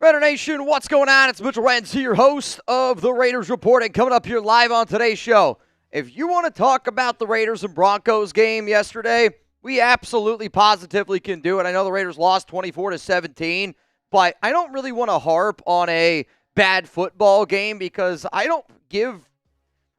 Raider Nation, what's going on? It's Mitchell Renz here, host of the Raiders Report, and coming up here live on today's show. If you want to talk about the Raiders and Broncos game yesterday, we absolutely positively can do it. I know the Raiders lost 24-17, but I don't really want to harp on a bad football game because I don't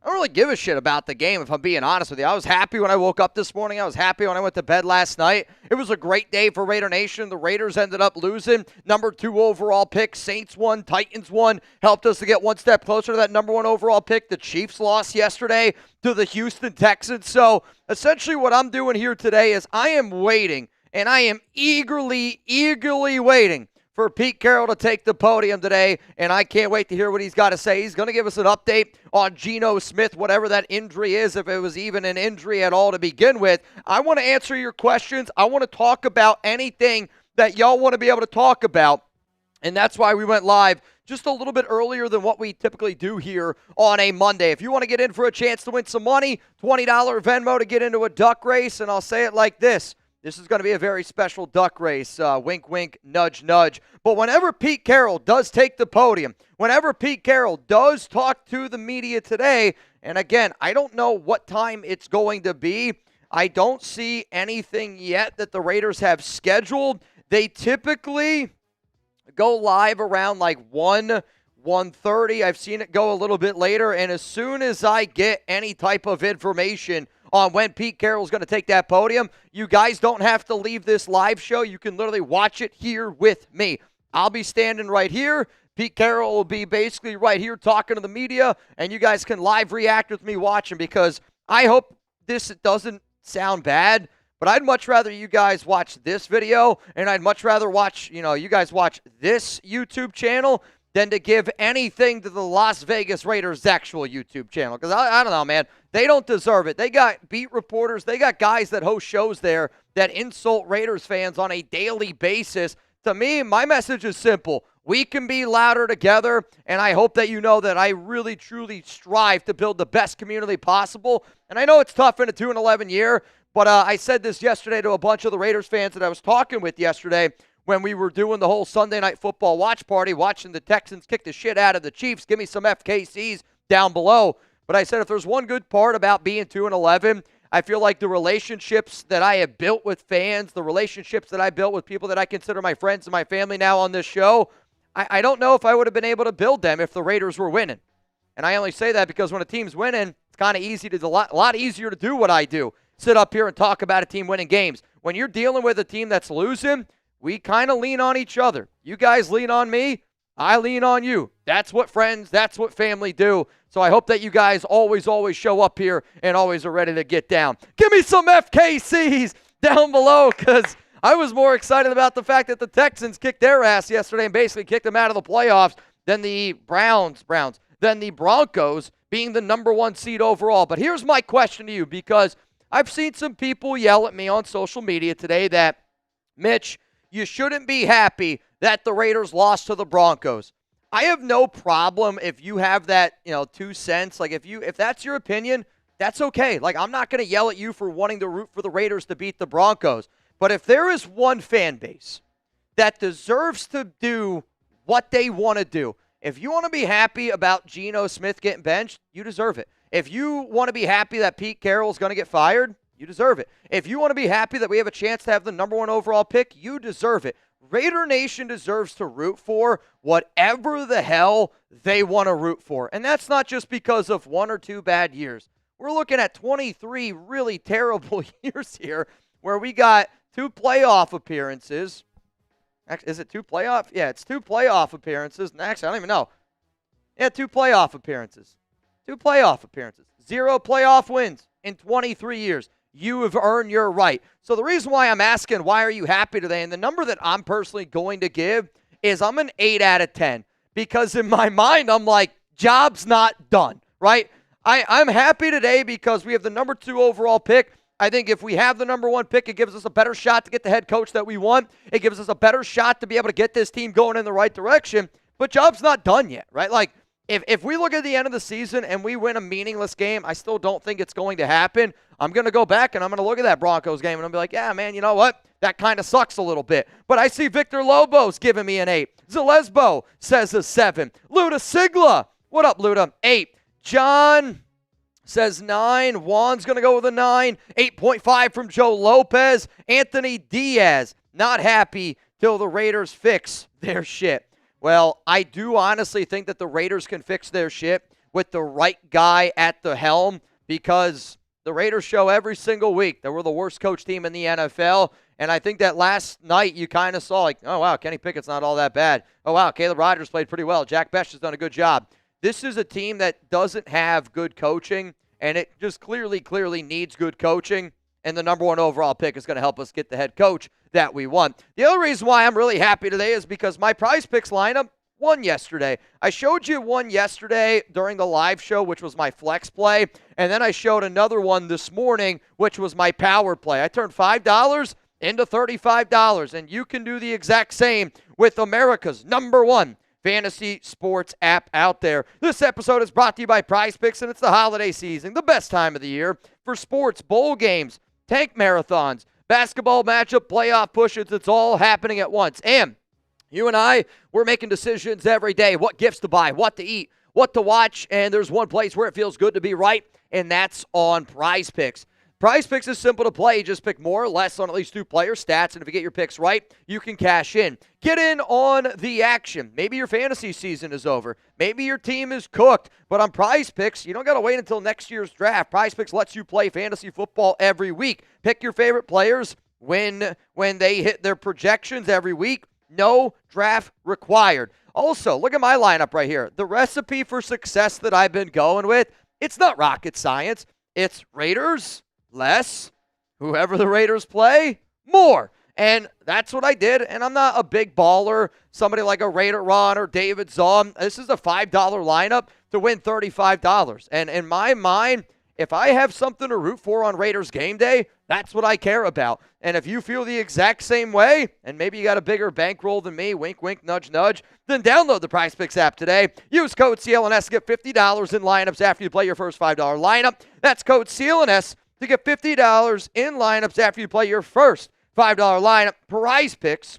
really give a shit about the game, if I'm being honest with you. I was happy when I woke up this morning. I was happy when I went to bed last night. It was a great day for Raider Nation. The Raiders ended up losing. Number 2 overall pick. Saints won. Titans won. Helped us to get one step closer to that number 1 overall pick. The Chiefs lost yesterday to the Houston Texans. So, essentially what I'm doing here today is I am waiting, and I am eagerly waiting for Pete Carroll to take the podium today, and I can't wait to hear what he's got to say. He's going to give us an update on Geno Smith, whatever that injury is, if it was even an injury at all to begin with. I want to answer your questions. I want to talk about anything that y'all want to be able to talk about, and that's why we went live just a little bit earlier than what we typically do here on a Monday. If you want to get in for a chance to win some money, $20 Venmo to get into a duck race, and I'll say it like this. This is going to be a very special duck race. Wink, wink, nudge, nudge. But whenever Pete Carroll does take the podium, whenever Pete Carroll does talk to the media today, and again, I don't know what time it's going to be. I don't see anything yet that the Raiders have scheduled. They typically go live around like 1:30. I've seen it go a little bit later. And as soon as I get any type of information on when Pete Carroll's going to take that podium, you guys don't have to leave this live show. You can literally watch it here with me. I'll be standing right here. Pete Carroll will be basically right here talking to the media, and you guys can live react with me watching, because I hope this doesn't sound bad, but I'd much rather you guys watch this video, and I'd much rather watch, you guys watch this YouTube channel than to give anything to the Las Vegas Raiders' actual YouTube channel. Because I don't know, man. They don't deserve it. They got beat reporters. They got guys that host shows there that insult Raiders fans on a daily basis. To me, my message is simple. We can be louder together, and I hope that you know that I really, truly strive to build the best community possible. And I know it's tough in a 2-11 year, but I said this yesterday to a bunch of the Raiders fans that I was talking with yesterday, when we were doing the whole Sunday Night Football watch party, watching the Texans kick the shit out of the Chiefs. Give me some FKCs down below. But I said if there's one good part about being 2-11, I feel like the relationships that I have built with fans, the relationships that I built with people that I consider my friends and my family now on this show, I don't know if I would have been able to build them if the Raiders were winning. And I only say that because when a team's winning, it's kind of easy to, a lot easier to do what I do. Sit up here and talk about a team winning games. When you're dealing with a team that's losing, we kind of lean on each other. You guys lean on me. I lean on you. That's what friends, that's what family do. So I hope that you guys always show up here and always are ready to get down. Give me some FKCs down below, because I was more excited about the fact that the Texans kicked their ass yesterday and basically kicked them out of the playoffs than the than the Broncos being the number 1 seed overall. But here's my question to you, because I've seen some people yell at me on social media today that, Mitch, you shouldn't be happy that the Raiders lost to the Broncos. I have no problem if you have that, 2 cents. Like, if that's your opinion, that's okay. Like, I'm not going to yell at you for wanting to root for the Raiders to beat the Broncos. But if there is one fan base that deserves to do what they want to do, if you want to be happy about Geno Smith getting benched, you deserve it. If you want to be happy that Pete Carroll's going to get fired, you deserve it. If you want to be happy that we have a chance to have the number 1 overall pick, you deserve it. Raider Nation deserves to root for whatever the hell they want to root for. And that's not just because of 1 or 2 bad years. We're looking at 23 really terrible years here where we got 2 playoff appearances. Is it 2 playoff? Yeah, it's 2 playoff appearances. Actually, I don't even know. Yeah, 2 playoff appearances. 2 playoff appearances. 0 playoff wins in 23 years. You have earned your right. So the reason why I'm asking, why are you happy today? And the number that I'm personally going to give is I'm an 8 out of 10. Because in my mind, I'm like, job's not done, right? I'm happy today because we have the number 2 overall pick. I think if we have the number 1 pick, it gives us a better shot to get the head coach that we want. It gives us a better shot to be able to get this team going in the right direction. But job's not done yet, right? Like, if we look at the end of the season and we win a meaningless game, I still don't think it's going to happen. I'm going to go back and I'm going to look at that Broncos game and I'm going to be like, yeah, man, you know what? That kind of sucks a little bit. But I see Victor Lobos giving me an 8. Zalesbo says a 7. Luda Sigla. What up, Luda? 8. John says 9. Juan's going to go with a 9. 8.5 from Joe Lopez. Anthony Diaz, not happy till the Raiders fix their shit. Well, I do honestly think that the Raiders can fix their shit with the right guy at the helm, because the Raiders show every single week that we're the worst coach team in the NFL. And I think that last night you kind of saw, like, oh, wow, Kenny Pickett's not all that bad. Oh, wow, Caleb Rogers played pretty well. Jack Besh has done a good job. This is a team that doesn't have good coaching, and it just clearly needs good coaching. And the number 1 overall pick is going to help us get the head coach that we want. The other reason why I'm really happy today is because my PrizePicks lineup won yesterday. I showed you one yesterday during the live show, which was my flex play, and then I showed another one this morning, which was my power play. I turned $5 into $35, and you can do the exact same with America's number 1 fantasy sports app out there. This episode is brought to you by PrizePicks, and it's the holiday season, the best time of the year for sports, bowl games, tank marathons, basketball matchup, playoff pushes. It's all happening at once. And you and I, we're making decisions every day, what gifts to buy, what to eat, what to watch, and there's one place where it feels good to be right, and that's on PrizePicks. PrizePicks is simple to play. You just pick more or less on at least 2 player stats, and if you get your picks right, you can cash in. Get in on the action. Maybe your fantasy season is over. Maybe your team is cooked. But on PrizePicks, you don't got to wait until next year's draft. PrizePicks lets you play fantasy football every week. Pick your favorite players when they hit their projections every week. No draft required. Also, look at my lineup right here. The recipe for success that I've been going with, it's not rocket science. It's Raiders less, whoever the Raiders play, more. And that's what I did. And I'm not a big baller, somebody like a Raider Ron or David Zaum. This is a $5 lineup to win $35. And in my mind, if I have something to root for on Raiders game day, that's what I care about. And if you feel the exact same way, and maybe you got a bigger bankroll than me, wink, wink, nudge, nudge, then download the PrizePicks app today. Use code CLNS to get $50 in lineups after you play your first $5 lineup. That's code CLNS to get $50 in lineups after you play your first $5 lineup. PrizePicks,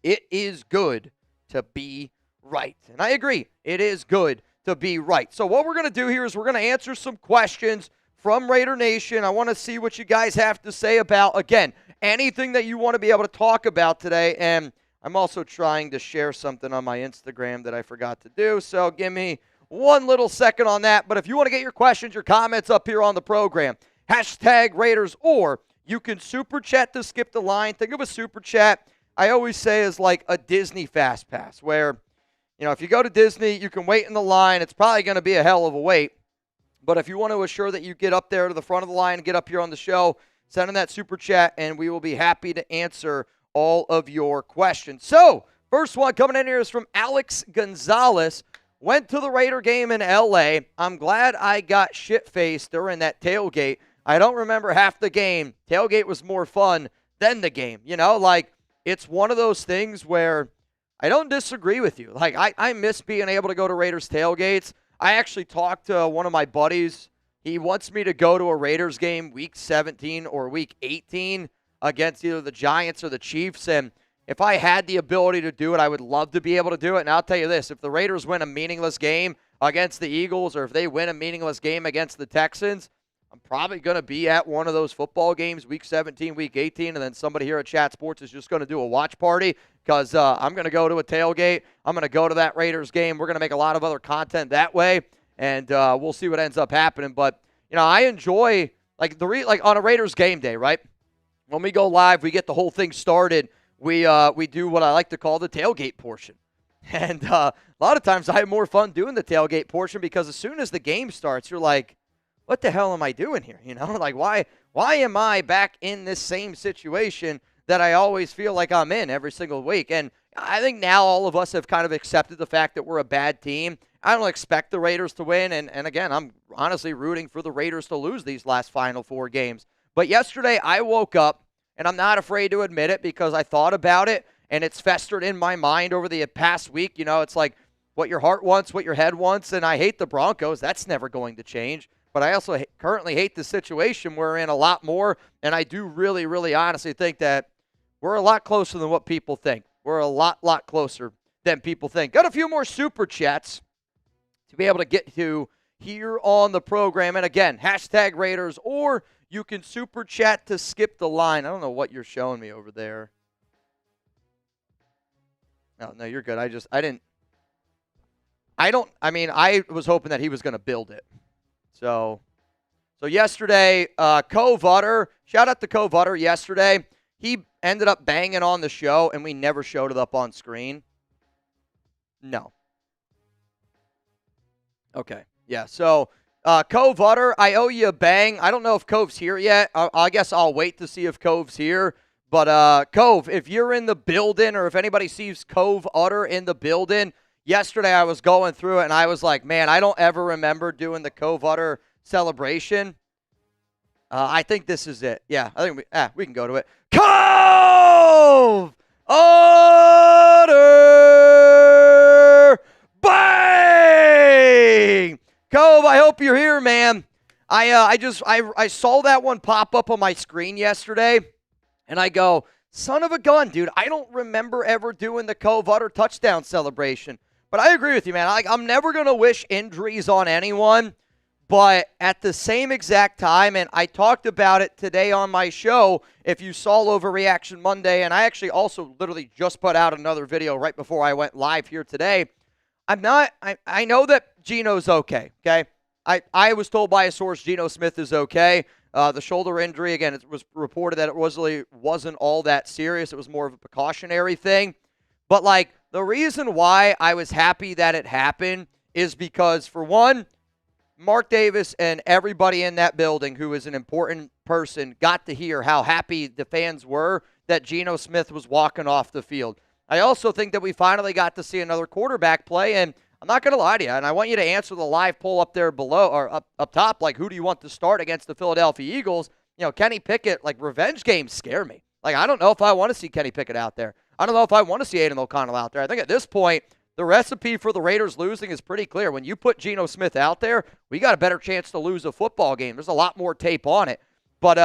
it is good to be right. And I agree, it is good to be right. So what we're going to do here is we're going to answer some questions from Raider Nation. I want to see what you guys have to say about, again, anything that you want to be able to talk about today. And I'm also trying to share something on my Instagram that I forgot to do. So give me one little second on that. But if you want to get your questions, your comments up here on the program, hashtag Raiders, or you can super chat to skip the line. Think of a super chat, I always say, is like a Disney Fast Pass, where, you know, if you go to Disney, you can wait in the line. It's probably going to be a hell of a wait. But if you want to assure that you get up there to the front of the line and get up here on the show, send in that super chat, and we will be happy to answer all of your questions. So, first one coming in here is from Alex Gonzalez. Went to the Raider game in L.A. I'm glad I got shit-faced during that tailgate. I don't remember half the game. Tailgate was more fun than the game. You know, like, it's one of those things where I don't disagree with you. Like, I miss being able to go to Raiders tailgates. I actually talked to one of my buddies. He wants me to go to a Raiders game week 17 or week 18 against either the Giants or the Chiefs. And if I had the ability to do it, I would love to be able to do it. And I'll tell you this, if the Raiders win a meaningless game against the Eagles, or if they win a meaningless game against the Texans, I'm probably going to be at one of those football games, week 17, week 18, and then somebody here at Chat Sports is just going to do a watch party because I'm going to go to a tailgate. I'm going to go to that Raiders game. We're going to make a lot of other content that way, and we'll see what ends up happening. But, you know, I enjoy, like, on a Raiders game day, right? When we go live, we get the whole thing started. We do what I like to call the tailgate portion. And a lot of times I have more fun doing the tailgate portion because as soon as the game starts, you're like, what the hell am I doing here? You know, like, why am I back in this same situation that I always feel like I'm in every single week? And I think now all of us have kind of accepted the fact that we're a bad team. I don't expect the Raiders to win. And again, I'm honestly rooting for the Raiders to lose these last final 4 games. But yesterday I woke up, and I'm not afraid to admit it because I thought about it, and it's festered in my mind over the past week. You know, it's like, what your heart wants, what your head wants, and I hate the Broncos. That's never going to change. But I also currently hate the situation we're in a lot more, and I do really, really honestly think that we're a lot closer than what people think. We're a lot closer than people think. Got a few more super chats to be able to get to here on the program. And again, hashtag Raiders, or you can super chat to skip the line. I don't know what you're showing me over there. No, you're good. I was hoping that he was going to build it. So yesterday, Cove Utter, shout out to Cove Utter yesterday. He ended up banging on the show, and we never showed it up on screen. No. Okay. Yeah, so Cove Utter, I owe you a bang. I don't know if Cove's here yet. I guess I'll wait to see if Cove's here. But Cove, if you're in the building or if anybody sees Cove Utter in the building, yesterday I was going through it and I was like, man, I don't ever remember doing the Cove Utter celebration. I think this is it. Yeah, I think we can go to it. Cove Utter! Bang! Cove, I hope you're here, man. I saw that one pop up on my screen yesterday, and I go, son of a gun, dude. I don't remember ever doing the Cove Utter touchdown celebration. But I agree with you, man. I'm never going to wish injuries on anyone, but at the same exact time, and I talked about it today on my show, if you saw Overreaction Monday, and I actually also literally just put out another video right before I went live here today. I know that Geno's okay, okay? I was told by a source Geno Smith is okay. The shoulder injury, again, it was reported that it wasn't all that serious. It was more of a precautionary thing. But, like, the reason why I was happy that it happened is because, for one, Mark Davis and everybody in that building who is an important person got to hear how happy the fans were that Geno Smith was walking off the field. I also think that we finally got to see another quarterback play, and I'm not going to lie to you, and I want you to answer the live poll up there below, or up top, like, who do you want to start against the Philadelphia Eagles? You know, Kenny Pickett, like, revenge games scare me. Like, I don't know if I want to see Kenny Pickett out there. I don't know if I want to see Aiden O'Connell out there. I think at this point, the recipe for the Raiders losing is pretty clear. When you put Geno Smith out there, we got a better chance to lose a football game. There's a lot more tape on it. But,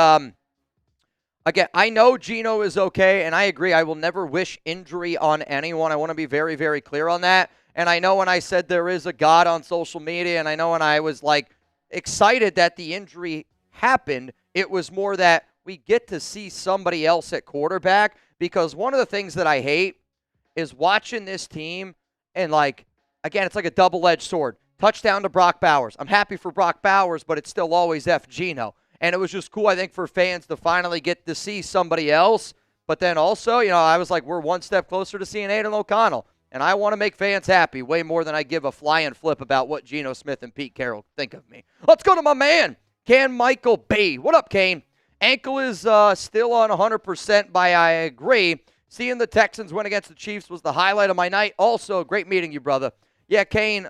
again, I know Geno is okay, and I agree. I will never wish injury on anyone. I want to be very, very clear on that. And I know when I said there is a God on social media, and I know when I was, like, excited that the injury happened, it was more that we get to see somebody else at quarterback, because one of the things that I hate is watching this team and, like, again, it's like a double-edged sword. Touchdown to Brock Bowers. I'm happy for Brock Bowers, but it's still always F. Geno. And it was just cool, I think, for fans to finally get to see somebody else. But then also, you know, I was like, we're one step closer to seeing Aiden O'Connell. And I want to make fans happy way more than I give a flying flip about what Geno Smith and Pete Carroll think of me. Let's go to my man, Can Michael B. What up, Kane? Ankle is still on 100%, by I agree. Seeing the Texans win against the Chiefs was the highlight of my night. Also, great meeting you, brother. Yeah, Kane,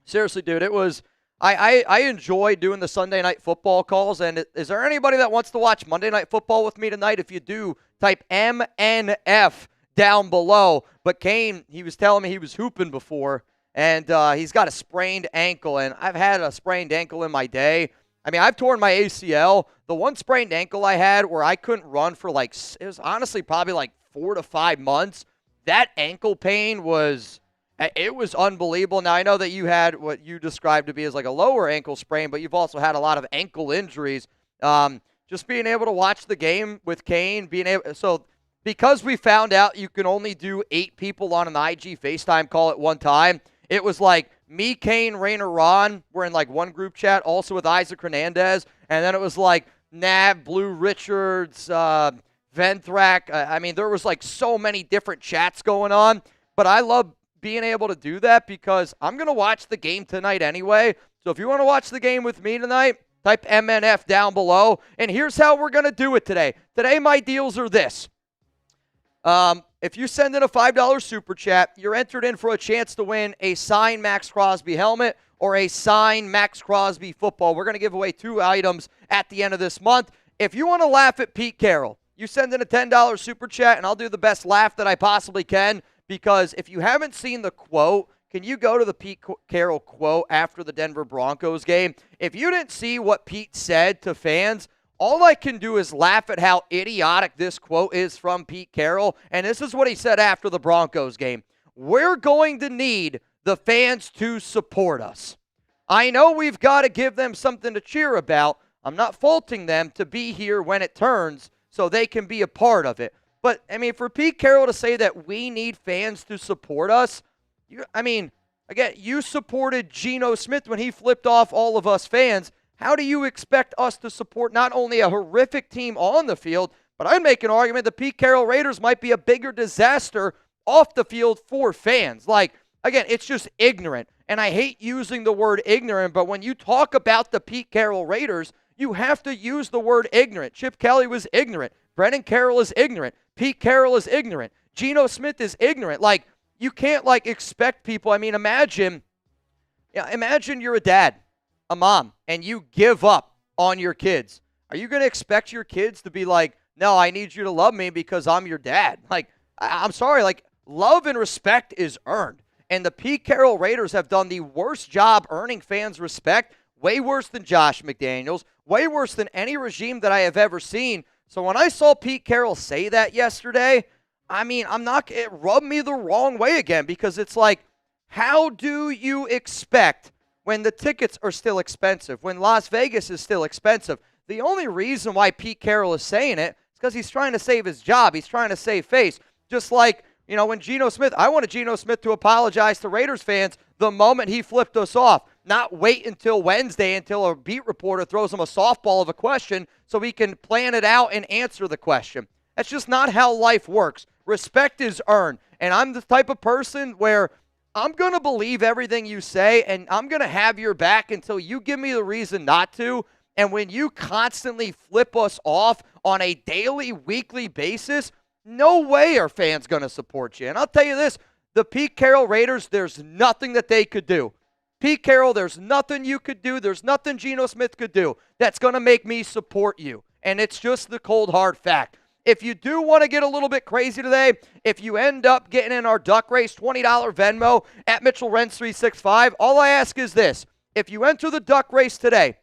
seriously, dude, it was – I enjoy doing the Sunday Night Football calls, and is there anybody that wants to watch Monday Night Football with me tonight? If you do, type MNF down below. But Kane, he was telling me he was hooping before, and he's got a sprained ankle, and I've had a sprained ankle in my day. I mean, I've torn my ACL. The one sprained ankle I had where I couldn't run for, like, it was honestly probably like 4 to 5 months. That ankle pain was unbelievable. Now, I know that you had what you described to be as like a lower ankle sprain, but you've also had a lot of ankle injuries. Just being able to watch the game with Kane, so because we found out you can only do 8 people on an IG FaceTime call at one time, it was like me, Kane, Rainer, Ron were in like one group chat, also with Isaac Hernandez, and then it was like Nav, Blue Richards, Venthrak. I mean, there was like so many different chats going on, but I love being able to do that because I'm going to watch the game tonight anyway. So if you want to watch the game with me tonight, type MNF down below. And here's how we're going to do it today. Today, my deals are this. If you send in a $5 super chat, you're entered in for a chance to win a signed Maxx Crosby helmet or a signed Maxx Crosby football. We're going to give away 2 items at the end of this month. If you want to laugh at Pete Carroll, you send in a $10 super chat, and I'll do the best laugh that I possibly can, because if you haven't seen the quote, can you go to the Pete Carroll quote after the Denver Broncos game? If you didn't see what Pete said to fans, all I can do is laugh at how idiotic this quote is from Pete Carroll. And this is what he said after the Broncos game. We're going to need the fans to support us. I know we've got to give them something to cheer about. I'm not faulting them to be here when it turns so they can be a part of it. But, I mean, for Pete Carroll to say that we need fans to support us, again, you supported Geno Smith when he flipped off all of us fans. How do you expect us to support not only a horrific team on the field, but I'd make an argument the Pete Carroll Raiders might be a bigger disaster off the field for fans. Like, again, it's just ignorant. And I hate using the word ignorant, but when you talk about the Pete Carroll Raiders, you have to use the word ignorant. Chip Kelly was ignorant. Brennan Carroll is ignorant. Pete Carroll is ignorant. Geno Smith is ignorant. Like, you can't, expect people. I mean, imagine you're a dad, a mom, and you give up on your kids. Are you going to expect your kids to be like, no, I need you to love me because I'm your dad? I'm sorry. Love and respect is earned. And the Pete Carroll Raiders have done the worst job earning fans' respect, way worse than Josh McDaniels, way worse than any regime that I have ever seen. So when I saw Pete Carroll say that yesterday, it rubbed me the wrong way again, because it's like, how do you expect when the tickets are still expensive, when Las Vegas is still expensive? The only reason why Pete Carroll is saying it is because he's trying to save his job. He's trying to save face. Just like, when Geno Smith, I wanted Geno Smith to apologize to Raiders fans the moment he flipped us off, not wait until Wednesday until a beat reporter throws him a softball of a question so he can plan it out and answer the question. That's just not how life works. Respect is earned. And I'm the type of person where I'm going to believe everything you say, and I'm going to have your back until you give me the reason not to. And when you constantly flip us off on a daily, weekly basis, no way are fans going to support you. And I'll tell you this, the Pete Carroll Raiders, there's nothing that they could do. Pete Carroll, there's nothing you could do. There's nothing Geno Smith could do that's going to make me support you. And it's just the cold, hard fact. If you do want to get a little bit crazy today, if you end up getting in our duck race, $20 Venmo at Mitchell Renz 365, all I ask is this. If you enter the duck race today,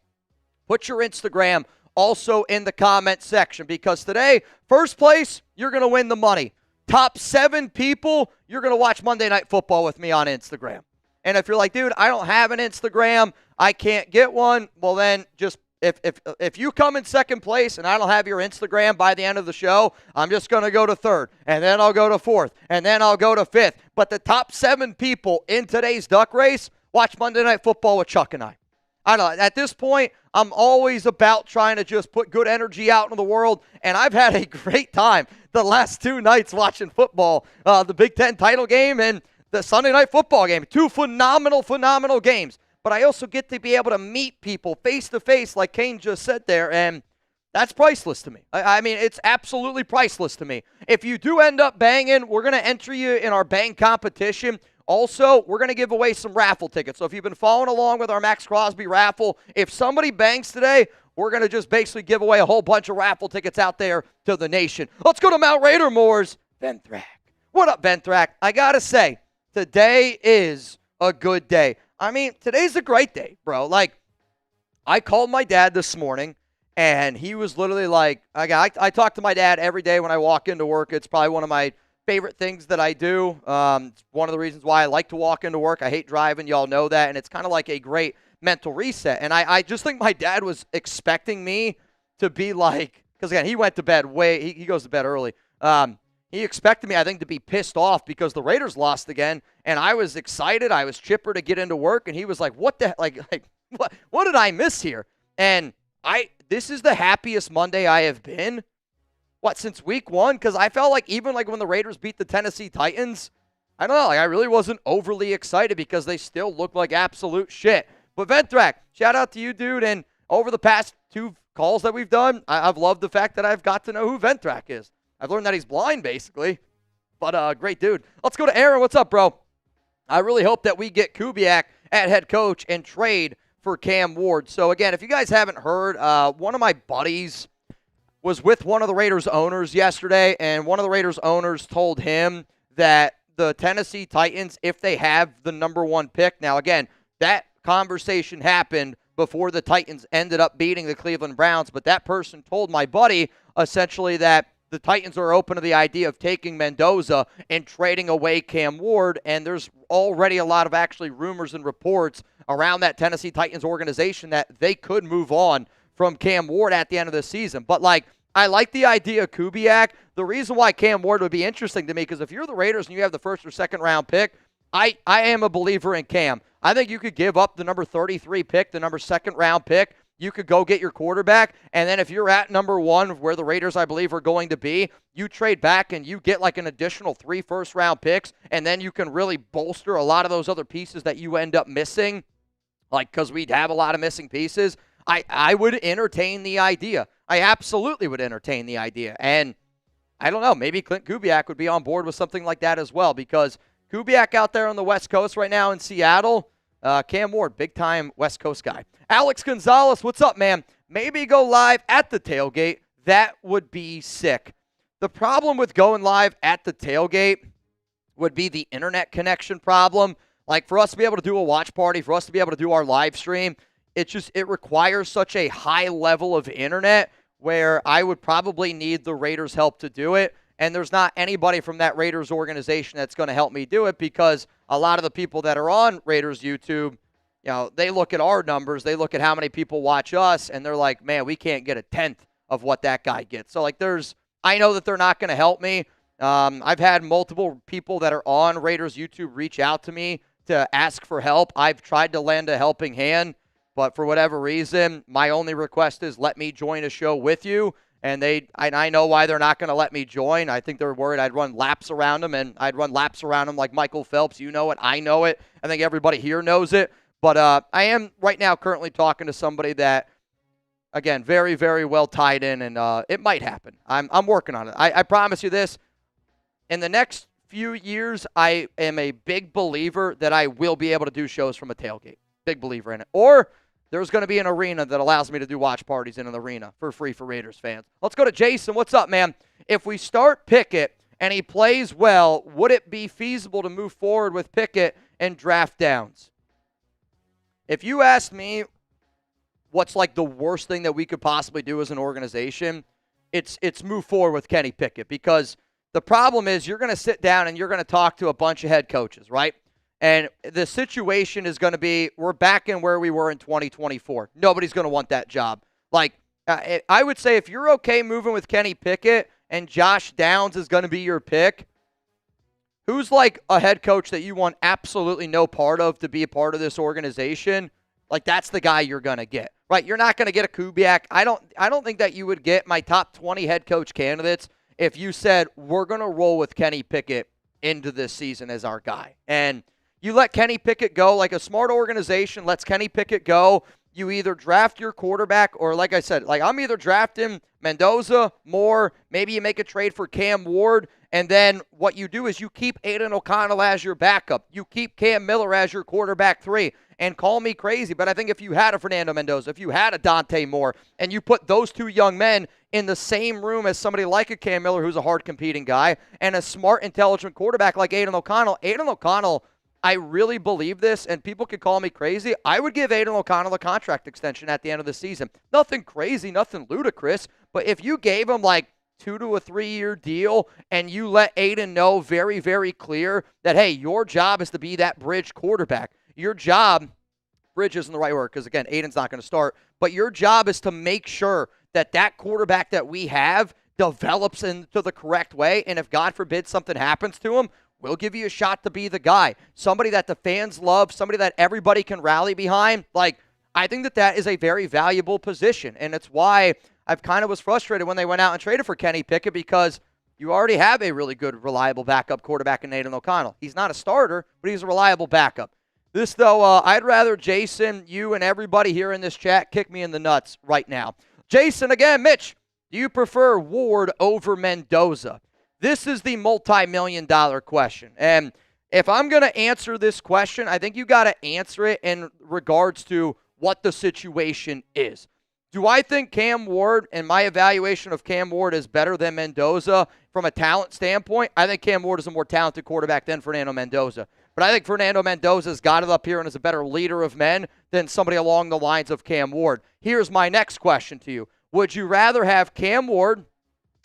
put your Instagram also in the comment section, because today, first place, you're going to win the money. Top 7 people, you're going to watch Monday Night Football with me on Instagram. And if you're like, dude, I don't have an Instagram, I can't get one, well then just if you come in second place and I don't have your Instagram by the end of the show, I'm just going to go to third, and then I'll go to fourth, and then I'll go to fifth. But the top 7 people in today's duck race watch Monday Night Football with Chuck and I. I don't know. At this point, I'm always about trying to just put good energy out into the world, and I've had a great time the last 2 nights watching football, the Big Ten title game and the Sunday Night Football game. 2 phenomenal games. But I also get to be able to meet people face-to-face like Kane just said there, and that's priceless to me. I mean, it's absolutely priceless to me. If you do end up banging, we're going to enter you in our bang competition. Also, we're going to give away some raffle tickets. So if you've been following along with our Maxx Crosby raffle, if somebody bangs today, we're going to just basically give away a whole bunch of raffle tickets out there to the nation. Let's go to Mount Raider Moore's Venthrak. What up, Venthrak? I got to say, today is a good day. I mean, today's a great day, bro. I called my dad this morning, and he was literally like, I talk to my dad every day when I walk into work. It's probably one of my favorite things that I do. It's one of the reasons why I like to walk into work. I hate driving. Y'all know that. And it's kind of like a great mental reset. And I just think my dad was expecting me to be like, because, again, he went to bed he goes to bed early. He expected me, I think, to be pissed off because the Raiders lost again, and I was excited. I was chipper to get into work, and he was like, "What the what did I miss here?" And this is the happiest Monday I have been. Since week 1? Because I felt like even when the Raiders beat the Tennessee Titans, I don't know, I really wasn't overly excited because they still look like absolute shit. But Venthrak, shout out to you, dude. And over the past 2 calls that we've done, I've loved the fact that I've got to know who Venthrak is. I've learned that he's blind, basically. But great dude. Let's go to Aaron. What's up, bro? I really hope that we get Kubiak at head coach and trade for Cam Ward. So, again, if you guys haven't heard, one of my buddies was with one of the Raiders owners yesterday, and one of the Raiders owners told him that the Tennessee Titans if they have the number 1 pick. Now, again, that conversation happened before the Titans ended up beating the Cleveland Browns, but that person told my buddy essentially that the Titans are open to the idea of taking Mendoza and trading away Cam Ward, and there's already a lot of actually rumors and reports around that Tennessee Titans organization that they could move on from Cam Ward at the end of the season. But, I like the idea of Kubiak. The reason why Cam Ward would be interesting to me, because if you're the Raiders and you have the first or second round pick, I am a believer in Cam. I think you could give up the number 33 pick, the number second round pick. You could go get your quarterback, and then if you're at number 1, where the Raiders, I believe, are going to be, you trade back and you get an additional 3 first-round picks, and then you can really bolster a lot of those other pieces that you end up missing, because we'd have a lot of missing pieces. I would entertain the idea. I absolutely would entertain the idea. And I don't know, maybe Klint Kubiak would be on board with something like that as well, because Kubiak out there on the West Coast right now in Seattle, Cam Ward, big-time West Coast guy. Alex Gonzalez, what's up, man? Maybe go live at the tailgate. That would be sick. The problem with going live at the tailgate would be the internet connection problem. For us to be able to do a watch party, for us to be able to do our live stream, it requires such a high level of internet where I would probably need the Raiders' help to do it. And there's not anybody from that Raiders organization that's going to help me do it, because a lot of the people that are on Raiders YouTube, they look at our numbers, they look at how many people watch us, and they're like, man, we can't get a tenth of what that guy gets. So, I know that they're not going to help me. I've had multiple people that are on Raiders YouTube reach out to me to ask for help. I've tried to lend a helping hand, but for whatever reason, my only request is let me join a show with you. And I know why they're not going to let me join. I think they're worried I'd run laps around them, and I'd run laps around them like Michael Phelps. You know it. I know it. I think everybody here knows it. But I am right now currently talking to somebody that, again, very, very well tied in, and it might happen. I'm working on it. I promise you this. In the next few years, I am a big believer that I will be able to do shows from a tailgate. Big believer in it. Or there's going to be an arena that allows me to do watch parties in an arena for free for Raiders fans. Let's go to Jason. What's up, man? If we start Pickett and he plays well, would it be feasible to move forward with Pickett and draft downs? If you ask me what's the worst thing that we could possibly do as an organization, it's move forward with Kenny Pickett, because the problem is you're going to sit down and you're going to talk to a bunch of head coaches, right? And the situation is going to be, we're back in where we were in 2024. Nobody's going to want that job. I would say if you're okay moving with Kenny Pickett and Josh Downs is going to be your pick, who's a head coach that you want absolutely no part of to be a part of this organization? That's the guy you're going to get, right? You're not going to get a Kubiak. I don't think that you would get my top 20 head coach candidates if you said, we're going to roll with Kenny Pickett into this season as our guy. And you let Kenny Pickett go, a smart organization lets Kenny Pickett go. You either draft your quarterback or, like I said, I'm either drafting Mendoza, Moore, maybe you make a trade for Cam Ward, and then what you do is you keep Aiden O'Connell as your backup. You keep Cam Miller as your quarterback 3. And call me crazy, but I think if you had a Fernando Mendoza, if you had a Dante Moore, and you put those 2 young men in the same room as somebody like a Cam Miller, who's a hard competing guy, and a smart, intelligent quarterback like Aiden O'Connell, I really believe this, and people could call me crazy. I would give Aiden O'Connell a contract extension at the end of the season. Nothing crazy, nothing ludicrous, but if you gave him 2 to a 3-year deal and you let Aiden know very, very clear that, hey, your job is to be that bridge quarterback. Your job, bridge isn't the right word because, again, Aiden's not going to start, but your job is to make sure that that quarterback that we have develops into the correct way, and if, God forbid, something happens to him, we'll give you a shot to be the guy. Somebody that the fans love, somebody that everybody can rally behind. I think that is a very valuable position, and it's why I've kind of was frustrated when they went out and traded for Kenny Pickett, because you already have a really good, reliable backup quarterback in Aiden O'Connell. He's not a starter, but he's a reliable backup. This, though, I'd rather Jason, you, and everybody here in this chat kick me in the nuts right now. Jason, again, Mitch, do you prefer Ward over Mendoza? This is the multi-million-dollar question. And if I'm going to answer this question, I think you got to answer it in regards to what the situation is. Do I think Cam Ward, and my evaluation of Cam Ward, is better than Mendoza? from a talent standpoint, I think Cam Ward is a more talented quarterback than Fernando Mendoza. But I think Fernando Mendoza's got it up here and is a better leader of men than somebody along the lines of Cam Ward. Here's my next question to you. Would you rather have Cam Ward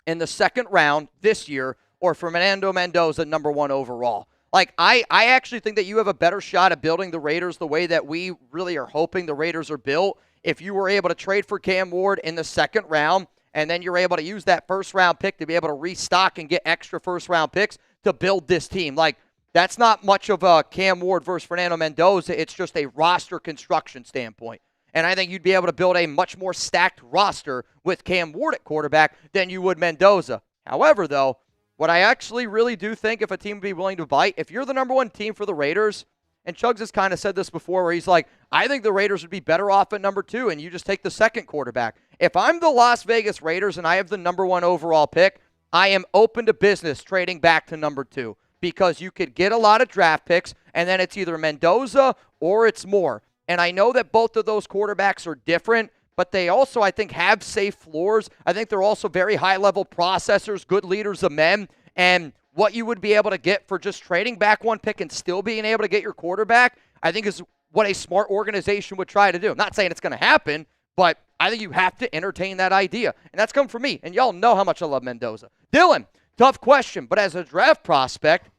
in the second round this year or Fernando Mendoza number 1 overall? Like, I actually think that you have a better shot at building the Raiders the way that we really are hoping the Raiders are built if you were able to trade for Cam Ward in the second round and then you're able to use that first-round pick to be able to restock and get extra first-round picks to build this team. Like, that's not much of a Cam Ward versus Fernando Mendoza. It's just a roster construction standpoint. And I think you'd be able to build a much more stacked roster with Cam Ward at quarterback than you would Mendoza. However, though, what I actually really do think if a team would be willing to bite, if you're the number 1 team for the Raiders, and Chugs has kind of said this before where he's like, I think the Raiders would be better off at number 2 and you just take the second quarterback. If I'm the Las Vegas Raiders and I have the number 1 overall pick, I am open to business trading back to number 2. Because you could get a lot of draft picks, and then it's either Mendoza or it's Moore. And I know that both of those quarterbacks are different, but they also, I think, have safe floors. I think they're also very high-level processors, good leaders of men. And what you would be able to get for just trading back 1 pick and still being able to get your quarterback, I think is what a smart organization would try to do. I'm not saying it's going to happen, but I think you have to entertain that idea. And that's come from me. And y'all know how much I love Mendoza. Dylan. Tough question, but as a draft prospect,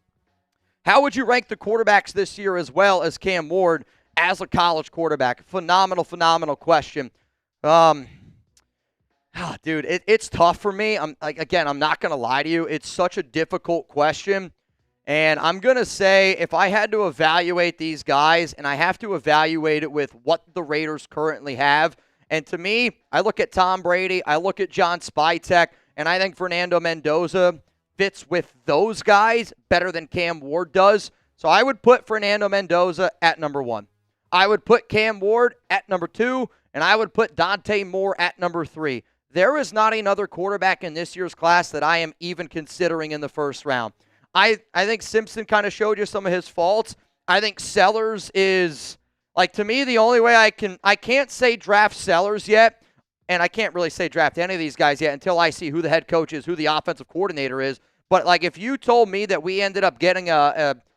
how would you rank the quarterbacks this year as well as Cam Ward as a college quarterback? Phenomenal question. Dude, it's tough for me. I'm not going to lie to you. It's such a difficult question, and I'm going to say if I had to evaluate these guys, and I have to evaluate it with what the Raiders currently have, and to me, I look at Tom Brady, I look at John Spytek, and I think Fernando Mendoza fits with those guys better than Cam Ward does. So I would put Fernando Mendoza at number 1. I would put Cam Ward at number 2, and I would put Dante Moore at number 3. There is not another quarterback in this year's class that I am even considering in the first round. I think Simpson kind of showed you some of his faults. I think Sellers is, like, to me, the only way I can't say draft Sellers yet, and I can't really say draft any of these guys yet until I see who the head coach is, who the offensive coordinator is. But, like, if you told me that we ended up getting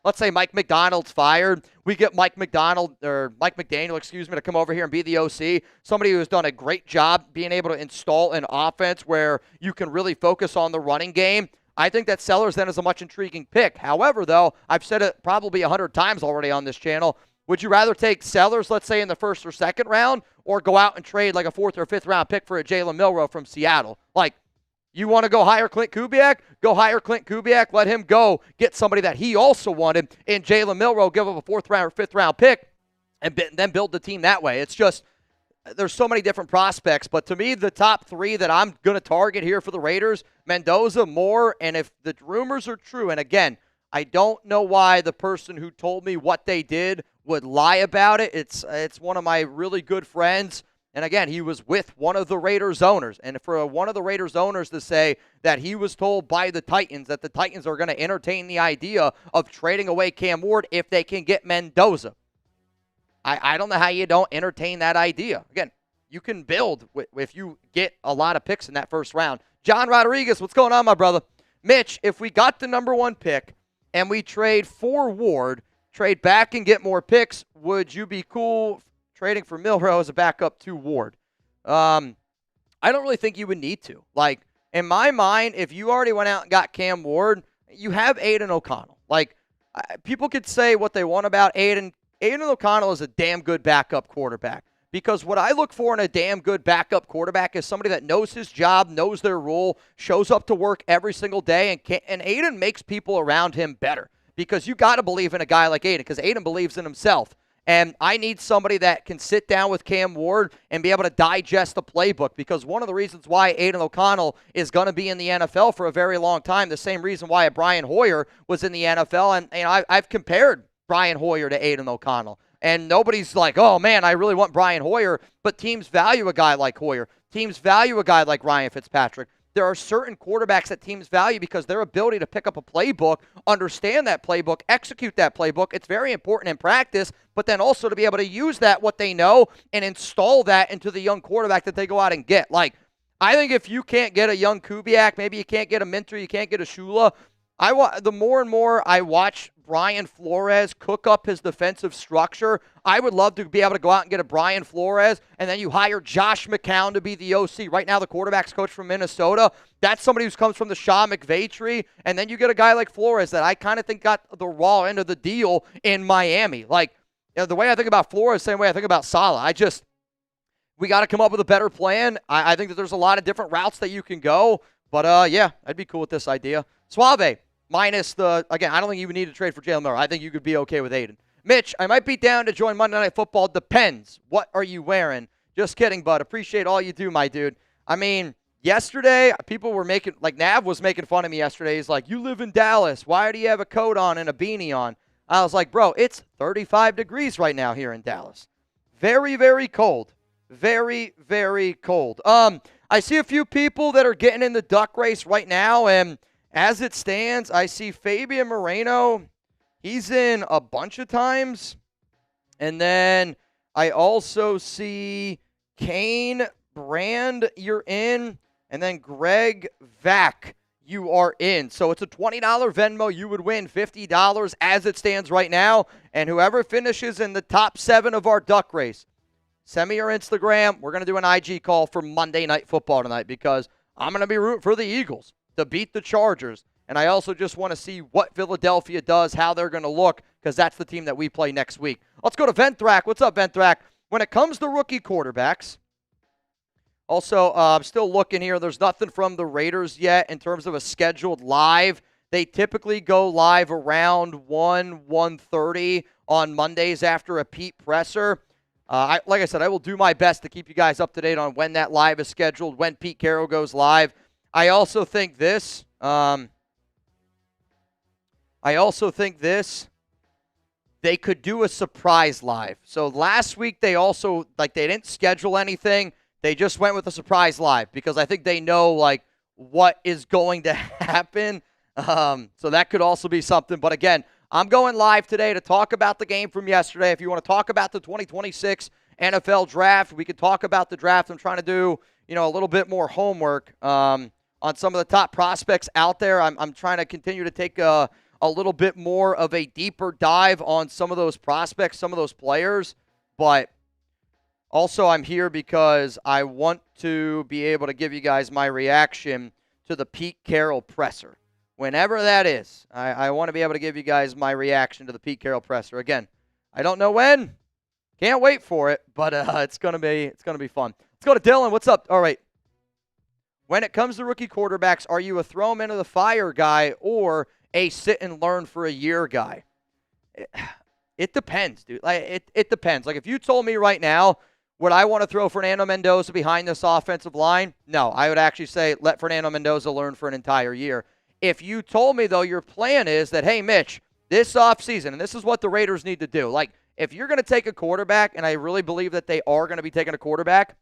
let's say Mike McDonald's fired, we get Mike McDaniel, to come over here and be the OC, somebody who has done a great job being able to install an offense where you can really focus on the running game, I think that Sellers then is a much intriguing pick. However, though, I've said it probably 100 times already on this channel, would you rather take Sellers, let's say, in the first or second round, or go out and trade like a 4th or 5th round pick for a Jalen Milroe from Seattle? Like, you want to go hire Klint Kubiak? Go hire Klint Kubiak. Let him go get somebody that he also wanted in Jalen Milroe, give up a 4th round or 5th round pick, and then build the team that way. It's just, there's so many different prospects. But to me, the top 3 that I'm going to target here for the Raiders, Mendoza, Moore, and if the rumors are true, and again, I don't know why the person who told me what they did would lie about it. It's one of my really good friends. And again, he was with one of the Raiders owners. And for one of the Raiders owners to say that he was told by the Titans that the Titans are going to entertain the idea of trading away Cam Ward if they can get Mendoza. I don't know how you don't entertain that idea. Again, you can build if you get a lot of picks in that first round. John Rodriguez, what's going on, my brother? Mitch, if we got the number 1 pick and we trade for Ward, trade back and get more picks, would you be cool trading for Milroe as a backup to Ward? I don't really think you would need to. Like, in my mind, if you already went out and got Cam Ward, you have Aiden O'Connell. Like, people could say what they want about Aiden. Aiden O'Connell is a damn good backup quarterback. Because what I look for in a damn good backup quarterback is somebody that knows his job, knows their role, shows up to work every single day, and Aiden makes people around him better. Because you got to believe in a guy like Aiden, because Aiden believes in himself. And I need somebody that can sit down with Cam Ward and be able to digest the playbook, because one of the reasons why Aiden O'Connell is going to be in the NFL for a very long time, the same reason why Brian Hoyer was in the NFL, and I've compared Brian Hoyer to Aiden O'Connell. And nobody's like, oh, man, I really want Brian Hoyer, but teams value a guy like Hoyer. Teams value a guy like Ryan Fitzpatrick. There are certain quarterbacks that teams value because their ability to pick up a playbook, understand that playbook, execute that playbook, it's very important in practice, but then also to be able to use that, what they know, and install that into the young quarterback that they go out and get. Like, I think if you can't get a young Kubiak, maybe you can't get a Minter, you can't get a Shula. The more and more I watch Brian Flores cook up his defensive structure, I would love to be able to go out and get a Brian Flores, and then you hire Josh McCown to be the OC. Right now, the quarterback's coach from Minnesota. That's somebody who comes from the Sean McVay tree. And then you get a guy like Flores that I kind of think got the raw end of the deal in Miami. Like, the way I think about Flores, same way I think about Saleh. We got to come up with a better plan. I think that there's a lot of different routes that you can go. But, yeah, I'd be cool with this idea. Suave, minus again, I don't think you would need to trade for Jalen Miller. I think you could be okay with Aiden. Mitch, I might be down to join Monday Night Football. Depends. What are you wearing? Just kidding, bud. Appreciate all you do, my dude. I mean, yesterday, people were making, like Nav was making fun of me yesterday. He's like, you live in Dallas. Why do you have a coat on and a beanie on? I was like, bro, it's 35 degrees right now here in Dallas. Very, very cold. Very, very cold. I see a few people that are getting in the duck race right now, and as it stands, I see Fabian Moreno. He's in a bunch of times. And then I also see Kane Brand, you're in. And then Greg Vac, you are in. So it's a $20 Venmo. You would win $50 as it stands right now. And whoever finishes in the top 7 of our duck race, send me your Instagram. We're going to do an IG call for Monday Night Football tonight because I'm going to be rooting for the Eagles to beat the Chargers. And I also just want to see what Philadelphia does, how they're going to look, because that's the team that we play next week. Let's go to Venthrak. What's up, Venthrak? When it comes to rookie quarterbacks, also, I'm still looking here. There's nothing from the Raiders yet in terms of a scheduled live. They typically go live around 1:30 on Mondays after a Pete presser. Like I said, I will do my best to keep you guys up to date on when that live is scheduled, when Pete Carroll goes live. I also think this. They could do a surprise live. So last week they also, they didn't schedule anything. They just went with a surprise live because I think they know, what is going to happen. So that could also be something. But again, I'm going live today to talk about the game from yesterday. If you want to talk about the 2026 NFL draft, we could talk about the draft. I'm trying to do, a little bit more homework on some of the top prospects out there. I'm trying to continue to take a little bit more of a deeper dive on some of those prospects, some of those players. But also I'm here because I want to be able to give you guys my reaction to the Pete Carroll presser. Whenever that is, I want to be able to give you guys my reaction to the Pete Carroll presser. Again, I don't know when. Can't wait for it, but it's gonna be fun. Let's go to Dylan. What's up? All right. When it comes to rookie quarterbacks, are you a throw them into the fire guy or a sit and learn for a year guy? It depends, dude. It depends. If you told me right now, would I want to throw Fernando Mendoza behind this offensive line? No, I would actually say let Fernando Mendoza learn for an entire year. If you told me, though, your plan is that, hey, Mitch, this offseason, and this is what the Raiders need to do. If you're going to take a quarterback, and I really believe that they are going to be taking a quarterback,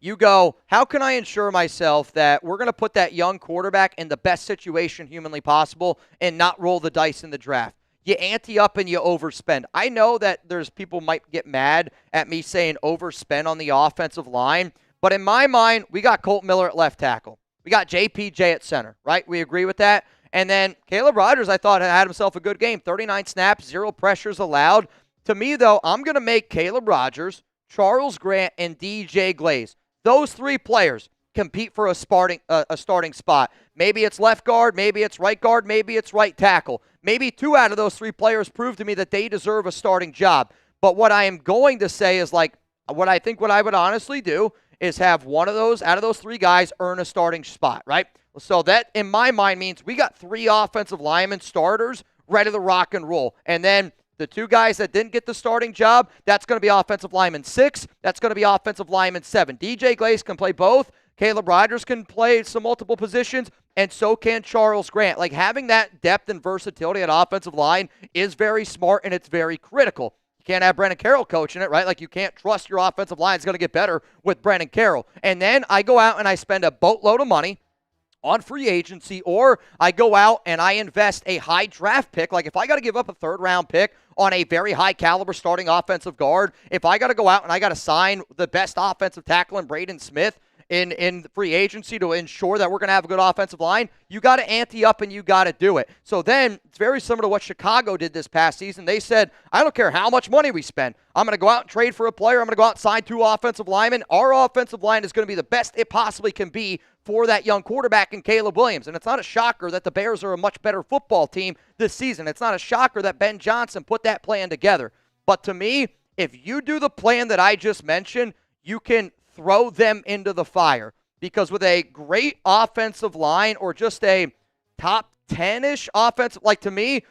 you go, how can I ensure myself that we're going to put that young quarterback in the best situation humanly possible and not roll the dice in the draft? You ante up and you overspend. I know that there's people might get mad at me saying overspend on the offensive line, but in my mind, we got Colt Miller at left tackle. We got JPJ at center, right? We agree with that. And then Caleb Rogers, I thought, had himself a good game. 39 snaps, 0 pressures allowed. To me, though, I'm going to make Caleb Rogers, Charles Grant, and DJ Glaze. Those 3 players compete for a starting spot. Maybe it's left guard, maybe it's right guard, maybe it's right tackle. Maybe 2 out of those 3 players prove to me that they deserve a starting job. But what I am going to say is what I would honestly do is have one of those, out of those 3 guys, earn a starting spot, right? So that, in my mind, means we got 3 offensive linemen starters ready to rock and roll. And then the 2 guys that didn't get the starting job, that's going to be offensive lineman 6. That's going to be offensive lineman 7. DJ Glaze can play both. Caleb Rogers can play some multiple positions, and so can Charles Grant. Having that depth and versatility at offensive line is very smart, and it's very critical. You can't have Brandon Carroll coaching it, right? You can't trust your offensive line is going to get better with Brandon Carroll. And then I go out and I spend a boatload of money on free agency, or I go out and I invest a high draft pick. If I got to give up a 3rd-round pick on a very high-caliber starting offensive guard, if I got to go out and I got to sign the best offensive tackle in Braden Smith, in free agency to ensure that we're going to have a good offensive line, you got to ante up and you got to do it. So then it's very similar to what Chicago did this past season. They said, I don't care how much money we spend. I'm going to go out and trade for a player. I'm going to go out and sign 2 offensive linemen. Our offensive line is going to be the best it possibly can be for that young quarterback in Caleb Williams. And it's not a shocker that the Bears are a much better football team this season. It's not a shocker that Ben Johnson put that plan together. But to me, if you do the plan that I just mentioned, you can throw them into the fire. Because with a great offensive line or just a top 10-ish offensive, like to me,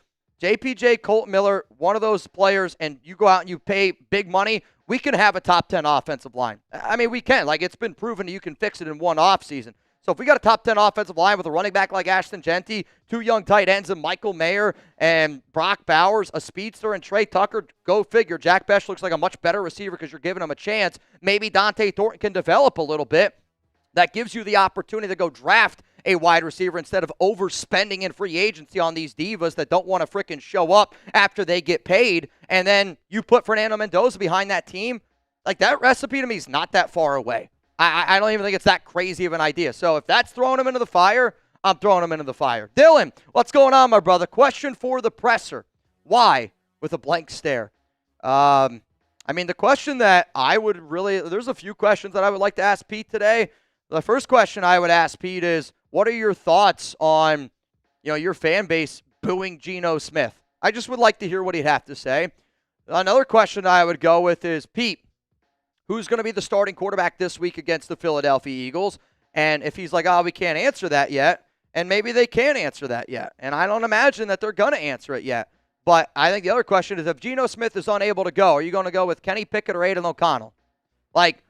JPJ, Colt Miller, one of those players, and you go out and you pay big money, we can have a top 10 offensive line. I mean, we can. Like, it's been proven you can fix it in one offseason. So if we got a top 10 offensive line with a running back like Ashton Genty, 2 young tight ends and Michael Mayer and Brock Bowers, a speedster and Trey Tucker, go figure. Jack Besh looks like a much better receiver because you're giving him a chance. Maybe Dante Thornton can develop a little bit. That gives you the opportunity to go draft a wide receiver instead of overspending in free agency on these divas that don't want to freaking show up after they get paid. And then you put Fernando Mendoza behind that team. Like, that recipe to me is not that far away. I don't even think it's that crazy of an idea. So if that's throwing him into the fire, I'm throwing him into the fire. Dylan, what's going on, my brother? Question for the presser. Why? With a blank stare. I mean, the question that I would really, there's a few questions that I would like to ask Pete today. The first question I would ask Pete is, what are your thoughts on, your fan base booing Geno Smith? I just would like to hear what he'd have to say. Another question I would go with is, Pete, who's going to be the starting quarterback this week against the Philadelphia Eagles? And if he's like, we can't answer that yet, and maybe they can't answer that yet. And I don't imagine that they're going to answer it yet. But I think the other question is, if Geno Smith is unable to go, are you going to go with Kenny Pickett or Aiden O'Connell? Like,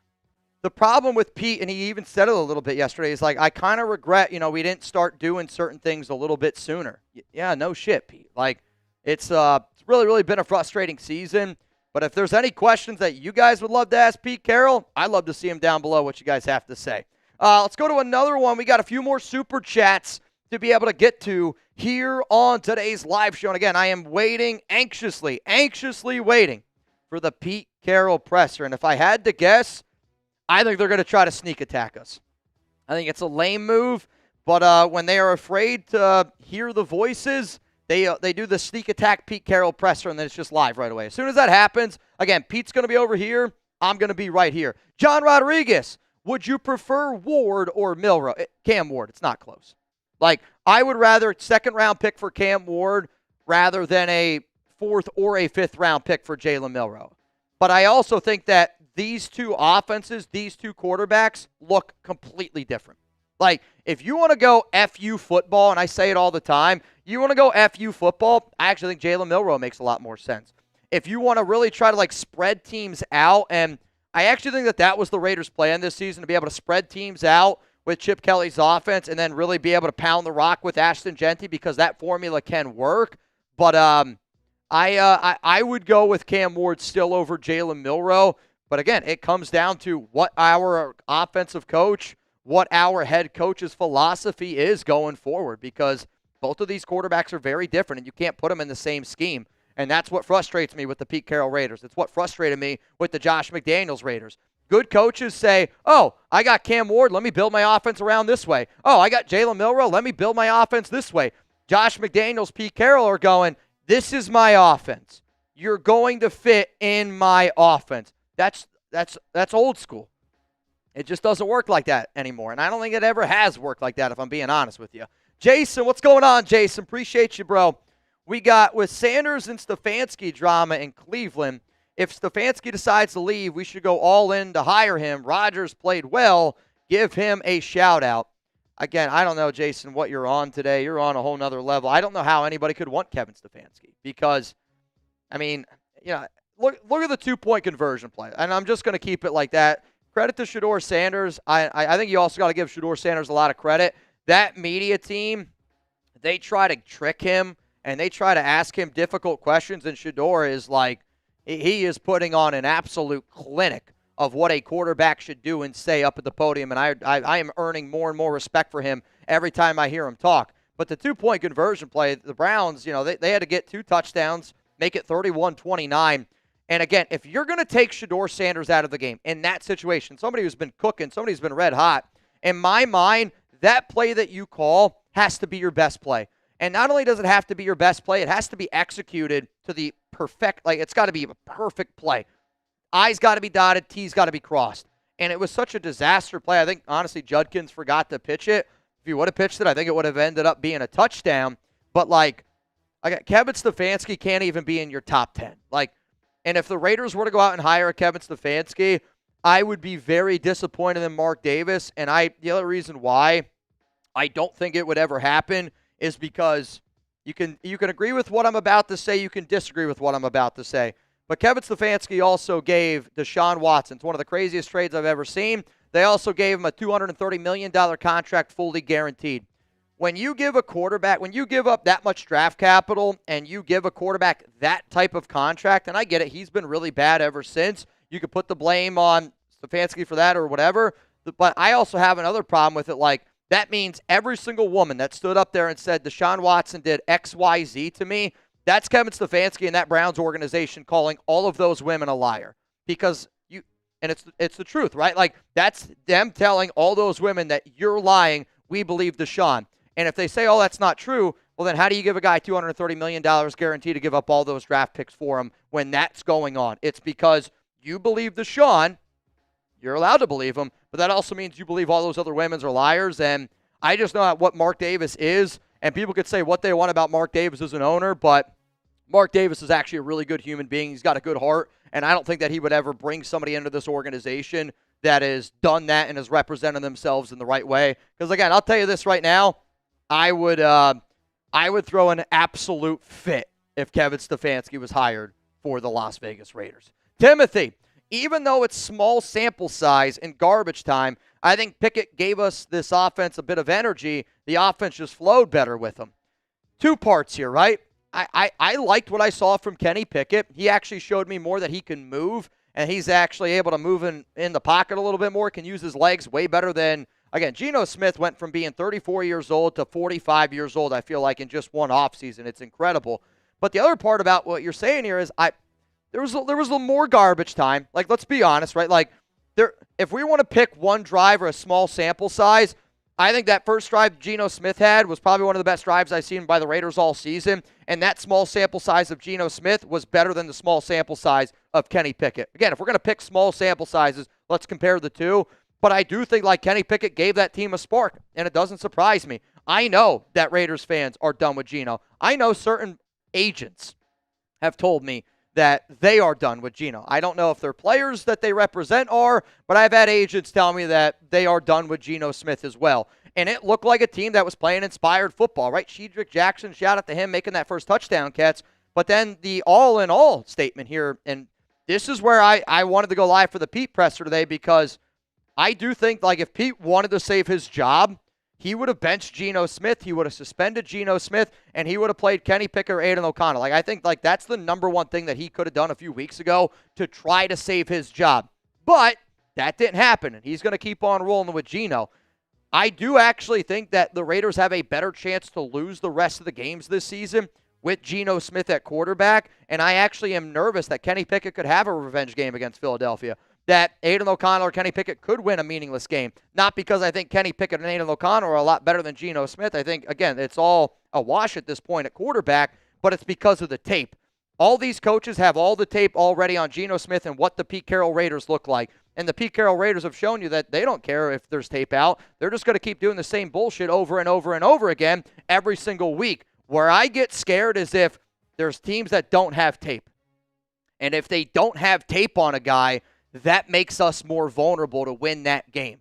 the problem with Pete, and he even said it a little bit yesterday, is like, I kind of regret, we didn't start doing certain things a little bit sooner. Yeah, no shit, Pete. Like, it's really, really been a frustrating season. But if there's any questions that you guys would love to ask Pete Carroll, I'd love to see them down below, what you guys have to say. Let's go to another one. We got a few more super chats to be able to get to here on today's live show. And again, I am waiting anxiously waiting for the Pete Carroll presser. And if I had to guess, I think they're going to try to sneak attack us. I think it's a lame move, but when they are afraid to hear the voices, they do the sneak attack Pete Carroll presser, and then it's just live right away. As soon as that happens, again, Pete's going to be over here. I'm going to be right here. John Rodriguez, would you prefer Ward or Milrow? Cam Ward. It's not close. Like, I would rather second-round pick for Cam Ward rather than a 4th or a 5th-round pick for Jalen Milrow. But I also think that these two offenses, these two quarterbacks, look completely different. Like, if you want to go FU football, and I say it all the time, you want to go FU football, I actually think Jalen Milrow makes a lot more sense. If you want to really try to, spread teams out, and I actually think that was the Raiders' plan this season, to be able to spread teams out with Chip Kelly's offense and then really be able to pound the rock with Ashton Genty, because that formula can work. But I would go with Cam Ward still over Jalen Milrow. But again, it comes down to what our offensive coach, what our head coach's philosophy is going forward, because both of these quarterbacks are very different, and you can't put them in the same scheme. And that's what frustrates me with the Pete Carroll Raiders. It's what frustrated me with the Josh McDaniels Raiders. Good coaches say, I got Cam Ward, let me build my offense around this way. I got Jalen Milrow, let me build my offense this way. Josh McDaniels, Pete Carroll are going, this is my offense. You're going to fit in my offense. That's old school. It just doesn't work like that anymore, and I don't think it ever has worked like that, if I'm being honest with you. Jason, what's going on, Jason? Appreciate you, bro. We got, with Sanders and Stefanski drama in Cleveland, if Stefanski decides to leave, we should go all in to hire him. Rodgers played well. Give him a shout-out. Again, I don't know, Jason, what you're on today. You're on a whole nother level. I don't know how anybody could want Kevin Stefanski because, look at the two-point conversion play, and I'm just going to keep it like that. Credit to Shedeur Sanders. I think you also got to give Shedeur Sanders a lot of credit. That media team, they try to trick him, and they try to ask him difficult questions, and Shedeur is like, he is putting on an absolute clinic of what a quarterback should do and say up at the podium, and I am earning more and more respect for him every time I hear him talk. But the two-point conversion play, the Browns, they had to get 2 touchdowns, make it 31-29, And again, if you're going to take Shedeur Sanders out of the game in that situation, somebody who's been cooking, somebody who's been red hot, in my mind, that play that you call has to be your best play. And not only does it have to be your best play, it has to be executed to the perfect, like it's got to be a perfect play. I's got to be dotted, T's got to be crossed. And it was such a disaster play. I think, honestly, Judkins forgot to pitch it. If he would have pitched it, I think it would have ended up being a touchdown. But, Kevin Stefanski can't even be in your top 10. And if the Raiders were to go out and hire a Kevin Stefanski, I would be very disappointed in Mark Davis. And the other reason why I don't think it would ever happen is because you can agree with what I'm about to say, you can disagree with what I'm about to say. But Kevin Stefanski also gave Deshaun Watson, it's one of the craziest trades I've ever seen. They also gave him a $230 million contract fully guaranteed. When you give a quarterback, when you give up that much draft capital and you give a quarterback that type of contract, and I get it, he's been really bad ever since. You could put the blame on Stefanski for that or whatever. But I also have another problem with it. That means every single woman that stood up there and said Deshaun Watson did X, Y, Z to me, that's Kevin Stefanski and that Browns organization calling all of those women a liar. Because it's the truth, right? That's them telling all those women that you're lying, we believe Deshaun. And if they say, oh, that's not true, well, then how do you give a guy $230 million guaranteed to give up all those draft picks for him when that's going on? It's because you believe Deshaun. You're allowed to believe him, but that also means you believe all those other women are liars. And I just know what Mark Davis is, and people could say what they want about Mark Davis as an owner, but Mark Davis is actually a really good human being. He's got a good heart, and I don't think that he would ever bring somebody into this organization that has done that and has represented themselves in the right way. Because, again, I'll tell you this right now, I would throw an absolute fit if Kevin Stefanski was hired for the Las Vegas Raiders. Timothy, even though it's small sample size in garbage time, I think Pickett gave us this offense a bit of energy. The offense just flowed better with him. Two parts here, right? I liked what I saw from Kenny Pickett. He actually showed me more that he can move, and he's actually able to move in the pocket a little bit more, can use his legs way better than, again, Geno Smith went from being 34 years old to 45 years old, I feel like, in just one offseason. It's incredible. But the other part about what you're saying here is there was a little more garbage time. Let's be honest, right? If we want to pick one drive or a small sample size, I think that first drive Geno Smith had was probably one of the best drives I've seen by the Raiders all season, and that small sample size of Geno Smith was better than the small sample size of Kenny Pickett. Again, if we're going to pick small sample sizes, let's compare the two. But I do think Kenny Pickett gave that team a spark, and it doesn't surprise me. I know that Raiders fans are done with Geno. I know certain agents have told me that they are done with Geno. I don't know if their players that they represent are, but I've had agents tell me that they are done with Geno Smith as well. And it looked like a team that was playing inspired football, right? Shedrick Jackson, shout out to him making that first touchdown catch. But then the all-in-all statement here, and this is where I wanted to go live for the Pete presser today, because I do think if Pete wanted to save his job, he would have benched Geno Smith, he would have suspended Geno Smith, and he would have played Kenny Pickett or Aiden O'Connell. I think that's the number one thing that he could have done a few weeks ago to try to save his job. But that didn't happen, and he's going to keep on rolling with Geno. I do actually think that the Raiders have a better chance to lose the rest of the games this season with Geno Smith at quarterback, and I actually am nervous that Kenny Pickett could have a revenge game against Philadelphia, that Aiden O'Connell or Kenny Pickett could win a meaningless game. Not because I think Kenny Pickett and Aiden O'Connell are a lot better than Geno Smith. I think, again, it's all a wash at this point at quarterback, but it's because of the tape. All these coaches have all the tape already on Geno Smith and what the Pete Carroll Raiders look like. And the Pete Carroll Raiders have shown you that they don't care if there's tape out. They're just going to keep doing the same bullshit over and over and over again every single week. Where I get scared is if there's teams that don't have tape. And if they don't have tape on a guy, that makes us more vulnerable to win that game.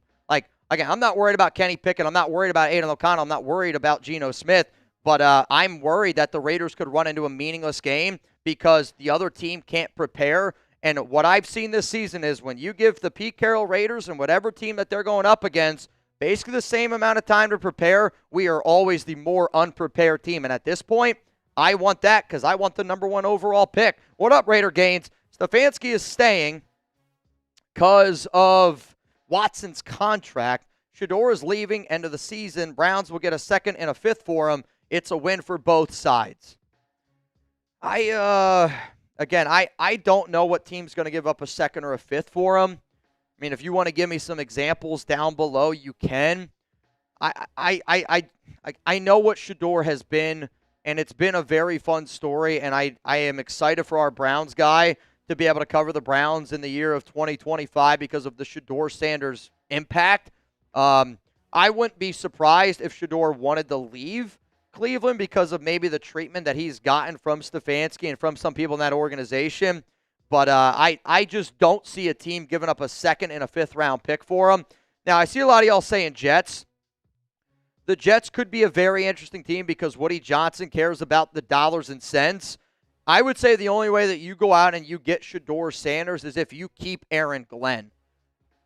Again, I'm not worried about Kenny Pickett. I'm not worried about Aiden O'Connell. I'm not worried about Geno Smith. But I'm worried that the Raiders could run into a meaningless game because the other team can't prepare. And what I've seen this season is when you give the Pete Carroll Raiders and whatever team that they're going up against basically the same amount of time to prepare, we are always the more unprepared team. And at this point, I want that because I want the number one overall pick. What up, Raider Gaines? Stefanski is staying because of Watson's contract. Shedeur is leaving end of the season. Browns will get a second and a fifth for him. It's a win for both sides. Again, again, I don't know what team's going to give up a second or a fifth for him. I mean, if you want to give me some examples down below, you can. I know what Shedeur has been, and it's been a very fun story, and I am excited for our Browns guy to be able to cover the Browns in the year of 2025 because of the Shedeur Sanders impact. I wouldn't be surprised if Shedeur wanted to leave Cleveland because of maybe the treatment that he's gotten from Stefanski and from some people in that organization. But I just don't see a team giving up a second and a fifth-round pick for him. Now, I see a lot of y'all saying Jets. The Jets could be a very interesting team because Woody Johnson cares about the dollars and cents. I would say the only way that you go out and you get Shedeur Sanders is if you keep Aaron Glenn.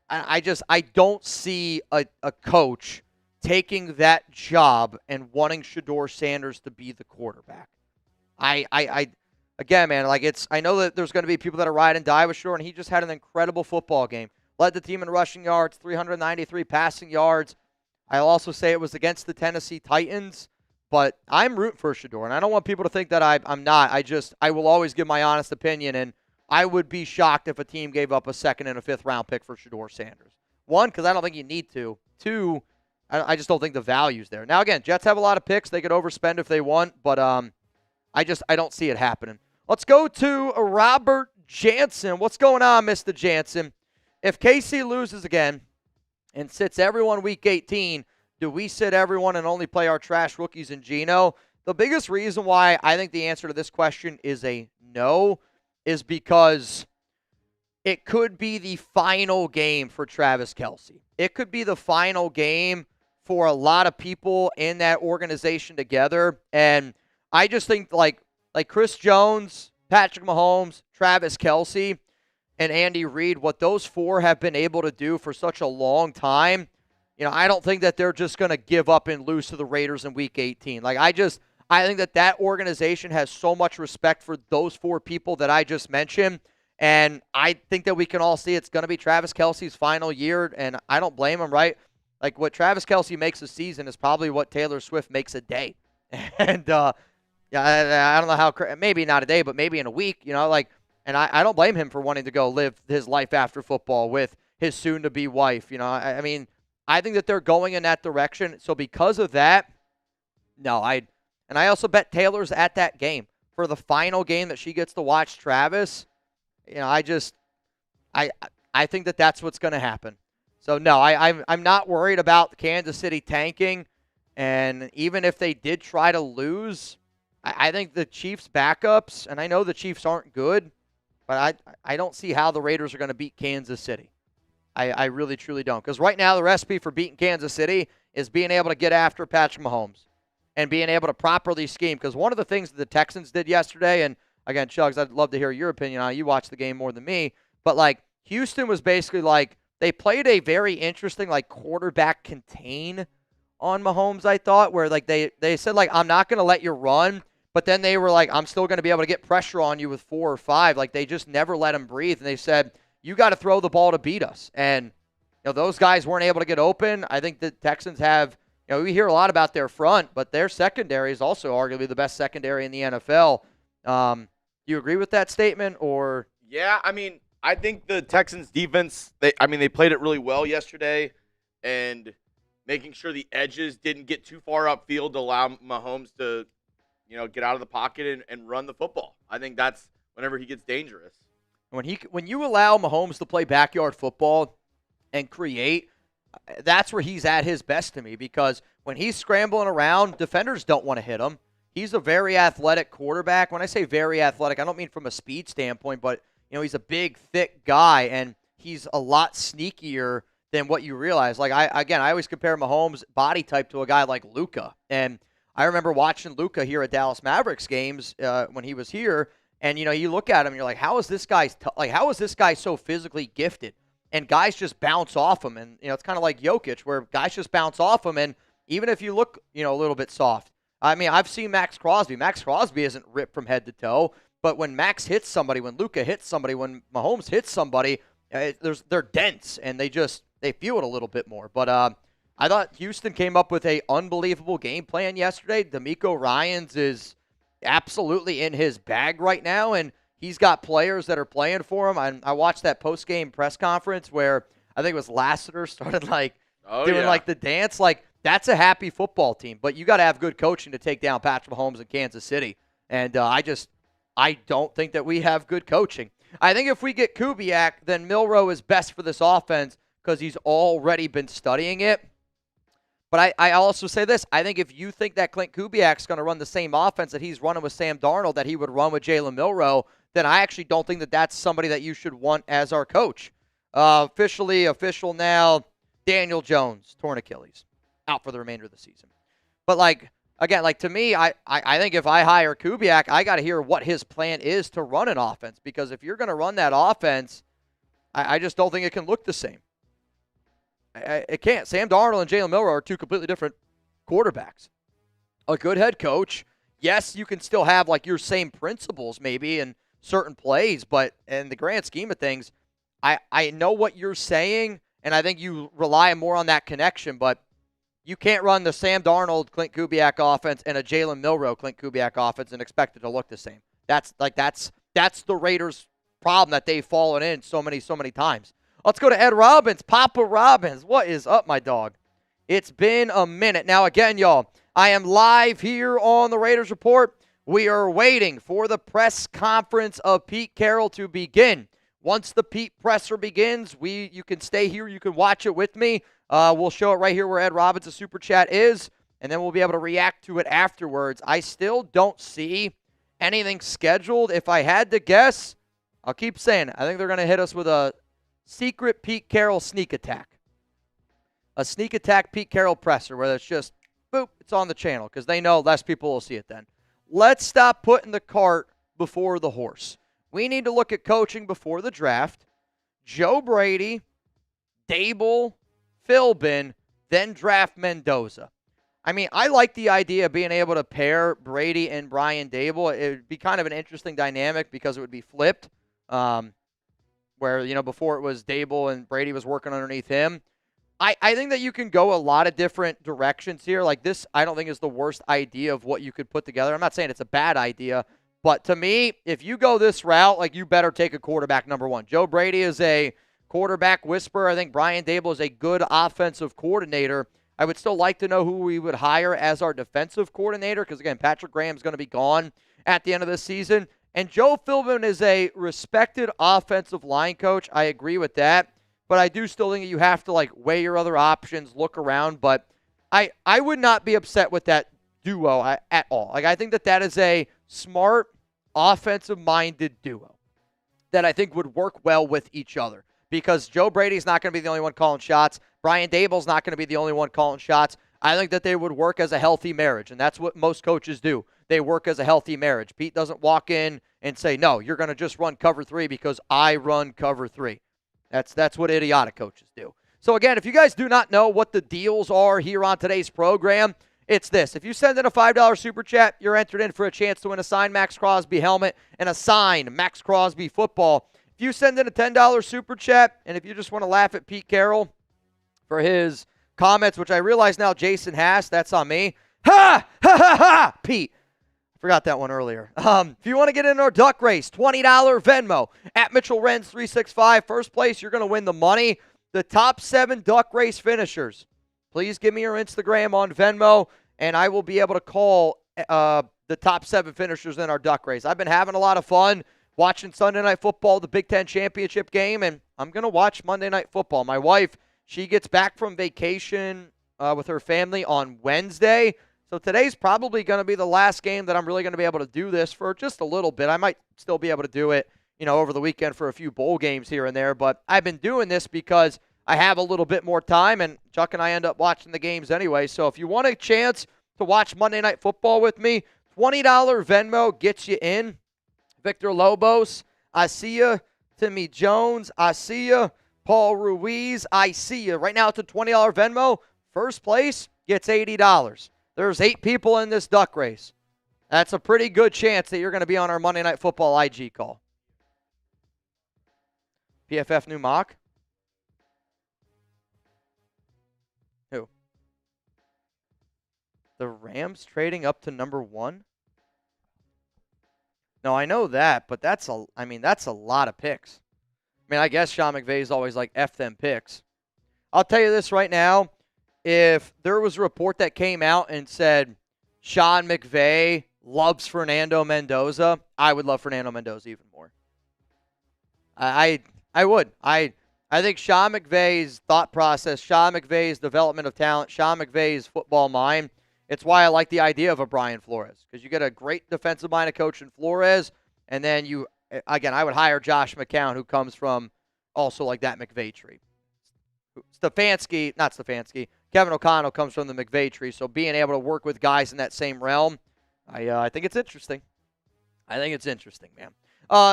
I don't see a coach taking that job and wanting Shedeur Sanders to be the quarterback. Again, man, I know that there's going to be people that are ride and die with Shedeur, and he just had an incredible football game. Led the team in rushing yards, 393 passing yards. I'll also say it was against the Tennessee Titans, but I'm rooting for Shedeur, and I don't want people to think that I'm not. I will always give my honest opinion, and I would be shocked if a team gave up a second and a fifth-round pick for Shedeur Sanders. One, because I don't think you need to. Two, I just don't think the value's there. Now, again, Jets have a lot of picks. They could overspend if they want, but I don't see it happening. Let's go to Robert Jansen. What's going on, Mr. Jansen? If KC loses again and sits everyone week 18, do we sit everyone and only play our trash rookies and Geno? The biggest reason why I think the answer to this question is a no is because it could be the final game for Travis Kelce. It could be the final game for a lot of people in that organization together. And I just think like Chris Jones, Patrick Mahomes, Travis Kelce, and Andy Reid, what those four have been able to do for such a long time, I don't think that they're just going to give up and lose to the Raiders in Week 18. I think that organization has so much respect for those four people that I just mentioned, and I think that we can all see it's going to be Travis Kelce's final year, and I don't blame him, right? What Travis Kelce makes a season is probably what Taylor Swift makes a day. And, I don't know how, maybe not a day, but maybe in a week, and I don't blame him for wanting to go live his life after football with his soon-to-be wife. I mean, I think that they're going in that direction. So because of that, no, I also bet Taylor's at that game for the final game that she gets to watch Travis. I think that that's what's going to happen. So no, I'm not worried about Kansas City tanking. And even if they did try to lose, I think the Chiefs' backups, and I know the Chiefs aren't good, but I don't see how the Raiders are going to beat Kansas City. I really, truly don't. Because right now, the recipe for beating Kansas City is being able to get after Patrick Mahomes and being able to properly scheme. Because one of the things that the Texans did yesterday, and again, Chugs, I'd love to hear your opinion on it. You watched the game more than me. But, Houston was basically they played a very interesting, quarterback contain on Mahomes, I thought, where, they said, I'm not going to let you run. But then they were I'm still going to be able to get pressure on you with 4 or 5. They just never let him breathe. And they said, you got to throw the ball to beat us. And, those guys weren't able to get open. I think the Texans have, we hear a lot about their front, but their secondary is also arguably the best secondary in the NFL. Do you agree with that statement or? Yeah, I mean, I think the Texans defense, they played it really well yesterday and making sure the edges didn't get too far upfield to allow Mahomes to, get out of the pocket and run the football. I think that's whenever he gets dangerous. When you allow Mahomes to play backyard football and create, that's where he's at his best to me, because when he's scrambling around, defenders don't want to hit him. He's a very athletic quarterback. When I say very athletic, I don't mean from a speed standpoint, but he's a big, thick guy, and he's a lot sneakier than what you realize. I always compare Mahomes' body type to a guy like Luka, and I remember watching Luka here at Dallas Mavericks games when he was here, and you look at him and you're like, how is this guy so physically gifted? And guys just bounce off him, and it's kind of like Jokic, where guys just bounce off him, and even if you look a little bit soft. I mean, I've seen Maxx Crosby. Maxx Crosby isn't ripped from head to toe, but when Max hits somebody, when Luka hits somebody, when Mahomes hits somebody, they're dense, and they feel it a little bit more. But I thought Houston came up with a unbelievable game plan yesterday. DeMeco Ryans is absolutely in his bag right now, and He's got players that are playing for him. I watched that post-game press conference where I think it was Lassiter started doing the dance. That's a happy football team. But you got to have good coaching to take down Patrick Mahomes in Kansas City. And I don't think that we have good coaching. I think if we get Kubiak, then Milroe is best for this offense because he's already been studying it. But I also say this. I think if you think that Klint Kubiak's going to run the same offense that he's running with Sam Darnold, that he would run with Jalen Milroe, then I actually don't think that that's somebody that you should want as our coach. Official now, Daniel Jones, torn Achilles, out for the remainder of the season. But, again, to me, I think if I hire Kubiak, I got to hear what his plan is to run an offense. Because if you're going to run that offense, I just don't think it can look the same. It can't. Sam Darnold and Jalen Milroe are two completely different quarterbacks. A good head coach, yes, you can still have your same principles maybe in certain plays, but in the grand scheme of things, I know what you're saying, and I think you rely more on that connection, but you can't run the Sam Darnold, Klint Kubiak offense and a Jalen Milroe, Klint Kubiak offense and expect it to look the same. That's the Raiders' problem that they've fallen in so many times. Let's go to Ed Robbins. Papa Robbins, what is up, my dog? It's been a minute. Now, again, y'all, I am live here on the Raiders Report. We are waiting for the press conference of Pete Carroll to begin. Once the Pete presser begins, you can stay here. You can watch it with me. We'll show it right here where Ed Robbins' Super Chat is, and then we'll be able to react to it afterwards. I still don't see anything scheduled. If I had to guess, I'll keep saying it. I think they're going to hit us with a secret Pete Carroll sneak attack. A sneak attack Pete Carroll presser where it's just, boop, it's on the channel because they know less people will see it then. Let's stop putting the cart before the horse. We need to look at coaching before the draft. Joe Brady, Dable, Philbin, then draft Mendoza. I mean, I like the idea of being able to pair Brady and Brian Dable. It would be kind of an interesting dynamic because it would be flipped. Where, before it was Dable and Brady was working underneath him. I think that you can go a lot of different directions here. This, I don't think is the worst idea of what you could put together. I'm not saying it's a bad idea, but to me, if you go this route, you better take a quarterback number one. Joe Brady is a quarterback whisperer. I think Brian Dable is a good offensive coordinator. I would still like to know who we would hire as our defensive coordinator because, again, Patrick Graham's going to be gone at the end of the season. And Joe Philbin is a respected offensive line coach. I agree with that. But I do still think that you have to, weigh your other options, look around. But I would not be upset with that duo at all. I think that is a smart, offensive-minded duo that I think would work well with each other. Because Joe Brady's not going to be the only one calling shots. Brian Dable's not going to be the only one calling shots. I think that they would work as a healthy marriage, and that's what most coaches do. They work as a healthy marriage. Pete doesn't walk in and say, no, you're going to just run cover 3 because I run cover 3. That's what idiotic coaches do. So, again, if you guys do not know what the deals are here on today's program, it's this. If you send in a $5 Super Chat, you're entered in for a chance to win a signed Maxx Crosby helmet and a signed Maxx Crosby football. If you send in a $10 Super Chat, and if you just want to laugh at Pete Carroll for his comments, which I realize now Jason has, that's on me. Ha! Ha ha ha! Pete. Forgot that one earlier. If you want to get in our duck race, $20 Venmo at Mitchell Renz 365. First place, you're going to win the money. The top 7 duck race finishers. Please give me your Instagram on Venmo, and I will be able to call the top 7 finishers in our duck race. I've been having a lot of fun watching Sunday Night Football, the Big Ten Championship game, and I'm going to watch Monday Night Football. My wife, she gets back from vacation with her family on Wednesday. So today's probably going to be the last game that I'm really going to be able to do this for just a little bit. I might still be able to do it, over the weekend for a few bowl games here and there. But I've been doing this because I have a little bit more time, and Chuck and I end up watching the games anyway. So if you want a chance to watch Monday Night Football with me, $20 Venmo gets you in. Victor Lobos, I see you. Timmy Jones, I see you. Paul Ruiz, I see you. Right now it's a $20 Venmo. First place gets $80. There's 8 people in this duck race. That's a pretty good chance that you're going to be on our Monday Night Football IG call. PFF new mock? Who? The Rams trading up to number 1? No, I know that, but that's a lot of picks. I mean, I guess Sean McVay's always like, F them picks. I'll tell you this right now. If there was a report that came out and said Sean McVay loves Fernando Mendoza, I would love Fernando Mendoza even more. I would. I think Sean McVay's thought process, Sean McVay's development of talent, Sean McVay's football mind, it's why I like the idea of a Brian Flores, because you get a great defensive-minded coach in Flores, and then I would hire Josh McCown, who comes from also like that McVay tree. Kevin O'Connell comes from the McVay tree, so being able to work with guys in that same realm, I think it's interesting. I think it's interesting, man.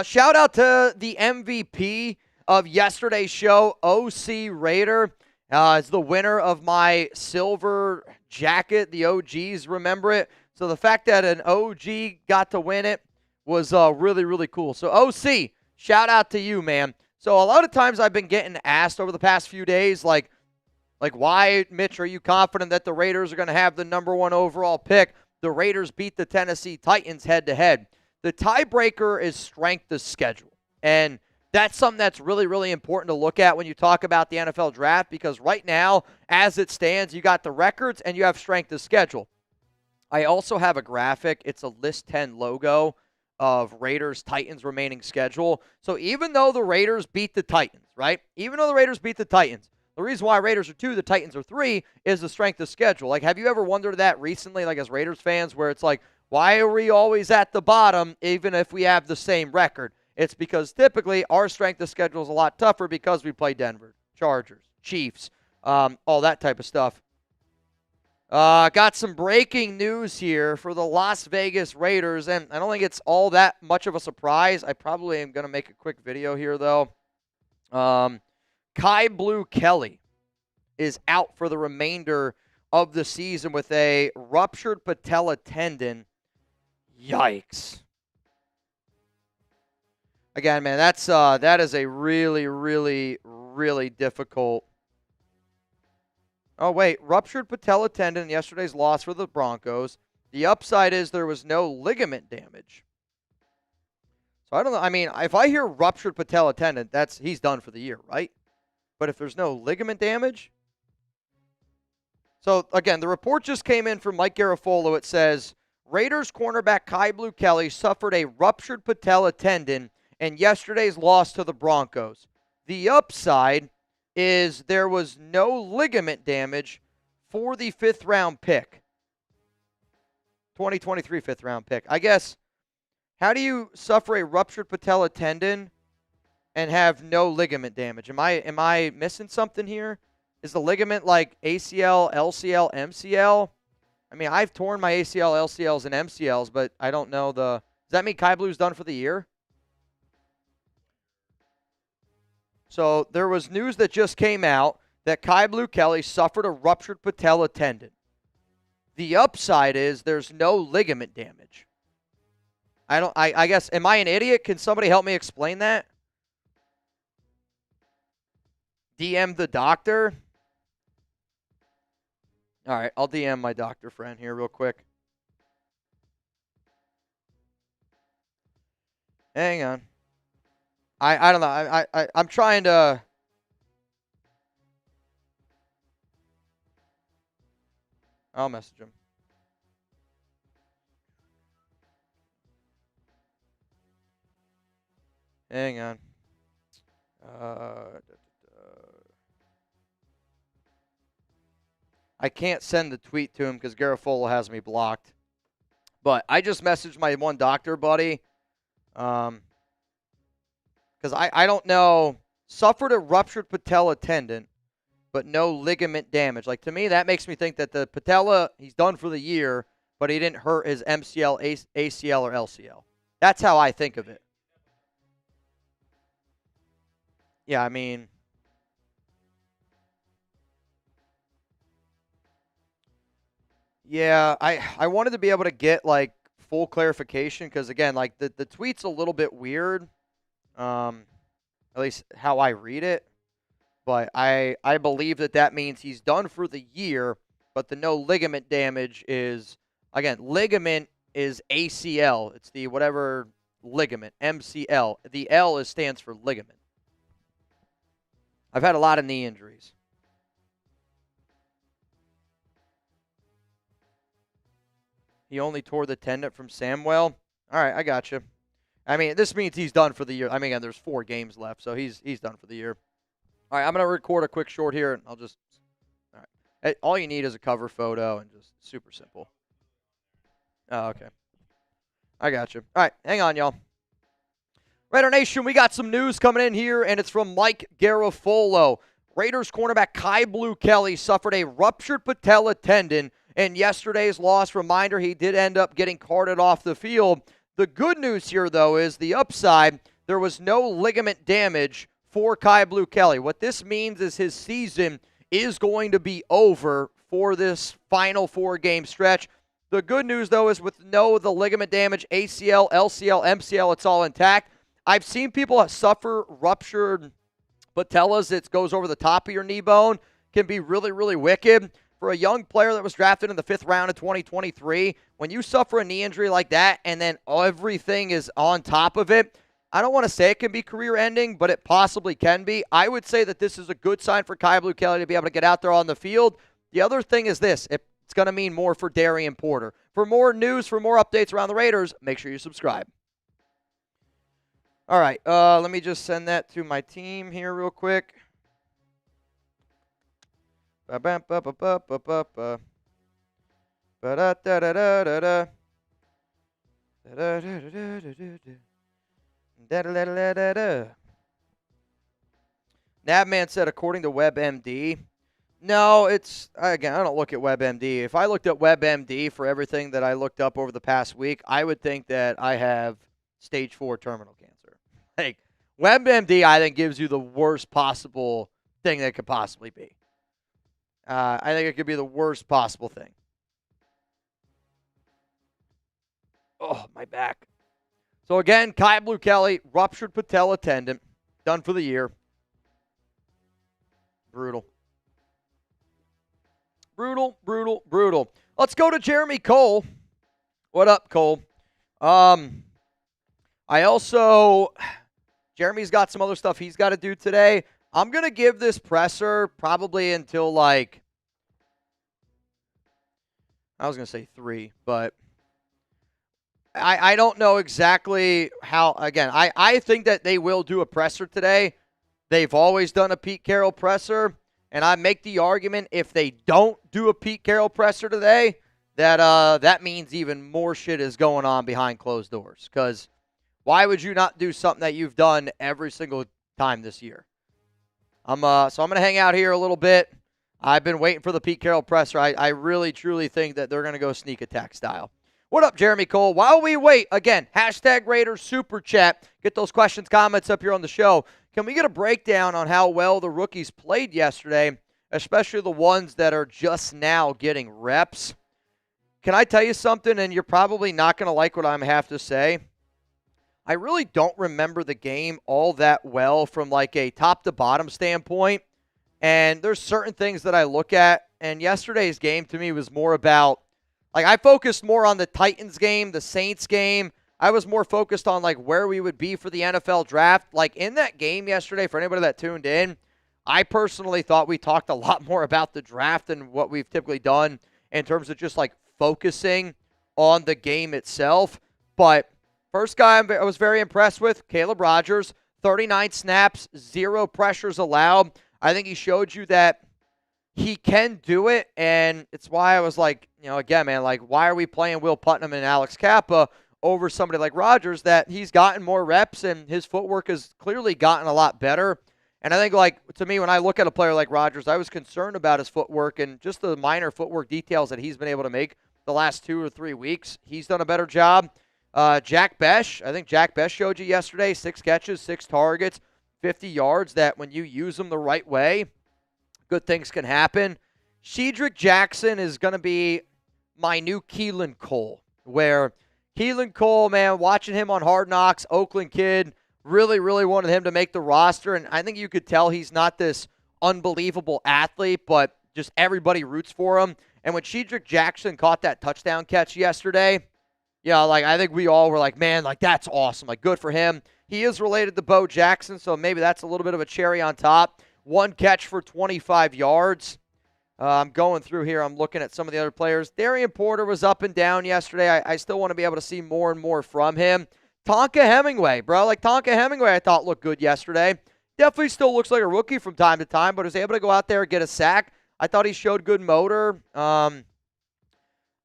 Shout out to the MVP of yesterday's show, OC Raider. Is the winner of my silver jacket. The OGs remember it. So the fact that an OG got to win it was really, really cool. So OC, shout out to you, man. So a lot of times I've been getting asked over the past few days, like why, Mitch, are you confident that the Raiders are going to have the number 1 overall pick? The Raiders beat the Tennessee Titans head-to-head. The tiebreaker is strength of schedule. And that's something that's really, really important to look at when you talk about the NFL draft, because right now, as it stands, you got the records and you have strength of schedule. I also have a graphic. It's a List 10 logo of Raiders-Titans remaining schedule. So even though the Raiders beat the Titans, right? Even though the Raiders beat the Titans, the reason why Raiders are 2, the Titans are 3, is the strength of schedule. Like, have you ever wondered that recently, like as Raiders fans, where it's like, why are we always at the bottom even if we have the same record? It's because typically our strength of schedule is a lot tougher because we play Denver, Chargers, Chiefs, all that type of stuff. Got some breaking news here for the Las Vegas Raiders, and I don't think it's all that much of a surprise. I probably am going to make a quick video here, though. Kai Blue Kelly is out for the remainder of the season with a ruptured patella tendon. Yikes. Again, man, that is a really, really, really difficult. Oh, wait. Ruptured patella tendon, yesterday's loss for the Broncos. The upside is there was no ligament damage. So I don't know. I mean, if I hear ruptured patella tendon, he's done for the year, right? But if there's no ligament damage. So, again, the report just came in from Mike Garafolo. It says, Raiders cornerback Kai Blue Kelly suffered a ruptured patella tendon in yesterday's loss to the Broncos. The upside is there was no ligament damage for the 5th-round pick. 2023 5th-round pick. I guess, how do you suffer a ruptured patella tendon and have no ligament damage? Am I missing something here? Is the ligament like ACL, LCL, MCL? I mean, I've torn my ACL, LCLs, and MCLs, but I don't know does that mean Kai Blue's done for the year? So there was news that just came out that Kai Blue Kelly suffered a ruptured patella tendon. The upside is there's no ligament damage. I guess, am I an idiot? Can somebody help me explain that? DM the doctor. All right, I'll DM my doctor friend here real quick. Hang on. I don't know. I'm trying to. I'll message him. Hang on. I can't send the tweet to him because Garafolo has me blocked. But I just messaged my one doctor buddy. Because I don't know. Suffered a ruptured patella tendon, but no ligament damage. Like, to me, that makes me think that the patella, he's done for the year, but he didn't hurt his MCL, ACL, or LCL. That's how I think of it. Yeah, I mean, yeah, I wanted to be able to get, like, full clarification because, again, like, the tweet's a little bit weird, at least how I read it. But I believe that means he's done for the year, but the no ligament damage is, again, ligament is ACL. It's the whatever ligament, MCL. The L stands for ligament. I've had a lot of knee injuries. He only tore the tendon from Samwell. All right, I got you. I mean, this means he's done for the year. I mean, again, there's 4 games left, so he's done for the year. All right, I'm going to record a quick short here, and I'll just – all right. All you need is a cover photo and just super simple. Oh, okay. I got you. All right, hang on, y'all. Raider Nation, we got some news coming in here, and it's from Mike Garafolo. Raiders cornerback Kai Blue Kelly suffered a ruptured patella tendon in yesterday's loss. Reminder, he did end up getting carted off the field. The good news here, though, is the upside. There was no ligament damage for Kai Blue Kelly. What this means is his season is going to be over for this final 4-game stretch. The good news, though, is with the ligament damage, ACL, LCL, MCL, it's all intact. I've seen people suffer ruptured patellas. It goes over the top of your knee bone. Can be really, really wicked. For a young player that was drafted in the 5th round of 2023, when you suffer a knee injury like that and then everything is on top of it, I don't want to say it can be career-ending, but it possibly can be. I would say that this is a good sign for Kai Blue Kelly to be able to get out there on the field. The other thing is this. It's going to mean more for Darian Porter. For more news, for more updates around the Raiders, make sure you subscribe. All right, let me just send that to my team here real quick. Ba-ba-ba-ba-ba-ba-ba. Ba-da-da-da-da-da-da. Da-da-da-da-da-da. Nabman said, according to WebMD. No, again, I don't look at WebMD. If I looked at WebMD for everything that I looked up over the past week, I would think that I have stage 4 terminal cancer. Like, WebMD, I think, gives you the worst possible thing that could possibly be. I think it could be the worst possible thing. Oh, my back. So, again, Kai Blue Kelly, ruptured patella tendon, done for the year. Brutal. Brutal, brutal, brutal. Let's go to Jeremy Cole. What up, Cole? Jeremy's got some other stuff he's got to do today. I'm going to give this presser probably until I was going to say 3, but I don't know exactly how. Again, I think that they will do a presser today. They've always done a Pete Carroll presser, and I make the argument if they don't do a Pete Carroll presser today, that means even more shit is going on behind closed doors. Because why would you not do something that you've done every single time this year? So I'm going to hang out here a little bit. I've been waiting for the Pete Carroll presser. I really, truly think that they're going to go sneak attack style. What up, Jeremy Cole? While we wait, again, hashtag Raiders Super Chat. Get those questions, comments up here on the show. Can we get a breakdown on how well the rookies played yesterday, especially the ones that are just now getting reps? Can I tell you something, and you're probably not going to like what I have to say? I really don't remember the game all that well from like a top-to-bottom standpoint, and there's certain things that I look at, and yesterday's game to me was more about, like, I focused more on the Titans game, the Saints game. I was more focused on, like, where we would be for the NFL draft. Like, in that game yesterday, for anybody that tuned in, I personally thought we talked a lot more about the draft than what we've typically done in terms of just, like, focusing on the game itself. But first guy I was very impressed with, Caleb Rogers, 39 snaps, 0 pressures allowed. I think he showed you that he can do it, and it's why I was like, again, man, like, why are we playing Will Putnam and Alex Kappa over somebody like Rogers, that he's gotten more reps and his footwork has clearly gotten a lot better. And I think, like, to me, when I look at a player like Rogers, I was concerned about his footwork and just the minor footwork details that he's been able to make the last 2 or 3 weeks. He's done a better job. Jack Besh, I think Jack Besh showed you yesterday, 6 catches, 6 targets, 50 yards, that when you use them the right way, good things can happen. Shedrick Jackson is going to be my new Keelan Cole, where Keelan Cole, man, watching him on Hard Knocks, Oakland kid, really, really wanted him to make the roster, and I think you could tell he's not this unbelievable athlete, but just everybody roots for him. And when Shedrick Jackson caught that touchdown catch yesterday, Yeah, like I think we all were like, man, like that's awesome. Like good for him. He is related to Bo Jackson, so maybe that's a little bit of a cherry on top. One catch for 25 yards. I'm going through here. I'm looking at some of the other players. Darian Porter was up and down yesterday. I still want to be able to see more and more from him. Tonka Hemingway, bro. Like Tonka Hemingway I thought looked good yesterday. Definitely still looks like a rookie from time to time, but was able to go out there and get a sack. I thought he showed good motor.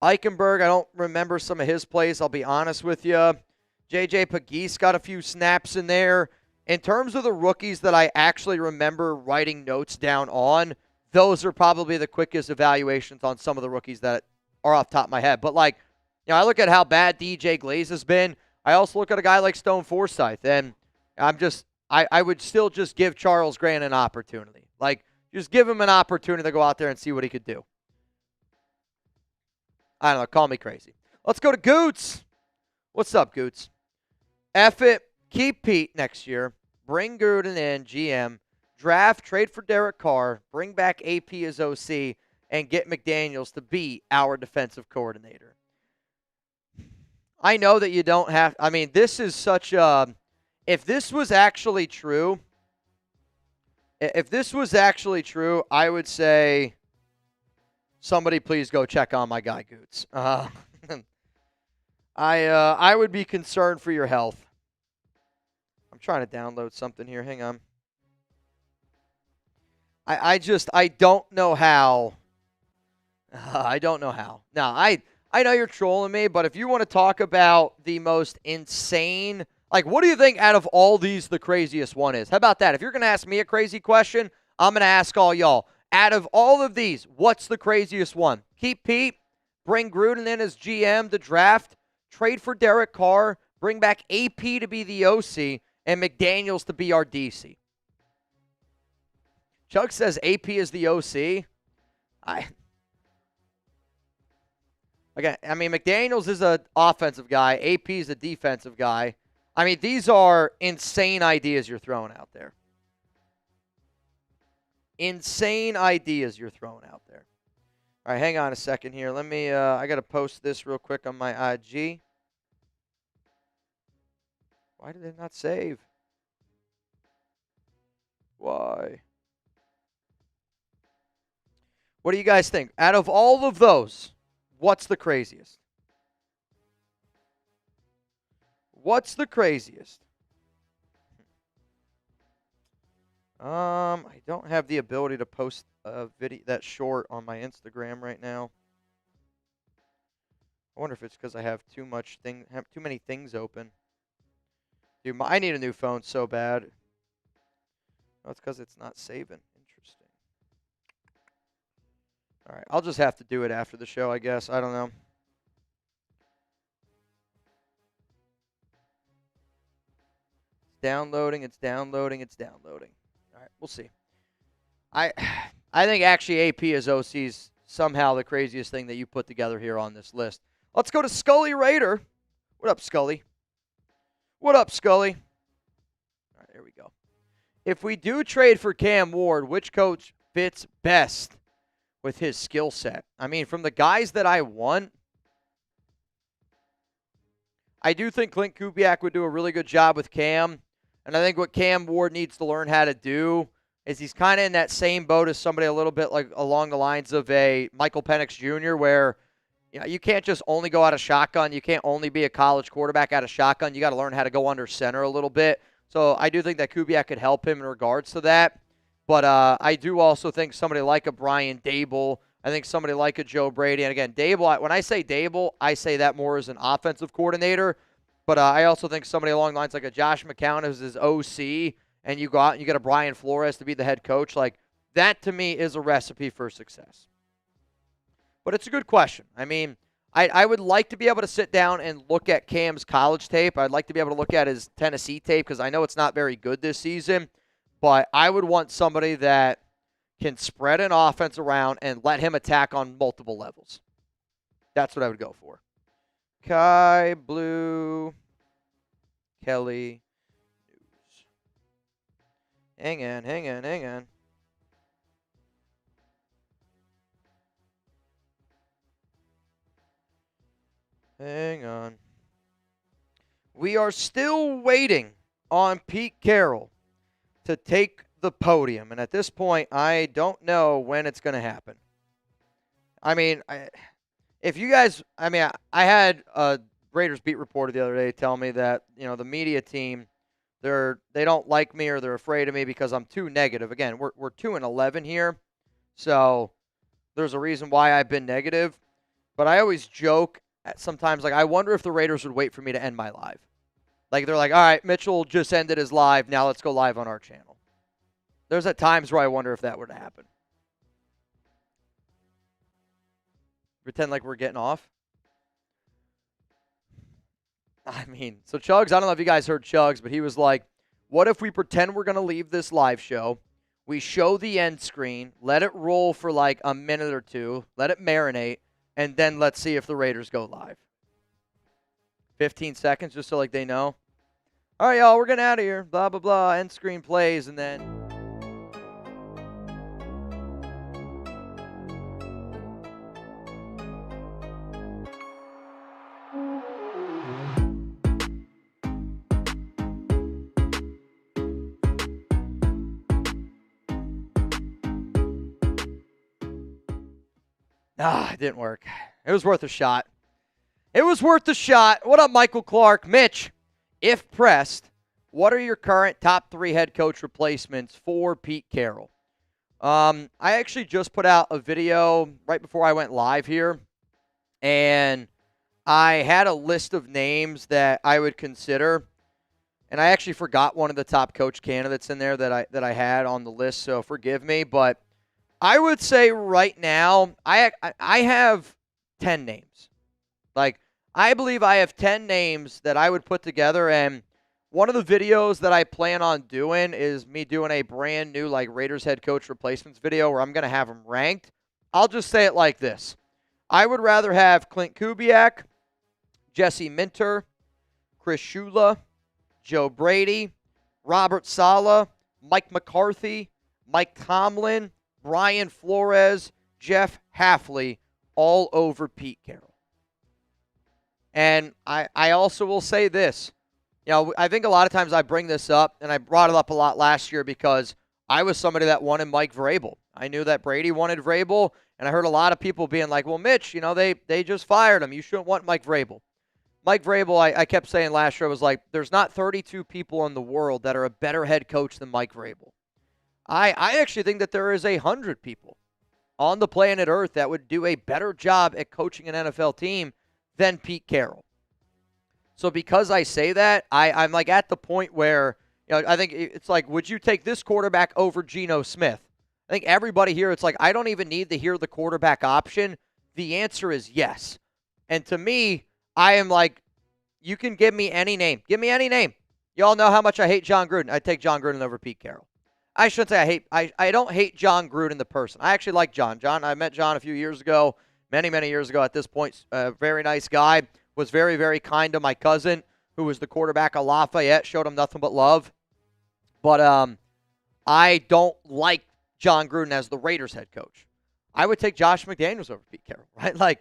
Eichenberg, I don't remember some of his plays, I'll be honest with you. J.J. Pegues got a few snaps in there. In terms of the rookies that I actually remember writing notes down on, those are probably the quickest evaluations on some of the rookies that are off the top of my head. But, like, you know, I look at how bad DJ Glaze has been. I also look at a guy like Stone Forsythe, and I would still just give Charles Grant an opportunity. Like, just give him an opportunity to go out there and see what he could do. I don't know. Call me crazy. Let's go to Goots. What's up, Goots? F it. Keep Pete next year. Bring Gruden in, GM. Draft, trade for Derek Carr. Bring back AP as OC. And get McDaniels to be our defensive coordinator. I know that you don't have... I mean, this is such a... If this was actually true... I would say... Somebody please go check on my guy, Goots. I would be concerned for your health. I'm trying to download something here. Hang on. I don't know how. I don't know how. Now, I know you're trolling me, but if you want to talk about the most insane, like, what do you think out of all these the craziest one is? How about that? If you're going to ask me a crazy question, I'm going to ask all y'all. Out of all of these, what's the craziest one? Keep Pete, bring Gruden in as GM to draft, trade for Derek Carr, bring back AP to be the OC, and McDaniels to be our DC. Chuck says AP is the OC. I mean, McDaniels is an offensive guy. AP is a defensive guy. I mean, these are insane ideas you're throwing out there. Insane ideas you're throwing out there. All right, hang on a second here. Let me, I got to post this real quick on my IG. Why did it not save? Why? What do you guys think? Out of all of those, what's the craziest? What's the craziest? I don't have the ability to post a video that short on my Instagram right now. I wonder if it's because I have too many things open. Dude, I need a new phone so bad. Oh, it's because it's not saving. Interesting. All right, I'll just have to do it after the show, I guess. I don't know. It's downloading. It's downloading. It's downloading. All right, we'll see. I think actually AP as OC is somehow the craziest thing that you put together here on this list. Let's go to Scully Raider. What up, Scully? What up, Scully? All right, there we go. If we do trade for Cam Ward, which coach fits best with his skill set? I mean, from the guys that I want, I do think Klint Kubiak would do a really good job with Cam. And I think what Cam Ward needs to learn how to do is he's kind of in that same boat as somebody a little bit like along the lines of a Michael Penix Jr., where you can't just only go out of shotgun. You can't only be a college quarterback out of shotgun. You got to learn how to go under center a little bit. So I do think that Kubiak could help him in regards to that. But I do also think somebody like a Brian Dable, I think somebody like a Joe Brady. And again, Dable, when I say Dable, I say that more as an offensive coordinator. But I also think somebody along the lines like a Josh McCown who's his OC, and you go out and you get a Brian Flores to be the head coach. Like, that to me is a recipe for success. But it's a good question. I mean, I would like to be able to sit down and look at Cam's college tape. I'd like to be able to look at his Tennessee tape because I know it's not very good this season. But I would want somebody that can spread an offense around and let him attack on multiple levels. That's what I would go for. Kai Blue Kelly News. Hang on. Hang on. We are still waiting on Pete Carroll to take the podium. And at this point, I don't know when it's going to happen. I mean, if you guys, I had a Raiders beat reporter the other day tell me that, the media team, they don't like me or they're afraid of me because I'm too negative. Again, we're 2-11 here. So there's a reason why I've been negative. But I always joke sometimes, I wonder if the Raiders would wait for me to end my live. They're like, all right, Mitchell just ended his live. Now let's go live on our channel. There's at times where I wonder if that would happen. Pretend like we're getting off. So Chugs, I don't know if you guys heard Chugs, but he was like, what if we pretend we're going to leave this live show? We show the end screen, let it roll for a minute or two, let it marinate, and then let's see if the Raiders go live. 15 seconds just so they know. All right, y'all, we're getting out of here. Blah, blah, blah. End screen plays, and then... it didn't work. It was worth a shot. It was worth a shot. What up, Michael Clark? Mitch, if pressed, what are your current top 3 head coach replacements for Pete Carroll? I actually just put out a video right before I went live here, and I had a list of names that I would consider, and I actually forgot one of the top coach candidates in there that I had on the list, so forgive me, but I would say right now, I have 10 names. I believe I have 10 names that I would put together, and one of the videos that I plan on doing is me doing a brand new, Raiders head coach replacements video where I'm going to have them ranked. I'll just say it like this. I would rather have Klint Kubiak, Jesse Minter, Chris Shula, Joe Brady, Robert Saleh, Mike McCarthy, Mike Tomlin, Brian Flores, Jeff Hafley, all over Pete Carroll. And I also will say this. I think a lot of times I bring this up, and I brought it up a lot last year because I was somebody that wanted Mike Vrabel. I knew that Brady wanted Vrabel, and I heard a lot of people being like, well, Mitch, they just fired him. You shouldn't want Mike Vrabel. Mike Vrabel, I kept saying last year, was like, there's not 32 people in the world that are a better head coach than Mike Vrabel. I actually think that there is 100 people on the planet Earth that would do a better job at coaching an NFL team than Pete Carroll. So because I say that, I'm at the point where, I think it's would you take this quarterback over Geno Smith? I think everybody here, it's I don't even need to hear the quarterback option. The answer is yes. And to me, I am you can give me any name. Give me any name. Y'all know how much I hate John Gruden. I'd take John Gruden over Pete Carroll. I shouldn't say I don't hate John Gruden, the person. I actually like John. I met John a few years ago, many, many years ago at this point. Very nice guy. Was very, very kind to my cousin, who was the quarterback of Lafayette. Showed him nothing but love. But I don't like John Gruden as the Raiders head coach. I would take Josh McDaniels over Pete Carroll, right?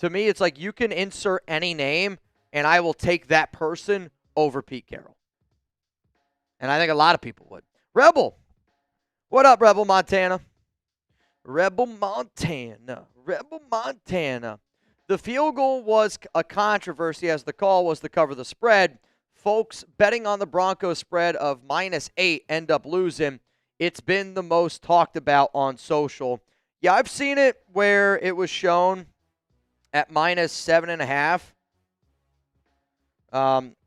To me, it's you can insert any name, and I will take that person over Pete Carroll. And I think a lot of people would. Rebel. What up, Rebel Montana? Rebel Montana. The field goal was a controversy as the call was to cover the spread. Folks betting on the Broncos spread of -8 end up losing. It's been the most talked about on social. Yeah, I've seen it where it was shown at -7.5.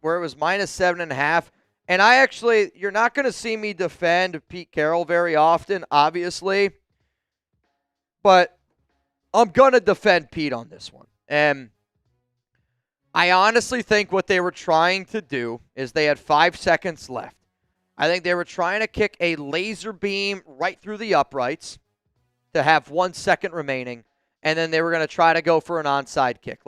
Where it was -7.5. And you're not going to see me defend Pete Carroll very often, obviously. But I'm going to defend Pete on this one. And I honestly think what they were trying to do is they had 5 seconds left. I think they were trying to kick a laser beam right through the uprights to have 1 second remaining. And then they were going to try to go for an onside kick.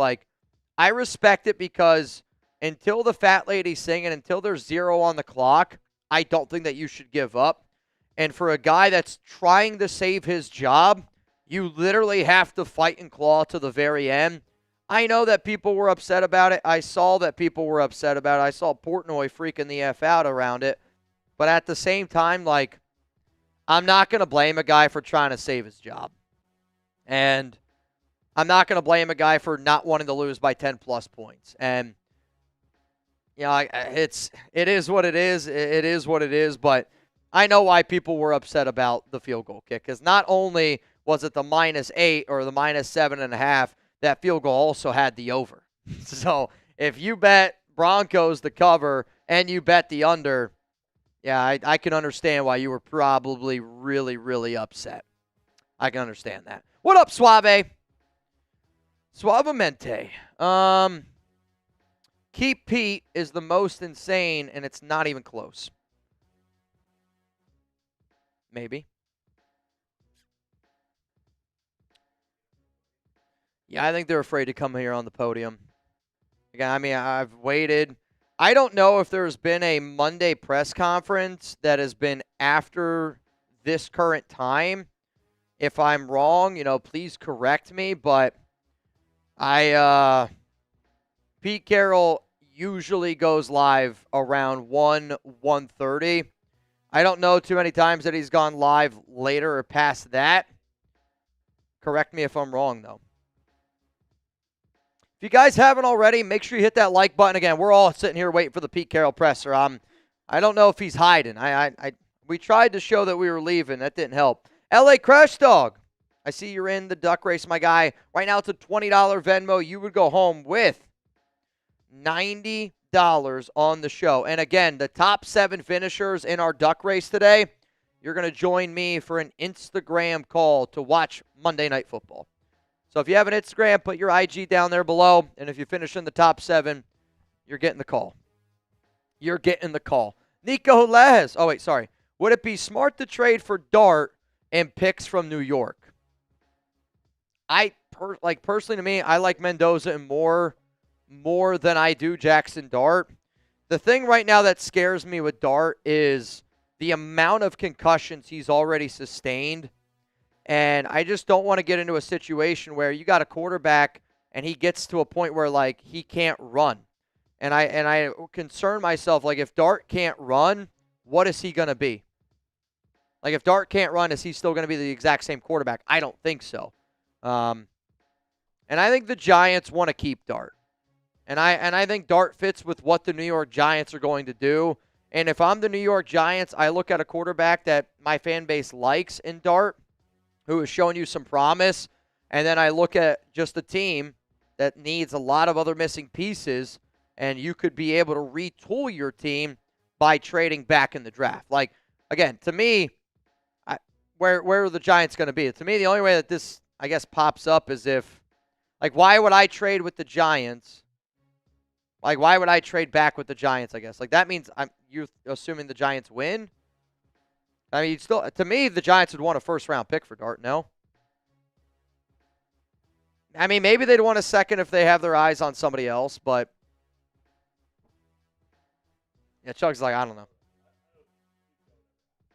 I respect it because until the fat lady's singing, until there's 0 on the clock, I don't think that you should give up. And for a guy that's trying to save his job, you literally have to fight and claw to the very end. I know that people were upset about it. I saw that people were upset about it. I saw Portnoy freaking the F out around it. But at the same time, like, I'm not going to blame a guy for trying to save his job. And I'm not going to blame a guy for not wanting to lose by 10-plus points. And, you know, it is what it is. It is what it is. But I know why people were upset about the field goal kick. Because not only was it the -8 or the -7.5, that field goal also had the over. So if you bet Broncos the cover and you bet the under, yeah, I can understand why you were probably really, really upset. I can understand that. What up, Suave? Suavemente. Keep Pete is the most insane, and it's not even close. Maybe. Yeah, I think they're afraid to come here on the podium. Again, I mean, I've waited. I don't know if there's been a Monday press conference that has been after this current time. If I'm wrong, you know, please correct me. But Pete Carroll usually goes live around 1:30. I don't know too many times that he's gone live later or past that. Correct me if I'm wrong, though. If you guys haven't already, make sure you hit that like button. Again, we're all sitting here waiting for the Pete Carroll presser. I don't know if he's hiding. We tried to show that we were leaving. That didn't help. LA Crash Dog, I see you're in the duck race, my guy. Right now it's a $20 Venmo. You would go home with $90 on the show. And again, the top 7 finishers in our duck race today, you're going to join me for an Instagram call to watch Monday Night Football. So if you have an Instagram, put your IG down there below. And if you finish in the top 7, you're getting the call. You're getting the call. Nico Les. Oh, wait, sorry. Would it be smart to trade for Dart and picks from New York? Personally to me, I like Mendoza and more than I do Jackson Dart. The thing right now that scares me with Dart is the amount of concussions he's already sustained. And I just don't want to get into a situation where you got a quarterback and he gets to a point where, like, he can't run. And I concern myself, like, if Dart can't run, what is he going to be? Like, if Dart can't run, is he still going to be the exact same quarterback? I don't think so. And I think the Giants want to keep Dart. And I think Dart fits with what the New York Giants are going to do. And if I'm the New York Giants, I look at a quarterback that my fan base likes in Dart, who is showing you some promise, and then I look at just a team that needs a lot of other missing pieces, and you could be able to retool your team by trading back in the draft. Like, again, to me, where are the Giants going to be? To me, the only way that this, I guess, pops up is if, like, why would I trade with the Giants? Like, why would I trade back with the Giants, I guess? Like, that means you're assuming the Giants win? I mean, still, to me, the Giants would want a first-round pick for Dart, no? I mean, maybe they'd want a second if they have their eyes on somebody else, but yeah, Chuck's like, I don't know.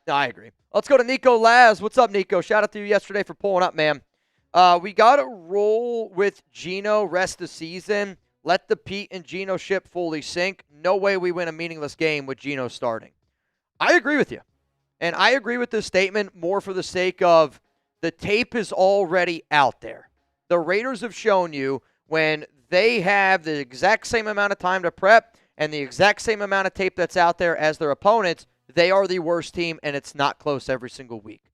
No, I agree. Let's go to Nico Laz. What's up, Nico? Shout out to you yesterday for pulling up, man. We got to roll with Geno rest of season. Let the Pete and Geno ship fully sink. No way we win a meaningless game with Geno starting. I agree with you. And I agree with this statement more for the sake of the tape is already out there. The Raiders have shown you when they have the exact same amount of time to prep and the exact same amount of tape that's out there as their opponents, they are the worst team, and it's not close every single week.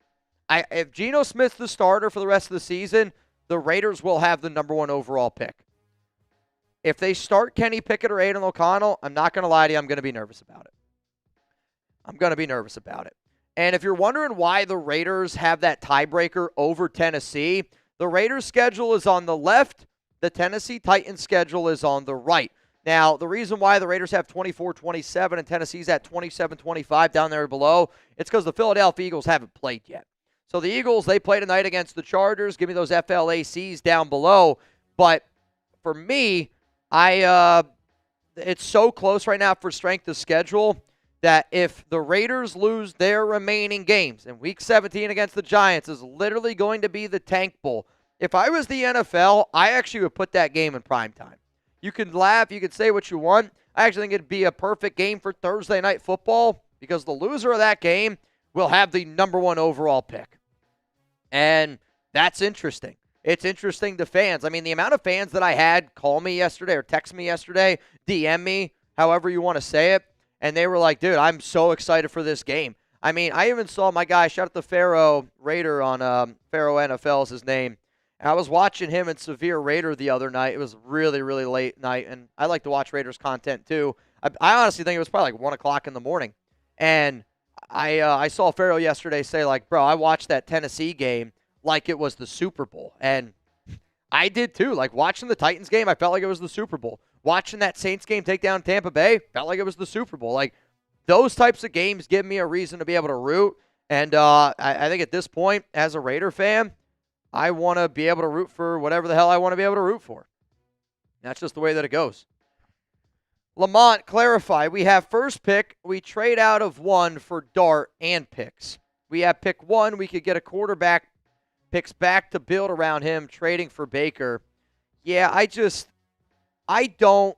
If Geno Smith's the starter for the rest of the season, the Raiders will have the number 1 overall pick. If they start Kenny Pickett or Aiden O'Connell, I'm not going to lie to you, I'm going to be nervous about it. And if you're wondering why the Raiders have that tiebreaker over Tennessee, the Raiders' schedule is on the left. The Tennessee Titans' schedule is on the right. Now, the reason why the Raiders have 24-27 and Tennessee's at 27-25 down there below, it's because the Philadelphia Eagles haven't played yet. So the Eagles, they play tonight against the Chargers. Give me those FLACs down below. But for me, it's so close right now for strength of schedule that if the Raiders lose their remaining games, and Week 17 against the Giants is literally going to be the tank bowl, If I was the NFL, I actually would put that game in prime time. You can laugh, you can say what you want. I actually think it'd be a perfect game for Thursday Night Football because the loser of that game will have the number 1 overall pick. And that's interesting. It's interesting to fans. I mean, the amount of fans that I had call me yesterday or text me yesterday, DM me, however you want to say it, and they were like, dude, I'm so excited for this game. I mean, I even saw my guy, shout out to Pharaoh Raider on Pharaoh NFL is his name. And I was watching him and Severe Raider the other night. It was really, really late night, and I like to watch Raiders content too. I honestly think it was probably like 1 o'clock in the morning. And I saw Pharaoh yesterday say, like, bro, I watched that Tennessee game like it was the Super Bowl. And I did too. Like, watching the Titans game, I felt like it was the Super Bowl. Watching that Saints game take down Tampa Bay, felt like it was the Super Bowl. Like, those types of games give me a reason to be able to root. And I think at this point, as a Raider fan, I want to be able to root for whatever the hell I want to be able to root for. That's just the way that it goes. Lamont, clarify. We have first pick. We trade out of 1 for Dart and picks. We have pick 1. We could get a quarterback, picks back to build around him, trading for Baker. Yeah, I don't.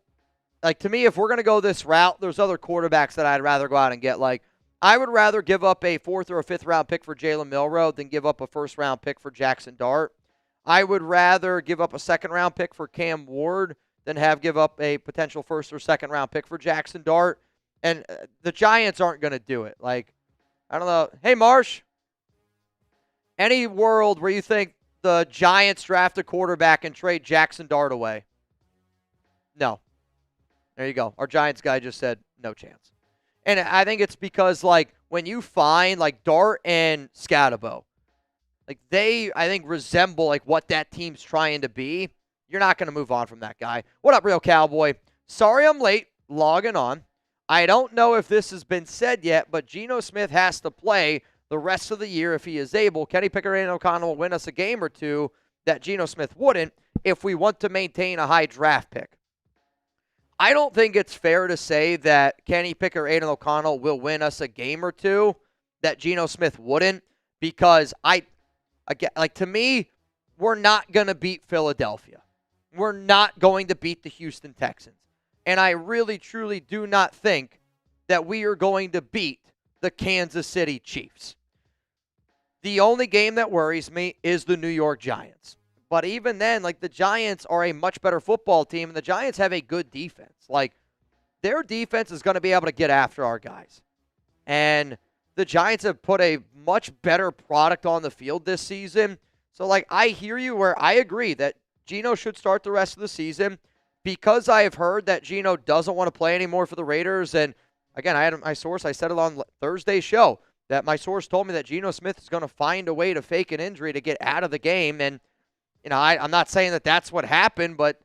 Like, to me, if we're going to go this route, there's other quarterbacks that I'd rather go out and get. Like, I would rather give up a 4th or a 5th round pick for Jalen Milroe than give up a 1st round pick for Jackson Dart. I would rather give up a 2nd round pick for Cam Ward than give up a potential 1st or 2nd round pick for Jackson Dart. And the Giants aren't going to do it. Like, I don't know. Hey, Marsh, any world where you think the Giants draft a quarterback and trade Jackson Dart away? No. There you go. Our Giants guy just said no chance. And I think it's because, like, when you find, like, Dart and Scatabo, like, they, I think, resemble, like, what that team's trying to be. You're not going to move on from that guy. What up, Real Cowboy? Sorry I'm late logging on. I don't know if this has been said yet, but Geno Smith has to play the rest of the year if he is able. Kenny Pickett and O'Connell will win us a game or two that Geno Smith wouldn't if we want to maintain a high draft pick. I don't think it's fair to say that Kenny Pickett or Aiden O'Connell will win us a game or two that Geno Smith wouldn't, because to me, we're not going to beat Philadelphia. We're not going to beat the Houston Texans. And I really, truly do not think that we are going to beat the Kansas City Chiefs. The only game that worries me is the New York Giants. But even then, like, the Giants are a much better football team, and the Giants have a good defense. Like, their defense is going to be able to get after our guys. And the Giants have put a much better product on the field this season. So, like, I hear you where I agree that Geno should start the rest of the season, because I have heard that Geno doesn't want to play anymore for the Raiders. And, again, I had my source. I said it on Thursday's show that my source told me that Geno Smith is going to find a way to fake an injury to get out of the game. And you know, I'm not saying that that's what happened, but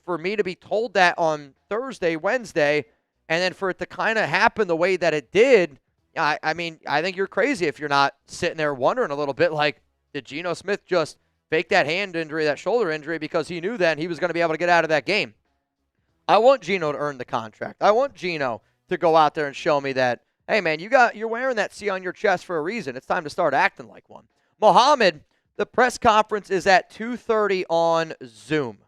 for me to be told that on Thursday, Wednesday, and then for it to kind of happen the way that it did, I mean, I think you're crazy if you're not sitting there wondering a little bit, like, did Geno Smith just fake that hand injury, that shoulder injury, because he knew then he was going to be able to get out of that game? I want Geno to earn the contract. I want Geno to go out there and show me that, hey, man, you're wearing that C on your chest for a reason. It's time to start acting like one. Mohammed, the press conference is at 2:30 on Zoom.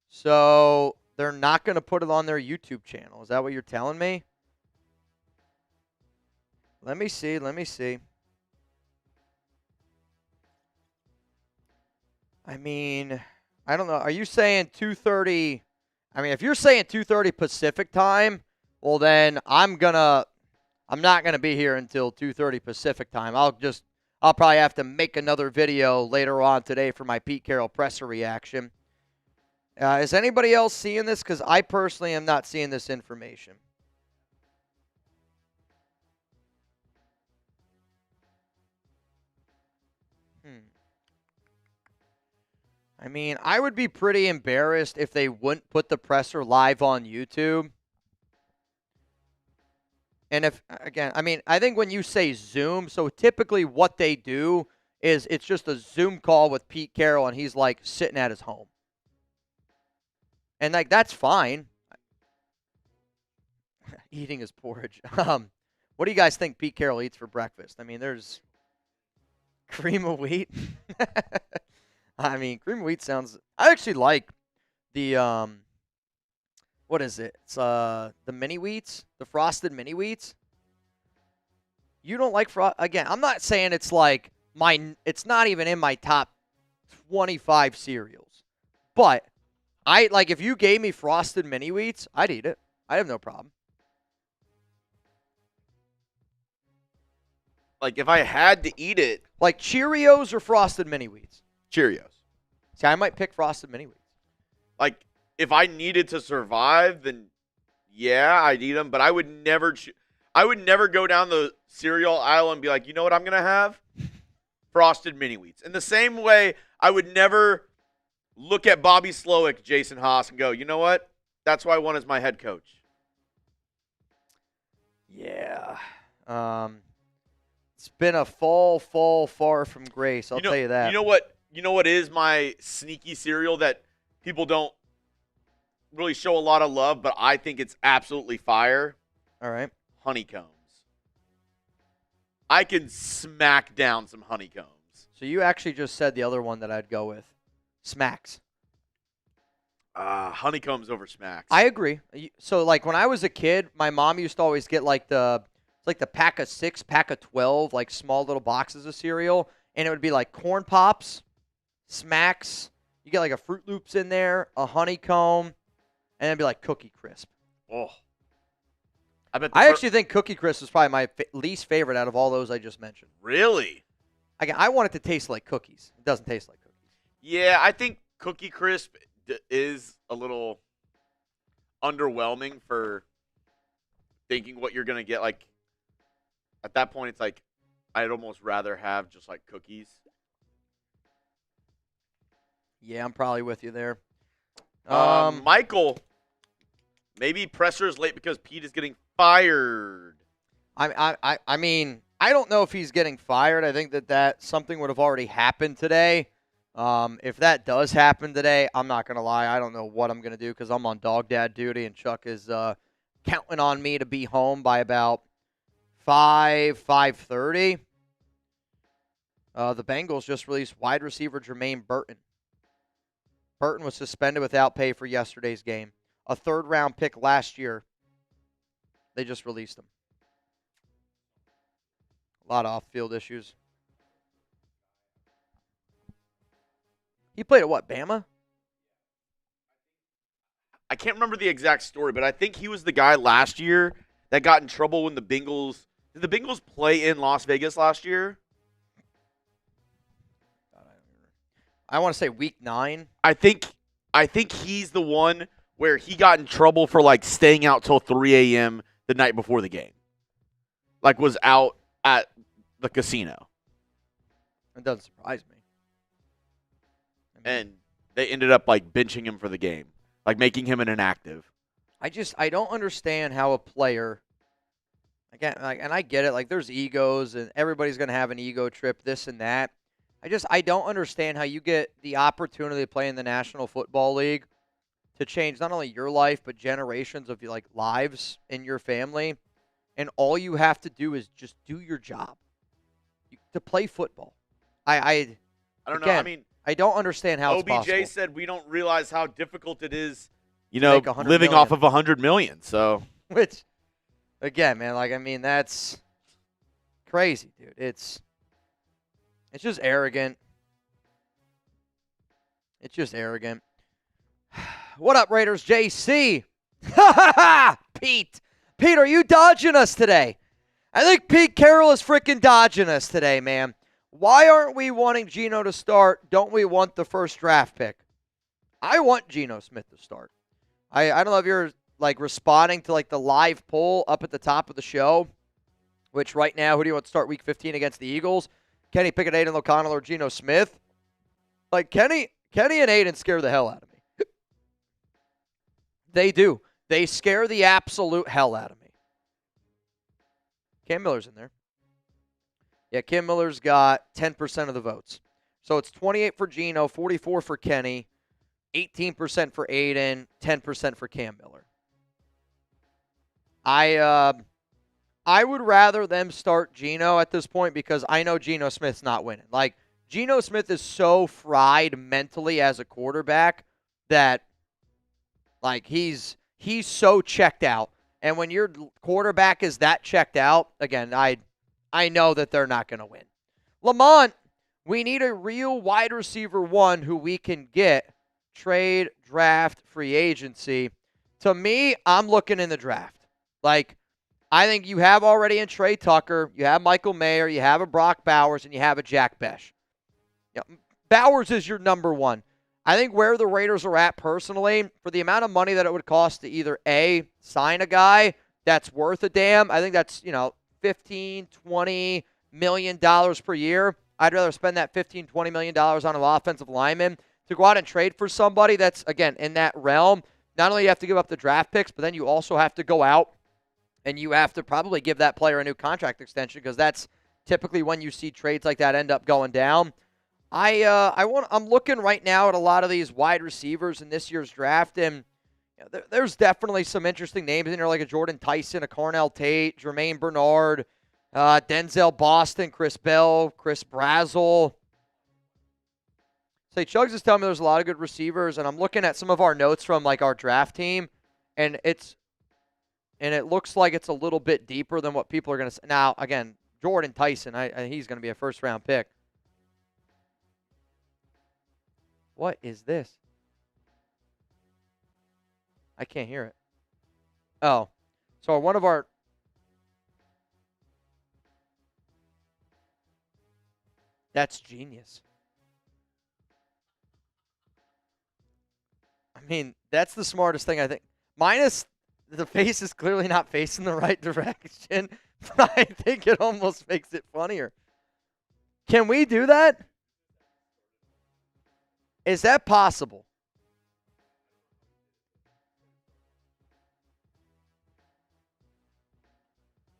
So they're not going to put it on their YouTube channel. Is that what you're telling me? Let me see. I mean, I don't know. Are you saying 2:30? I mean, if you're saying 2:30 Pacific time, well, then I'm not gonna be here until 2:30 Pacific time. I'll probably have to make another video later on today for my Pete Carroll presser reaction. Is anybody else seeing this? Because I personally am not seeing this information. I mean, I would be pretty embarrassed if they wouldn't put the presser live on YouTube. And I think when you say Zoom, so typically what they do is it's just a Zoom call with Pete Carroll, and he's, like, sitting at his home. And, like, that's fine. eating his porridge. What do you guys think Pete Carroll eats for breakfast? I mean, there's cream of wheat. I mean, cream of wheat sounds. I actually like the what is it? It's the mini wheats, the frosted mini wheats. You don't like again, I'm not saying it's like it's not even in my top 25 cereals. But I like if you gave me frosted mini wheats, I'd eat it. I have no problem. Like if I had to eat it, Like Cheerios or frosted mini wheats? Cheerios. See, I might pick frosted mini wheats. Like if I needed to survive, then yeah, I'd eat them. But I would never go down the cereal aisle and be like, you know what I'm gonna have? Frosted mini wheats. In the same way, I would never look at Bobby Slowick, Jason Haas, and go, you know what? That's who I want as my head coach. Yeah. It's been a fall far from grace. I'll tell you that. You know what is my sneaky cereal that people don't really show a lot of love, but I think it's absolutely fire? All right. Honeycombs. I can smack down some honeycombs. So you actually just said the other one that I'd go with. Smacks. Honeycombs over Smacks. I agree. So like when I was a kid, my mom used to always get like the pack of 6, pack of 12, like small little boxes of cereal, and it would be like Corn Pops, Smacks. You get like a Fruit Loops in there, a honeycomb, and it'd be like Cookie Crisp. Oh. I actually think Cookie Crisp is probably my least favorite out of all those I just mentioned. Really? I want it to taste like cookies. It doesn't taste like cookies. Yeah, I think Cookie Crisp is a little underwhelming for thinking what you're going to get. Like, at that point, it's like I'd almost rather have just like cookies. Yeah, I'm probably with you there. Michael, maybe pressure's late because Pete is getting fired. I mean, I don't know if he's getting fired. I think that something would have already happened today. If that does happen today, I'm not going to lie. I don't know what I'm going to do because I'm on dog dad duty, and Chuck is counting on me to be home by about 5:30. The Bengals just released wide receiver Jermaine Burton. Burton was suspended without pay for yesterday's game. A third-round pick last year. They just released him. A lot of off-field issues. He played at what, Bama? I can't remember the exact story, but I think he was the guy last year that got in trouble when the Bengals... Did the Bengals play in Las Vegas last year? I want to say week 9. I think he's the one where he got in trouble for like staying out till 3 a.m. the night before the game. Like was out at the casino. It doesn't surprise me. And they ended up like benching him for the game. Like making him an inactive. I don't understand how a player, again, and I get it, like there's egos and everybody's going to have an ego trip, this and that. I don't understand how you get the opportunity to play in the National Football League to change not only your life, but generations of like lives in your family. And all you have to do is just do your job to play football. I don't know. I mean, I don't understand how it's possible. OBJ said we don't realize how difficult it is, living million. off of $100 million. So, which, again, man, like I mean, that's crazy, dude. It's just arrogant. It's just arrogant. What up, Raiders? JC. Pete. Pete, are you dodging us today? I think Pete Carroll is freaking dodging us today, man. Why aren't we wanting Geno to start? Don't we want the first draft pick? I want Geno Smith to start. I don't know if you're like responding to like the live poll up at the top of the show, which right now, who do you want to start week 15 against the Eagles? Kenny Pickett, Aiden O'Connell, or Geno Smith? Like Kenny and Aiden scare the hell out of me. They do. They scare the absolute hell out of me. Cam Miller's in there. Yeah, Cam Miller's got 10% of the votes. So it's 28 for Geno, 44 for Kenny, 18% for Aiden, 10% for Cam Miller. I would rather them start Geno at this point because I know Geno Smith's not winning. Like, Geno Smith is so fried mentally as a quarterback that, like, he's so checked out. And when your quarterback is that checked out, again, I know that they're not going to win. Lamont, we need a real wide receiver one who we can get, trade, draft, free agency. To me, I'm looking in the draft. Like, I think you have already in Trey Tucker, you have Michael Mayer, you have a Brock Bowers, and you have a Jack Besh. Bowers is your number one. I think where the Raiders are at personally, for the amount of money that it would cost to either A, sign a guy that's worth a damn, I think that's, $15, $20 million per year. I'd rather spend that $15, $20 million on an offensive lineman to go out and trade for somebody that's, again, in that realm. Not only do you have to give up the draft picks, but then you also have to go out and you have to probably give that player a new contract extension because that's typically when you see trades like that end up going down. I'm looking right now at a lot of these wide receivers in this year's draft, and there's definitely some interesting names in there, like a Jordan Tyson, a Cornell Tate, Jermaine Bernard, Denzel Boston, Chris Bell, Chris Brazel. Say, Chugs is telling me there's a lot of good receivers, and I'm looking at some of our notes from like our draft team, and it looks like it's a little bit deeper than what people are going to say. Now, again, Jordan Tyson, he's going to be a first-round pick. What is this? I can't hear it. Oh. So one of our... That's genius. I mean, that's the smartest thing, I think. Minus the face is clearly not facing the right direction, but I think it almost makes it funnier. Can we do that? Is that possible?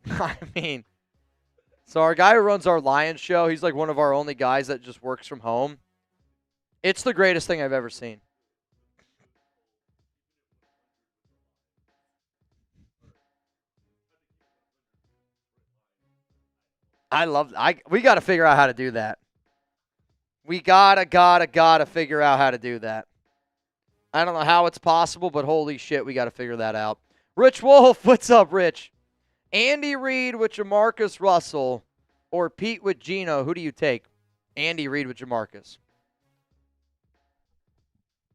I mean, so our guy who runs our Lions show, he's like one of our only guys that just works from home. It's the greatest thing I've ever seen. We got to figure out how to do that. We gotta figure out how to do that. I don't know how it's possible, but holy shit, we got to figure that out. Rich Wolf, what's up, Rich? Andy Reid with Jamarcus Russell or Pete with Geno, who do you take? Andy Reid with Jamarcus.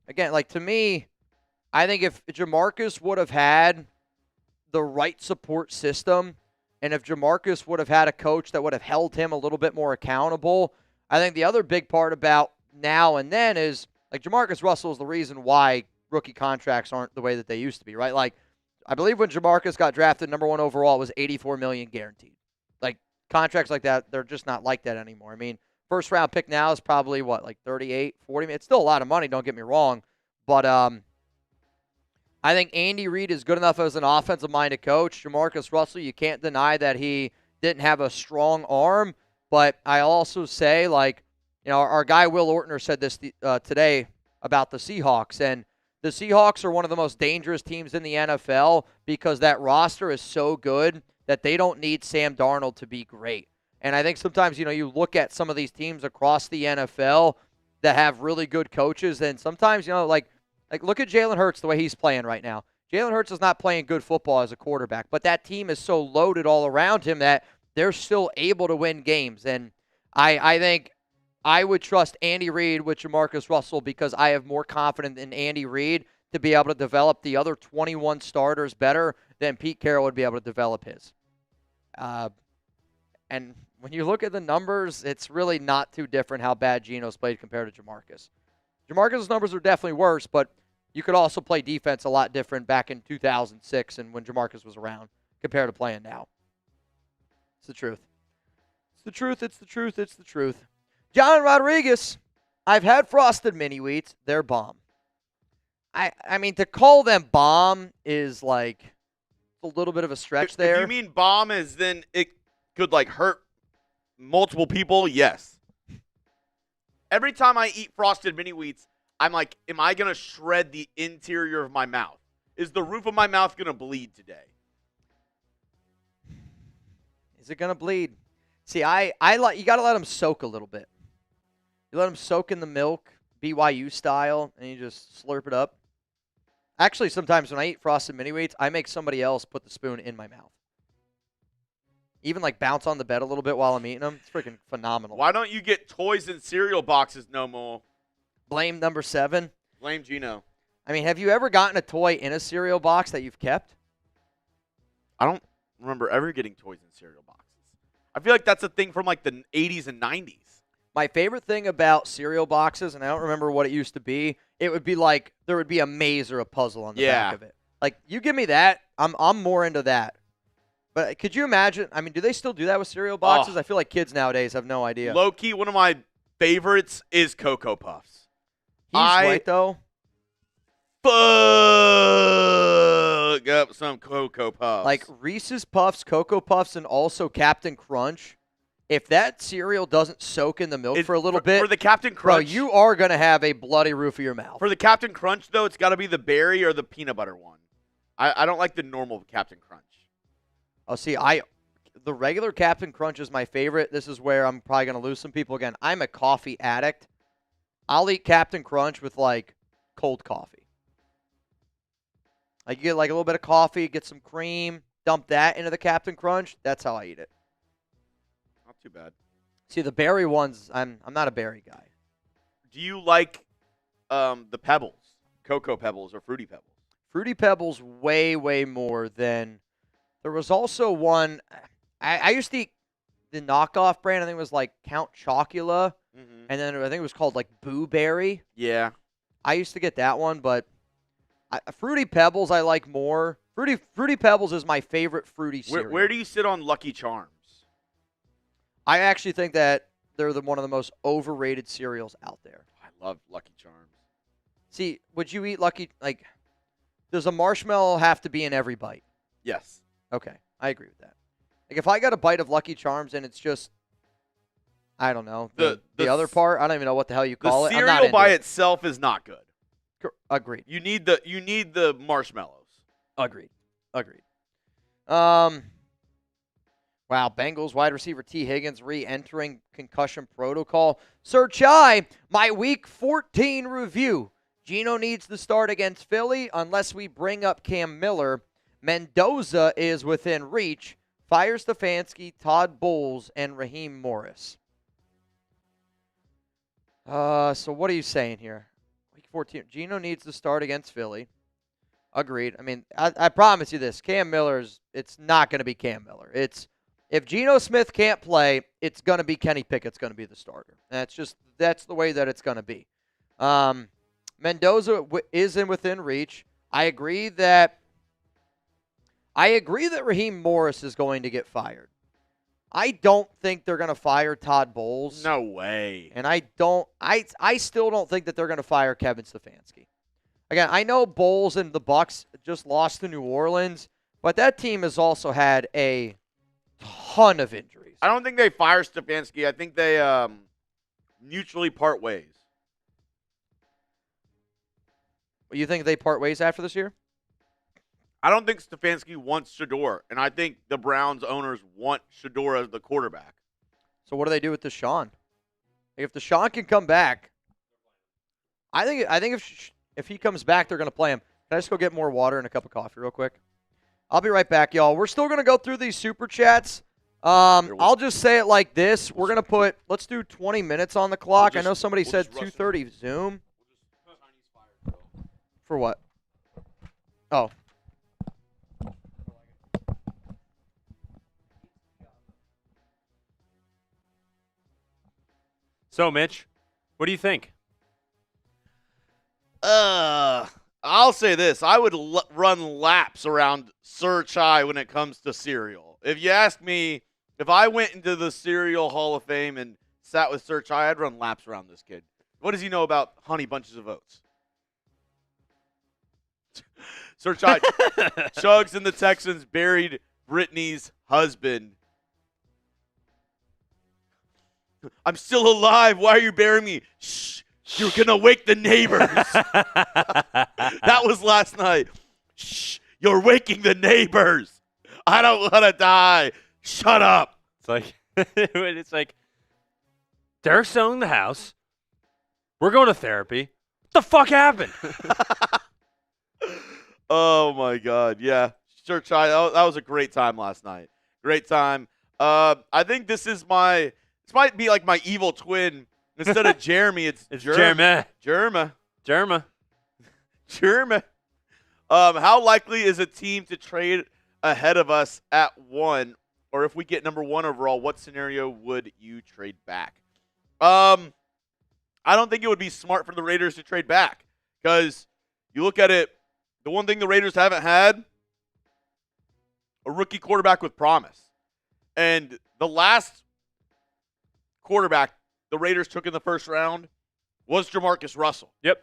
Again, like, to me, I think if Jamarcus would have had the right support system and if Jamarcus would have had a coach that would have held him a little bit more accountable, I think the other big part about now and then is, like, Jamarcus Russell is the reason why rookie contracts aren't the way that they used to be, right? Like, I believe when Jamarcus got drafted number one overall, it was $84 million guaranteed. Like, contracts like that, they're just not like that anymore. I mean, first round pick now is probably what, like 38, 40? It's still a lot of money, don't get me wrong. But I think Andy Reid is good enough as an offensive-minded coach. Jamarcus Russell, you can't deny that he didn't have a strong arm. But I also say, like, our guy Will Ortner said this today about the Seahawks. And the Seahawks are one of the most dangerous teams in the NFL because that roster is so good that they don't need Sam Darnold to be great. And I think sometimes, you look at some of these teams across the NFL that have really good coaches, and sometimes, like look at Jalen Hurts the way he's playing right now. Jalen Hurts is not playing good football as a quarterback, but that team is so loaded all around him that they're still able to win games. And I think I would trust Andy Reid with Jamarcus Russell because I have more confidence in Andy Reid to be able to develop the other 21 starters better than Pete Carroll would be able to develop his. And when you look at the numbers, it's really not too different how bad Geno's played compared to Jamarcus. Jamarcus' numbers are definitely worse, but you could also play defense a lot different back in 2006 and when Jamarcus was around compared to playing now. It's the truth. It's the truth. It's the truth. It's the truth. John Rodriguez, I've had frosted mini wheats. They're bomb. I mean, to call them bomb is like a little bit of a stretch there. If you mean bomb as then it could like hurt multiple people, yes. Every time I eat frosted mini wheats, I'm like, am I going to shred the interior of my mouth? Is the roof of my mouth going to bleed today? Is it going to bleed? See, I like you got to let them soak a little bit. You let them soak in the milk, BYU style, and you just slurp it up. Actually, sometimes when I eat Frosted Mini Wheats, I make somebody else put the spoon in my mouth. Even like bounce on the bed a little bit while I'm eating them. It's freaking phenomenal. Why don't you get toys and cereal boxes no more? Blame number 7. Blame Geno. I mean, have you ever gotten a toy in a cereal box that you've kept? I don't remember ever getting toys in cereal boxes. I feel like that's a thing from like the 80s and 90s. My favorite thing about cereal boxes, and I don't remember what it used to be, it would be like there would be a maze or a puzzle on the back of it. Like, you give me that, I'm more into that. But could you imagine? I mean, do they still do that with cereal boxes? I feel like kids nowadays have no idea. Low-key, one of my favorites is Cocoa Puffs. He's right, though. Fuck up some Cocoa Puffs. Like Reese's Puffs, Cocoa Puffs, and also Captain Crunch. If that cereal doesn't soak in the milk for a little bit, for the Captain Crunch, bro, you are going to have a bloody roof of your mouth. For the Captain Crunch, though, it's got to be the berry or the peanut butter one. I don't like the normal Captain Crunch. Oh, see, the regular Captain Crunch is my favorite. This is where I'm probably going to lose some people again. I'm a coffee addict. I'll eat Captain Crunch with, like, cold coffee. Like, you get, like, a little bit of coffee, get some cream, dump that into the Captain Crunch. That's how I eat it. Not too bad. See, the berry ones, I'm not a berry guy. Do you like the Pebbles, Cocoa Pebbles or Fruity Pebbles? Fruity Pebbles way, way more than – there was also one – I used to eat the knockoff brand. I think it was like Count Chocula. Mm-hmm. And then I think it was called like Boo Berry. Yeah. I used to get that one, but Fruity Pebbles I like more. Fruity Pebbles is my favorite fruity cereal. Where do you sit on Lucky Charms? I actually think that they're one of the most overrated cereals out there. I love Lucky Charms. See, would you eat Lucky – like, does a marshmallow have to be in every bite? Yes. Okay, I agree with that. Like, if I got a bite of Lucky Charms and it's just, I don't know, the other part, I don't even know what the hell you call it. The cereal by itself is not good. Agreed. You need the marshmallows. Agreed. Wow, Bengals wide receiver T. Higgins re-entering concussion protocol. Sir Chai, my Week 14 review. Geno needs to start against Philly unless we bring up Cam Miller. Mendoza is within reach. Fire Stefanski, Todd Bowles, and Raheem Morris. So what are you saying here? Week 14. Geno needs to start against Philly. Agreed. I mean, I promise you this. Cam Miller's, it's not going to be Cam Miller. If Geno Smith can't play, it's going to be Kenny Pickett's going to be the starter. That's the way that it's going to be. Mendoza is within reach. I agree that Raheem Morris is going to get fired. I don't think they're going to fire Todd Bowles. No way. And I still don't think that they're going to fire Kevin Stefanski. Again, I know Bowles and the Bucs just lost to New Orleans, but that team has also had a ton of injuries. I don't think they fire Stefanski. I think they mutually part ways. You think they part ways after this year? I don't think Stefanski wants Shador, and I think the Browns owners want Shador as the quarterback. So what do they do with Deshaun? If Deshaun can come back, I think if he comes back, they're going to play him. Can I just go get more water and a cup of coffee real quick? I'll be right back, y'all. We're still going to go through these super chats. I'll just say it like this. We're going to let's do 20 minutes on the clock. I know somebody said 2:30 Zoom. For what? Oh. So, Mitch, what do you think? I'll say this. I would run laps around Sir Chai when it comes to cereal. If you ask me, if I went into the Cereal Hall of Fame and sat with Sir Chai, I'd run laps around this kid. What does he know about Honey Bunches of Oats? Sir Chai, Chugs and the Texans buried Brittany's husband. I'm still alive. Why are you burying me? Shh. You're going to wake the neighbors. That was last night. Shh. You're waking the neighbors. I don't want to die. Shut up. It's like Derek's selling the house. We're going to therapy. What the fuck happened? Oh, my God. Yeah. Sure, Chai. That was a great time last night. Great time. I think this might be like my evil twin. Instead of Jeremy, it's Jeremy. Jeremy. How likely is a team to trade ahead of us at 1? Or if we get number 1 overall, what scenario would you trade back? I don't think it would be smart for the Raiders to trade back because you look at it, the one thing the Raiders haven't had, a rookie quarterback with promise. And the last quarterback the Raiders took in the first round was Jamarcus Russell. Yep.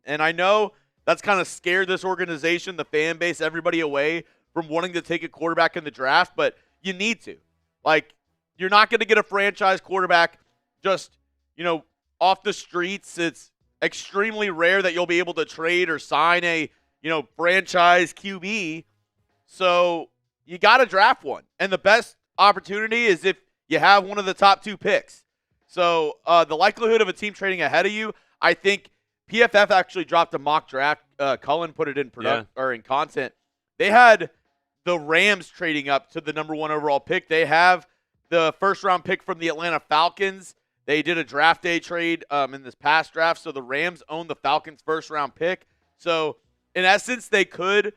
And I know that's kind of scared this organization, the fan base, everybody away from wanting to take a quarterback in the draft, but you need to. Like, you're not going to get a franchise quarterback just, off the streets. It's extremely rare that you'll be able to trade or sign a, franchise QB. So you got to draft one. And the best opportunity is if you have one of the top 2 picks. So the likelihood of a team trading ahead of you, I think PFF actually dropped a mock draft. Cullen put it in or in content. They had the Rams trading up to the number 1 overall pick. They have the first-round pick from the Atlanta Falcons. They did a draft day trade in this past draft, so the Rams own the Falcons' first-round pick. So, in essence, they could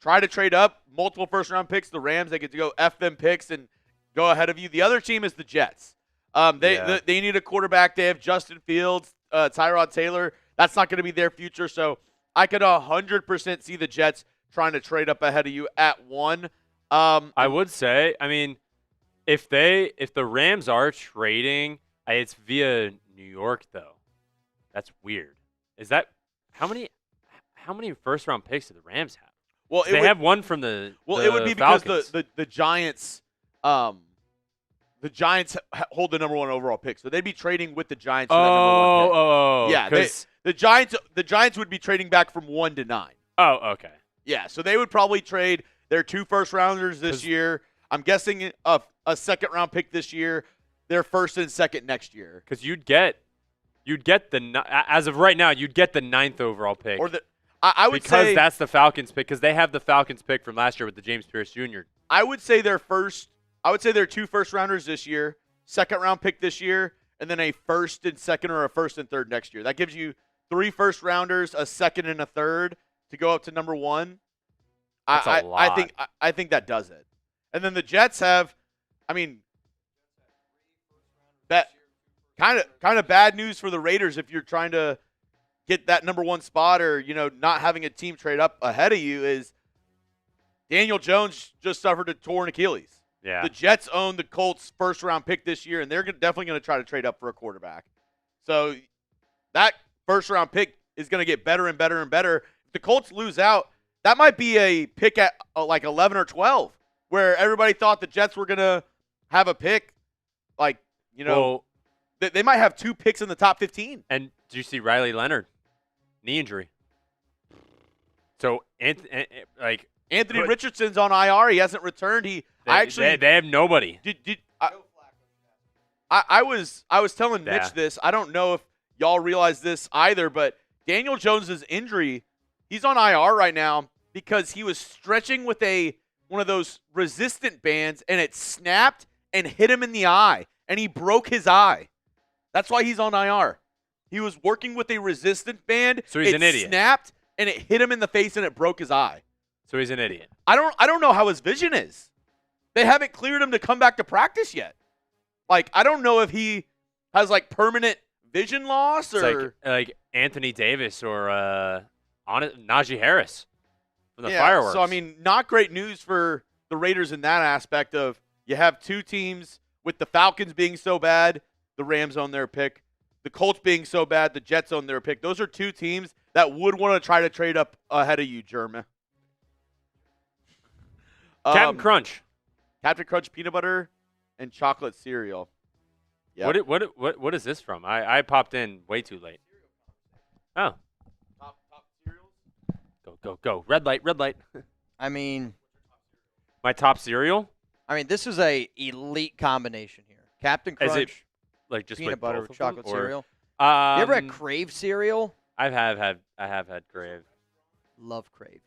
try to trade up multiple first-round picks. The Rams, they get to go F them picks and go ahead of you. The other team is the Jets. They need a quarterback. They have Justin Fields, Tyrod Taylor. That's not going to be their future, so I could 100% see the Jets trying to trade up ahead of you at 1. I would say, if the Rams are trading, it's via New York though. That's weird. Is that how many first round picks do the Rams have? Well, they have one from the it would be because Falcons. the Giants the Giants hold the number 1 overall pick, so they'd be trading with the Giants for that number 1 pick. Yeah, the Giants would be trading back from 1 to 9. Oh, okay. Yeah, so they would probably trade their 2 first-rounders this year. I'm guessing a second-round pick this year, their first and second next year. Because you'd get as of right now, you'd get the 9th overall pick. Or I would say because that's the Falcons pick. Because they have the Falcons pick from last year with the James Pierce Jr. I would say their 2 first-rounders this year, second-round pick this year, and then a first and second or a first and third next year. That gives you 3 first-rounders, a second and a third to go up to number 1. That's a lot. I think that does it. And then the Jets have, that kind of bad news for the Raiders if you're trying to get that number 1 spot or not having a team trade up ahead of you is Daniel Jones just suffered a torn Achilles. Yeah. The Jets own the Colts' first-round pick this year, and they're definitely going to try to trade up for a quarterback. So that first-round pick is going to get better and better and better. If the Colts lose out, that might be a pick at like 11 or 12, where everybody thought the Jets were going to have a pick. They might have 2 picks in the top 15. And do you see Riley Leonard? Knee injury. So, Anthony Richardson's on IR. He hasn't returned. They have nobody. I was telling Mitch this. I don't know if y'all realize this either, but Daniel Jones' injury, he's on IR right now because he was stretching with one of those resistant bands, and it snapped and hit him in the eye, and he broke his eye. That's why he's on IR. He was working with a resistant band. So he's an idiot. It snapped, and it hit him in the face, and it broke his eye. So he's an idiot. I don't know how his vision is. They haven't cleared him to come back to practice yet. I don't know if he has permanent vision loss or like Anthony Davis or Najee Harris from the yeah, Fireworks. So not great news for the Raiders in that aspect of you have 2 teams with the Falcons being so bad, the Rams own their pick. The Colts being so bad, the Jets own their pick. Those are 2 teams that would want to try to trade up ahead of you, Jeremy. Captain Crunch. Captain Crunch peanut butter and chocolate cereal. Yep. What is this from? I popped in way too late. Oh. Top cereals? Go. Red light. I mean, My top cereal? I mean, this is a elite combination here. Captain Is Crunch, it like just peanut with butter both with of them, chocolate or- cereal. You ever had Crave cereal? I have had Crave. Love Crave.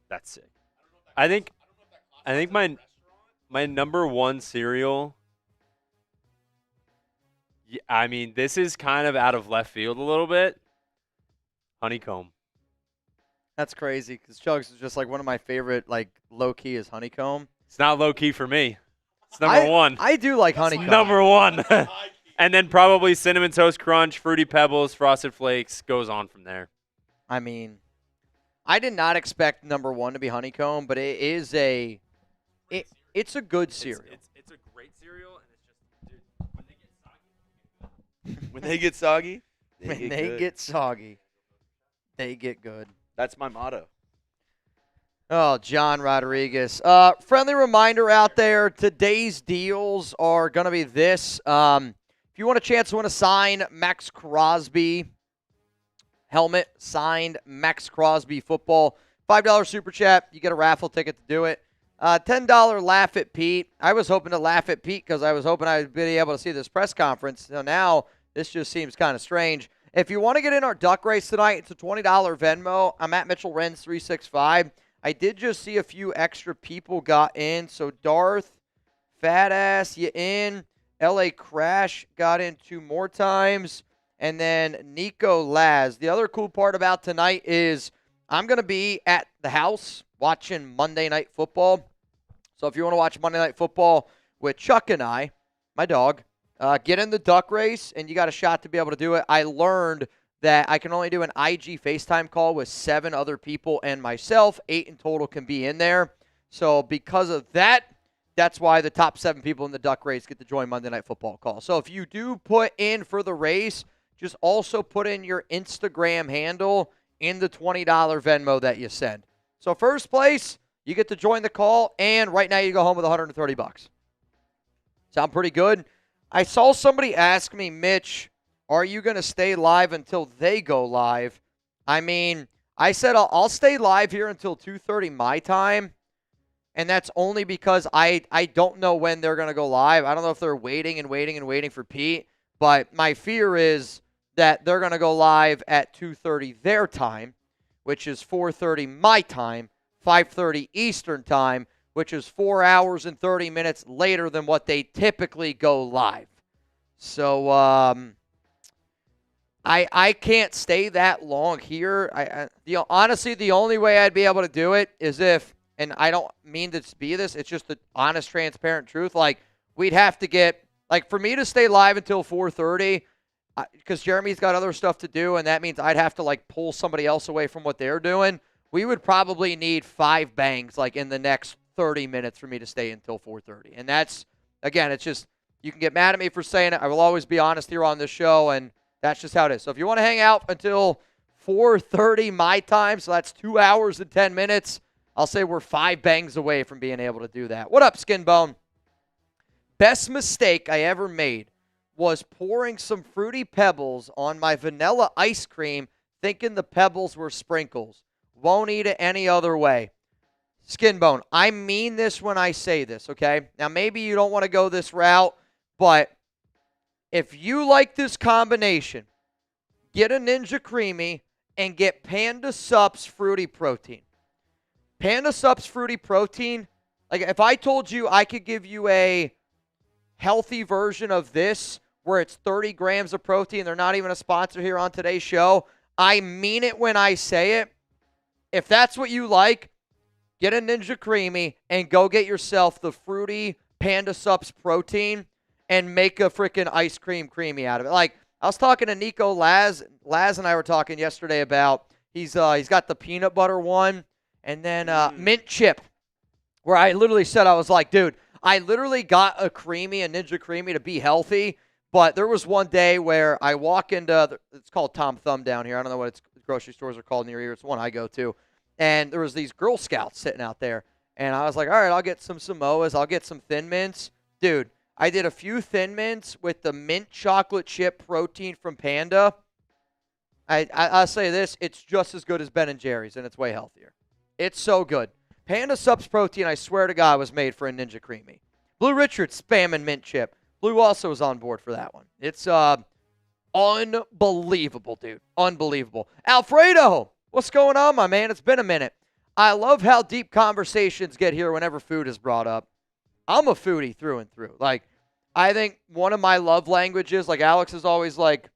That's sick. I think my number one cereal. Yeah, I mean, this is kind of out of left field a little bit. Honeycomb. That's crazy because Chugs is just like one of my favorite, like low key is honeycomb. It's not low key for me. It's number one. I do like honeycomb. Number one. And then probably Cinnamon Toast Crunch, Fruity Pebbles, Frosted Flakes, goes on from there. I mean, I did not expect number one to be honeycomb, but it is it's a good cereal. It's a great cereal, and it's just, dude, When they get soggy, When get they good. get soggy, they get good. That's my motto. Oh, John Rodriguez. Friendly reminder out there, today's deals are going to be this. If you want a chance to win a signed Maxx Crosby helmet, signed Maxx Crosby football, $5 super chat, you get a raffle ticket to do it. $10 laugh at Pete. I was hoping to laugh at Pete because I was hoping I'd be able to see this press conference. So now this just seems kind of strange. If you want to get in our duck race tonight, it's a $20 Venmo. I'm at Mitchell Renz 365. I did just see a few extra people got in. So Darth, Fat Ass, you in. LA Crash got in 2 more times. And then Nico Laz. The other cool part about tonight is I'm going to be at the house watching Monday Night Football. So if you want to watch Monday Night Football with Chuck and I, my dog, get in the duck race, and you got a shot to be able to do it. I learned that I can only do an IG FaceTime call with 7 other people and myself. 8 in total can be in there. So because of that, that's why the top 7 people in the duck race get to join Monday Night Football call. So if you do put in for the race, just also put in your Instagram handle in the $20 Venmo that you send. So first place, you get to join the call, and right now you go home with $130. Sound pretty good? I saw somebody ask me, Mitch, are you going to stay live until they go live? I mean, I said I'll stay live here until 2:30 my time, and that's only because I don't know when they're going to go live. I don't know if they're waiting for Pete, but my fear is that they're going to go live at 2:30 their time, which is 4:30 my time, 5:30 Eastern time, which is 4 hours and 30 minutes later than what they typically go live. So I can't stay that long here. Honestly, the only way I'd be able to do it is if, and I don't mean to be this, it's just the honest, transparent truth. Like, we'd have to get, like, for me to stay live until 4:30, because Jeremy's got other stuff to do, and that means I'd have to, like, pull somebody else away from what they're doing. We would probably need 5 bangs, like, in the next 30 minutes for me to stay until 4:30. And that's, again, it's just, you can get mad at me for saying it. I will always be honest here on this show, and that's just how it is. So if you want to hang out until 4:30 my time, so that's 2 hours and 10 minutes, I'll say we're 5 bangs away from being able to do that. What up, Skinbone? Best mistake I ever made was pouring some Fruity Pebbles on my vanilla ice cream thinking the pebbles were sprinkles. Won't eat it any other way. Skinbone, I mean this when I say this, okay? Now, maybe you don't want to go this route, but if you like this combination, get a Ninja Creamy and get Panda Sup's Fruity Protein. Panda Sup's Fruity Protein, like if I told you I could give you a healthy version of this where it's 30 grams of protein, they're not even a sponsor here on today's show, I mean it when I say it. If that's what you like, get a Ninja Creamy and go get yourself the Fruity Panda Sup's Protein and make a freaking ice cream creamy out of it. Like, I was talking to Nico Laz. Laz and I were talking yesterday about he's got the peanut butter one and then mint chip, where I literally said, I was like, dude, I literally got a Ninja Creamy to be healthy, but there was one day where I walk into, it's called Tom Thumb down here. I don't know what its grocery stores are called near here. It's one I go to. And there was these Girl Scouts sitting out there. And I was like, all right, I'll get some Samoas. I'll get some Thin Mints. Dude, I did a few Thin Mints with the mint chocolate chip protein from Panda. I'll say this, it's just as good as Ben & Jerry's, and it's way healthier. It's so good. Panda Subs protein, I swear to God, was made for a Ninja Creamy. Blue Richard, Spam and Mint Chip. Blue also is on board for that one. It's unbelievable, dude. Unbelievable. Alfredo, what's going on, my man? It's been a minute. I love how deep conversations get here whenever food is brought up. I'm a foodie through and through. Like, I think one of my love languages, like Alex is always like,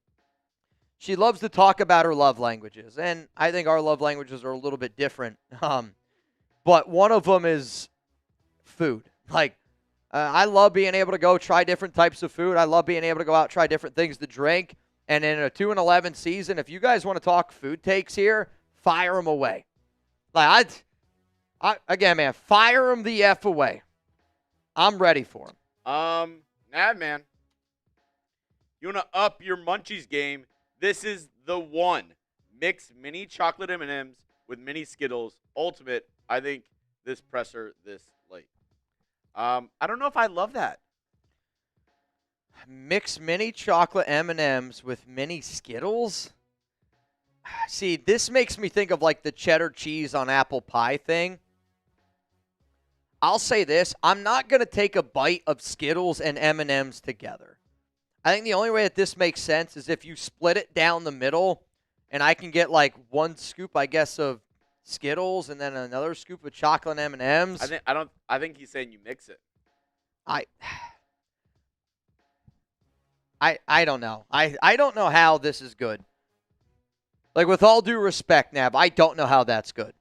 she loves to talk about her love languages. And I think our love languages are a little bit different. But one of them is food. Like, I love being able to go try different types of food. I love being able to go out and try different things to drink. And in a 2-11 season, if you guys want to talk food takes here, fire them away. Like, again, man, fire them the F away. I'm ready for them. Man. You want to up your munchies game? This is the one. Mix mini chocolate M&Ms with mini Skittles. Ultimate. I think this presser this late. I don't know if I love that. Mix mini chocolate M&Ms with mini Skittles? See, this makes me think of like the cheddar cheese on apple pie thing. I'll say this. I'm not going to take a bite of Skittles and M&Ms together. I think the only way that this makes sense is if you split it down the middle and I can get like one scoop, I guess, of Skittles and then another scoop of chocolate M&Ms. I think he's saying you mix it. I don't know. I don't know how this is good. Like, with all due respect, Nab, I don't know how that's good.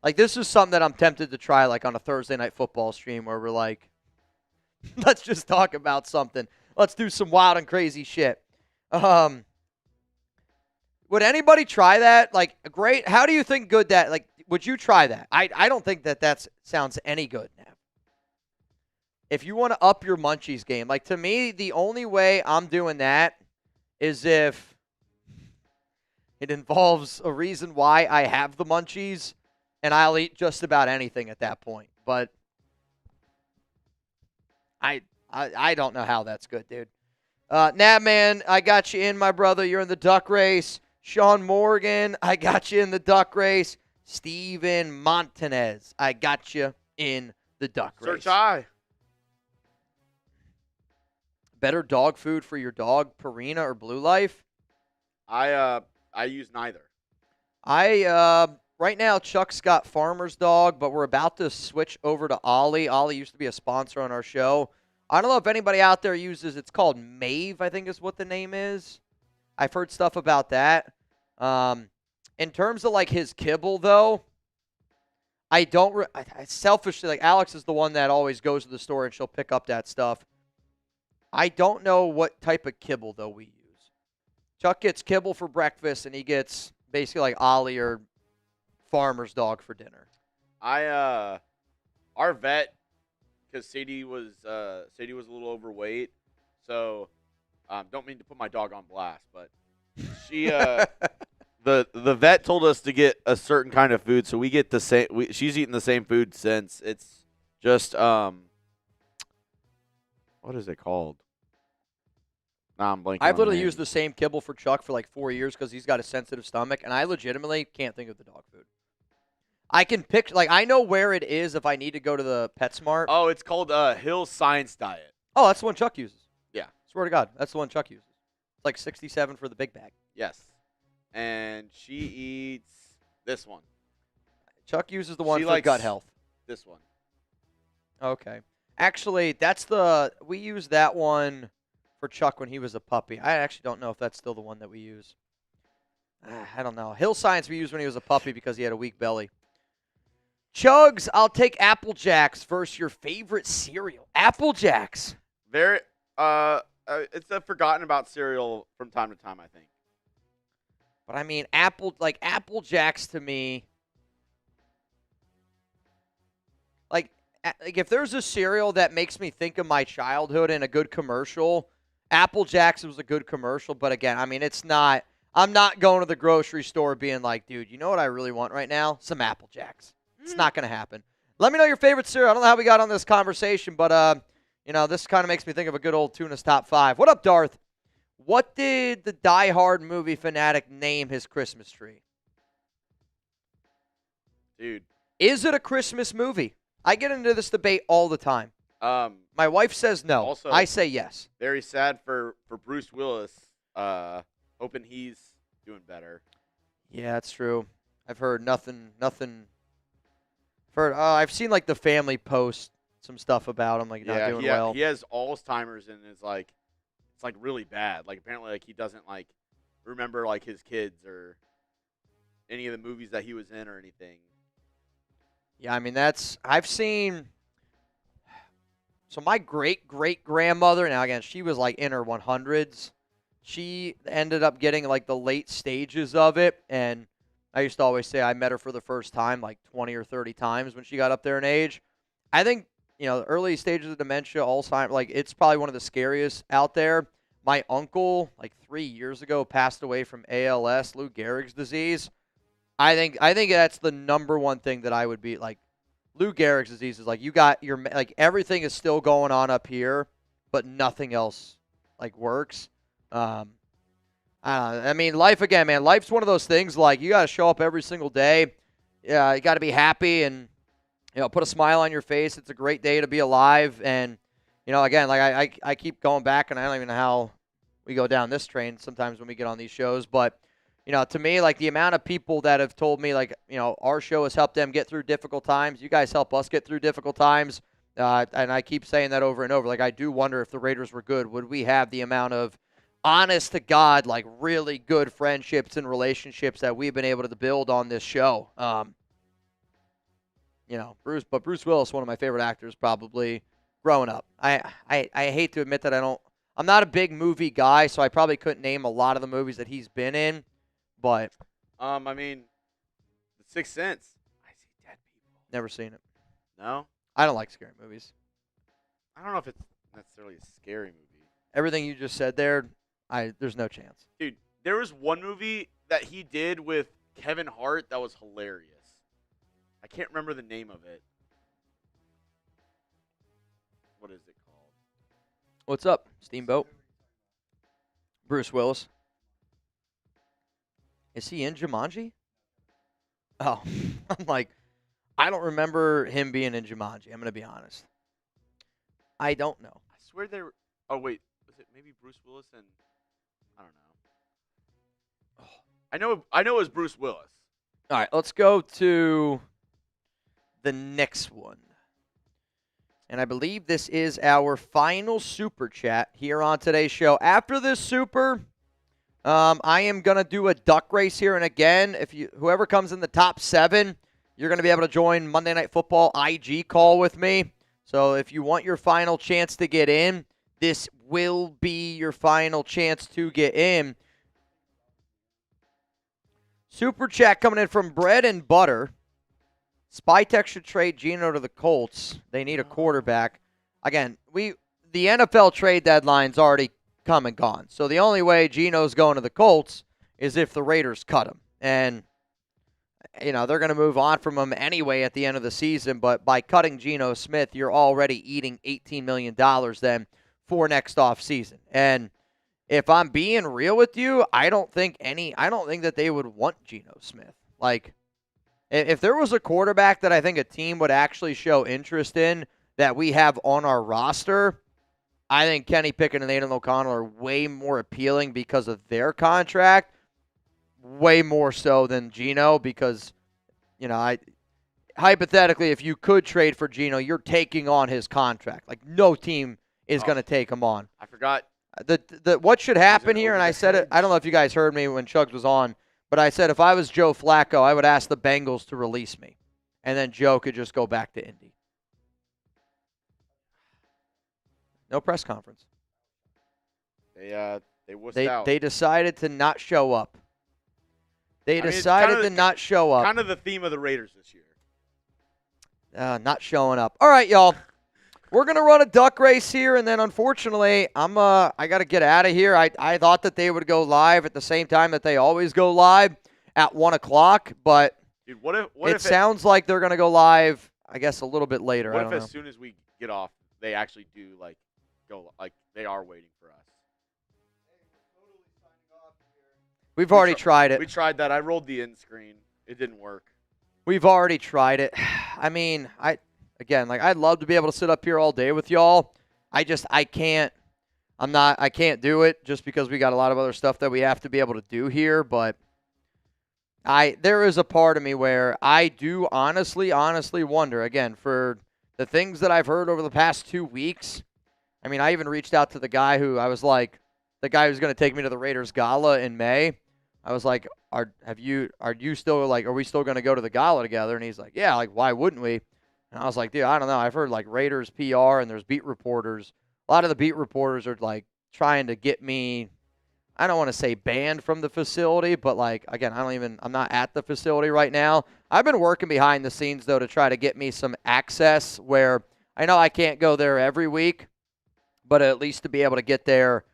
Like, this is something that I'm tempted to try, like, on a Thursday night football stream where we're like, let's just talk about something. Let's do some wild and crazy shit. Would anybody try that? Like, great. How do you think good that, like, would you try that? I don't think that sounds any good, Nab. If you want to up your munchies game, like, to me, the only way I'm doing that is if it involves a reason why I have the munchies, and I'll eat just about anything at that point. But I don't know how that's good, dude. Nab, man, I got you in, my brother. You're in the duck race. Sean Morgan, I got you in the duck race. Steven Montanez, I got you in the duck race. Search I. Better dog food for your dog, Purina or Blue Life? I use neither. Right now, Chuck's got Farmer's Dog, but we're about to switch over to Ollie. Ollie used to be a sponsor on our show. I don't know if anybody out there uses, it's called Mave, I think is what the name is. I've heard stuff about that. In terms of, like, his kibble, though, I don't, selfishly, like, Alex is the one that always goes to the store and she'll pick up that stuff. I don't know what type of kibble, though, we use. Chuck gets kibble for breakfast, and he gets basically like Ollie or Farmer's Dog for dinner. Our vet, because Sadie was a little overweight, so don't mean to put my dog on blast, but she the vet told us to get a certain kind of food, so we get the same. She's eaten the same food since. It's just what is it called? Nah, I'm blanking. I've literally used the same kibble for Chuck for like 4 years because he's got a sensitive stomach, and I legitimately can't think of the dog food. I can pick, like, I know where it is if I need to go to the PetSmart. Oh, it's called Hill Science Diet. Oh, that's the one Chuck uses. Yeah. Swear to God, that's the one Chuck uses. It's like $67 for the big bag. Yes. And she eats this one. Chuck uses the one for gut health. This one. Okay. Actually, we used that one for Chuck when he was a puppy. I actually don't know if that's still the one that we use. I don't know. Hill Science we used when he was a puppy because he had a weak belly. Chugs, I'll take Apple Jacks versus your favorite cereal. Apple Jacks. Very, it's a forgotten about cereal from time to time, I think. But I mean, Apple Jacks to me, like if there's a cereal that makes me think of my childhood in a good commercial, Apple Jacks was a good commercial. But again, I mean, it's not. I'm not going to the grocery store being like, dude, you know what I really want right now? Some Apple Jacks. It's not going to happen. Let me know your favorite cereal. I don't know how we got on this conversation, but this kind of makes me think of a good old Tuna's Top 5. What up, Darth? What did the Die Hard movie fanatic name his Christmas tree? Dude. Is it a Christmas movie? I get into this debate all the time. My wife says no. Also, I say yes. Very sad for Bruce Willis. Hoping he's doing better. Yeah, that's true. I've heard nothing. I've seen like the family post some stuff about him, like not doing well. He has Alzheimer's and it's like really bad. Like apparently like he doesn't like remember like his kids or any of the movies that he was in or anything. Yeah, I mean I've seen. So my great-great-grandmother, now again, she was like in her 100s. She ended up getting like the late stages of it, and I used to always say I met her for the first time like 20 or 30 times when she got up there in age. I think, the early stages of dementia, Alzheimer's, like it's probably one of the scariest out there. My uncle, like 3 years ago, passed away from ALS, Lou Gehrig's disease. I think that's the number one thing that I would be like. Lou Gehrig's disease is like you got your like everything is still going on up here, but nothing else like works. I mean, life again, man. Life's one of those things like you got to show up every single day. Yeah, you got to be happy and put a smile on your face. It's a great day to be alive. And again, like I keep going back, and I don't even know how we go down this train sometimes when we get on these shows, but. To me, like the amount of people that have told me, like, our show has helped them get through difficult times. You guys help us get through difficult times. And I keep saying that over and over. Like, I do wonder if the Raiders were good, would we have the amount of honest to God, like really good friendships and relationships that we've been able to build on this show? Bruce Willis, one of my favorite actors, probably growing up. I hate to admit that I'm not a big movie guy, so I probably couldn't name a lot of the movies that he's been in. But I mean, The Sixth Sense. I see dead people. Never seen it. No? I don't like scary movies. I don't know if it's necessarily a scary movie. Everything you just said there, there's no chance. Dude, there was one movie that he did with Kevin Hart that was hilarious. I can't remember the name of it. What is it called? What's up, Steamboat? Bruce Willis. Is he in Jumanji? Oh, I'm like, I don't remember him being in Jumanji. I'm going to be honest. I don't know. I swear they were. Oh, wait. Was it maybe Bruce Willis and. I don't know. I know it was Bruce Willis. All right, let's go to the next one. And I believe this is our final super chat here on today's show. After this super. I am going to do a duck race here. And again, whoever comes in the top 7, you're going to be able to join Monday Night Football IG call with me. So if you want your final chance to get in, this will be your final chance to get in. Super chat coming in from Bread and Butter. Spytech should trade Geno to the Colts. They need a quarterback. Again, the NFL trade deadline's already come and gone. So the only way Geno's going to the Colts is if the Raiders cut him. And, they're going to move on from him anyway at the end of the season. But by cutting Geno Smith, you're already eating $18 million then for next offseason. And if I'm being real with you, I don't think that they would want Geno Smith. Like, if there was a quarterback that I think a team would actually show interest in that we have on our roster, I think Kenny Pickett and Aiden O'Connell are way more appealing because of their contract, way more so than Geno because, hypothetically, if you could trade for Geno, you're taking on his contract. Like, no team is going to take him on. I forgot. What should happen here, and I said it, I don't know if you guys heard me when Chugs was on, but I said if I was Joe Flacco, I would ask the Bengals to release me, and then Joe could just go back to Indy. No press conference. They wussed out. They decided to not show up. They decided to not show up. Kind of the theme of the Raiders this year. Not showing up. All right, y'all. We're gonna run a duck race here, and then unfortunately, I gotta get out of here. I thought that they would go live at the same time that they always go live at 1:00, but dude, what if it sounds like they're gonna go live? I guess a little bit later. What if as soon as we get off they actually do go they are waiting for us. We've already tried it. We tried that. I rolled the end screen. It didn't work. We've already tried it. I mean, I'd love to be able to sit up here all day with y'all. I can't do it just because we got a lot of other stuff that we have to be able to do here, but there is a part of me where I do honestly wonder, again, for the things that I've heard over the past 2 weeks. I mean, I even reached out to the guy who I was like, the guy who's going to take me to the Raiders Gala in May. I was like, are we still going to go to the gala together? And he's like, yeah, like, why wouldn't we? And I was like, dude, I don't know. I've heard like Raiders PR and there's beat reporters. A lot of the beat reporters are like trying to get me, I don't want to say banned from the facility, but like, again, I'm not at the facility right now. I've been working behind the scenes though to try to get me some access where I know I can't go there every week, but at least to be able to get there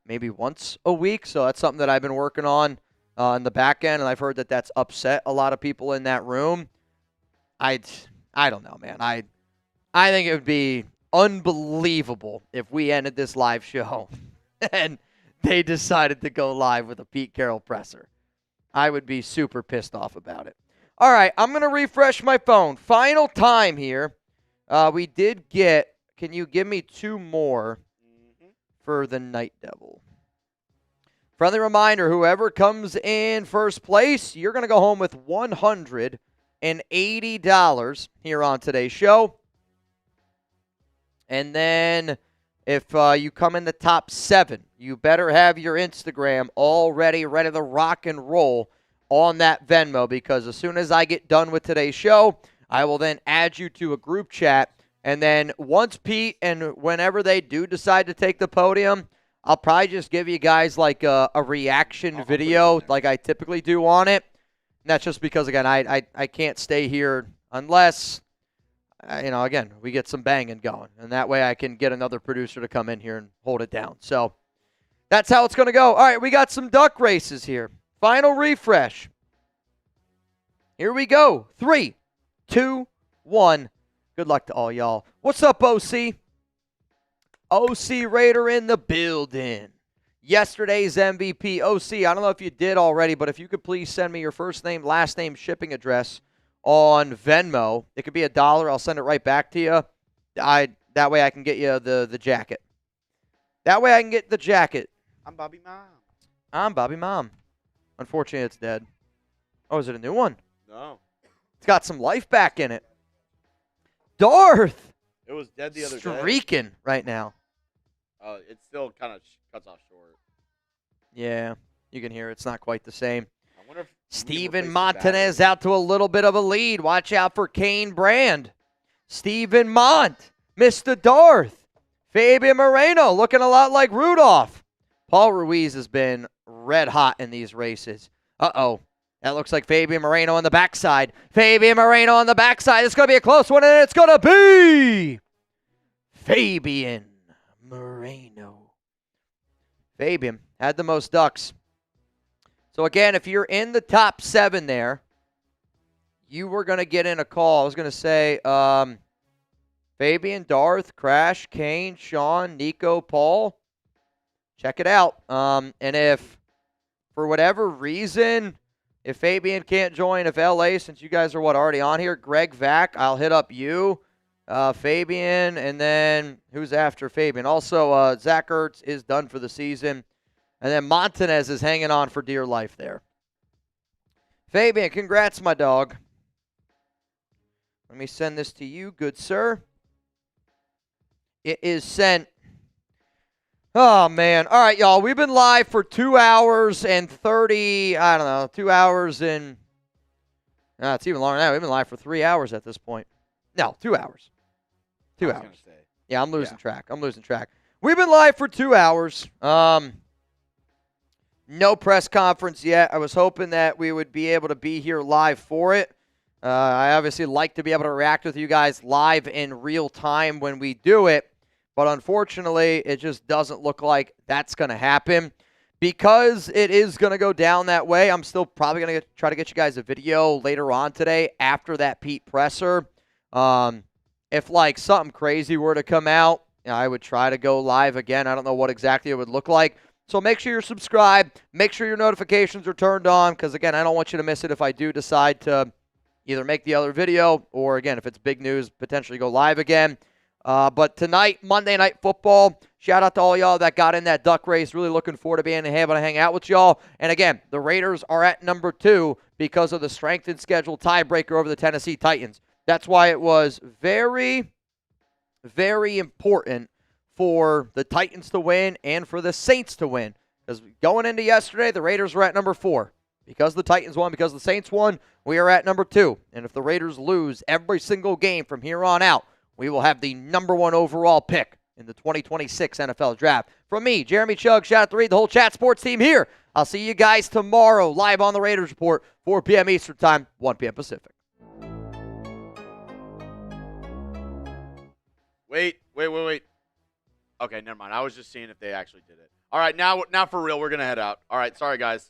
maybe once a week. So that's something that I've been working on in the back end, and I've heard that that's upset a lot of people in that room. I don't know, man. I think it would be unbelievable if we ended this live show and they decided to go live with a Pete Carroll presser. I would be super pissed off about it. All right, I'm going to refresh my phone. Final time here. We did get, can you give me 2 more for the Night Devil? Friendly reminder, whoever comes in first place, you're going to go home with $180 here on today's show. And then if you come in the top 7, you better have your Instagram already ready to rock and roll on that Venmo, because as soon as I get done with today's show, I will then add you to a group chat. And then once Pete and whenever they do decide to take the podium, I'll probably just give you guys like a reaction video like I typically do on it. And that's just because, again, I can't stay here unless, again, we get some banging going. And that way I can get another producer to come in here and hold it down. So that's how it's going to go. All right, we got some duck races here. Final refresh. Here we go. 3, 2, 1. Good luck to all y'all. What's up, OC? OC Raider in the building. Yesterday's MVP. OC, I don't know if you did already, but if you could please send me your first name, last name, shipping address on Venmo. It could be $1. I'll send it right back to you. That way I can get you the jacket. That way I can get the jacket. I'm Bobby Mom. I'm Bobby Mom. Unfortunately, it's dead. Oh, is it a new one? No. It's got some life back in it. Darth! It was dead the other day. Streaking right now. It still kind of cuts off short. Yeah, you can hear it's not quite the same. I wonder if Steven Montanez out to a little bit of a lead. Watch out for Kane Brand. Steven Mont. Mr. Darth. Fabian Moreno looking a lot like Rudolph. Paul Ruiz has been red hot in these races. Uh-oh. That looks like Fabian Moreno on the backside. Fabian Moreno on the backside. It's going to be a close one, and it's going to be Fabian Moreno. Fabian had the most ducks. So, again, if you're in the top 7 there, you were going to get in a call. I was going to say Fabian, Darth, Crash, Kane, Sean, Nico, Paul. Check it out. And if, for whatever reason, if Fabian can't join, if LA, since you guys are already on here, Greg Vac, I'll hit up you, Fabian, and then who's after Fabian? Also, Zach Ertz is done for the season. And then Montanez is hanging on for dear life there. Fabian, congrats, my dog. Let me send this to you, good sir. It is sent. Oh, man. All right, y'all. We've been live for 2 hours and 30, 2 hours and, it's even longer than that. We've been live for 3 hours at this point. No, 2 hours. 2 hours. Yeah, I'm losing track. We've been live for 2 hours. No press conference yet. I was hoping that we would be able to be here live for it. I obviously like to be able to react with you guys live in real time when we do it. But unfortunately, it just doesn't look like that's going to happen. Because it is going to go down that way, I'm still probably going to try to get you guys a video later on today after that Pete presser. And if like something crazy were to come out, I would try to go live again. I don't know what exactly it would look like. So make sure you're subscribed. Make sure your notifications are turned on because, again, I don't want you to miss it if I do decide to either make the other video or, again, if it's big news, potentially go live again. But tonight, Monday Night Football, shout out to all y'all that got in that duck race. Really looking forward to being able to hang out with y'all. And, again, the Raiders are at number 2 because of the strength and schedule tiebreaker over the Tennessee Titans. That's why it was very, very important for the Titans to win and for the Saints to win. Because going into yesterday, the Raiders were at number 4. Because the Titans won, because the Saints won, we are at number 2. And if the Raiders lose every single game from here on out, we will have the number 1 overall pick in the 2026 NFL Draft. From me, Jeremy Chugg, shout out to Reed, the whole Chat Sports team here. I'll see you guys tomorrow live on the Raiders Report, 4 p.m. Eastern Time, 1 p.m. Pacific. Wait. Okay, never mind. I was just seeing if they actually did it. All right, now for real, we're going to head out. All right, sorry, guys.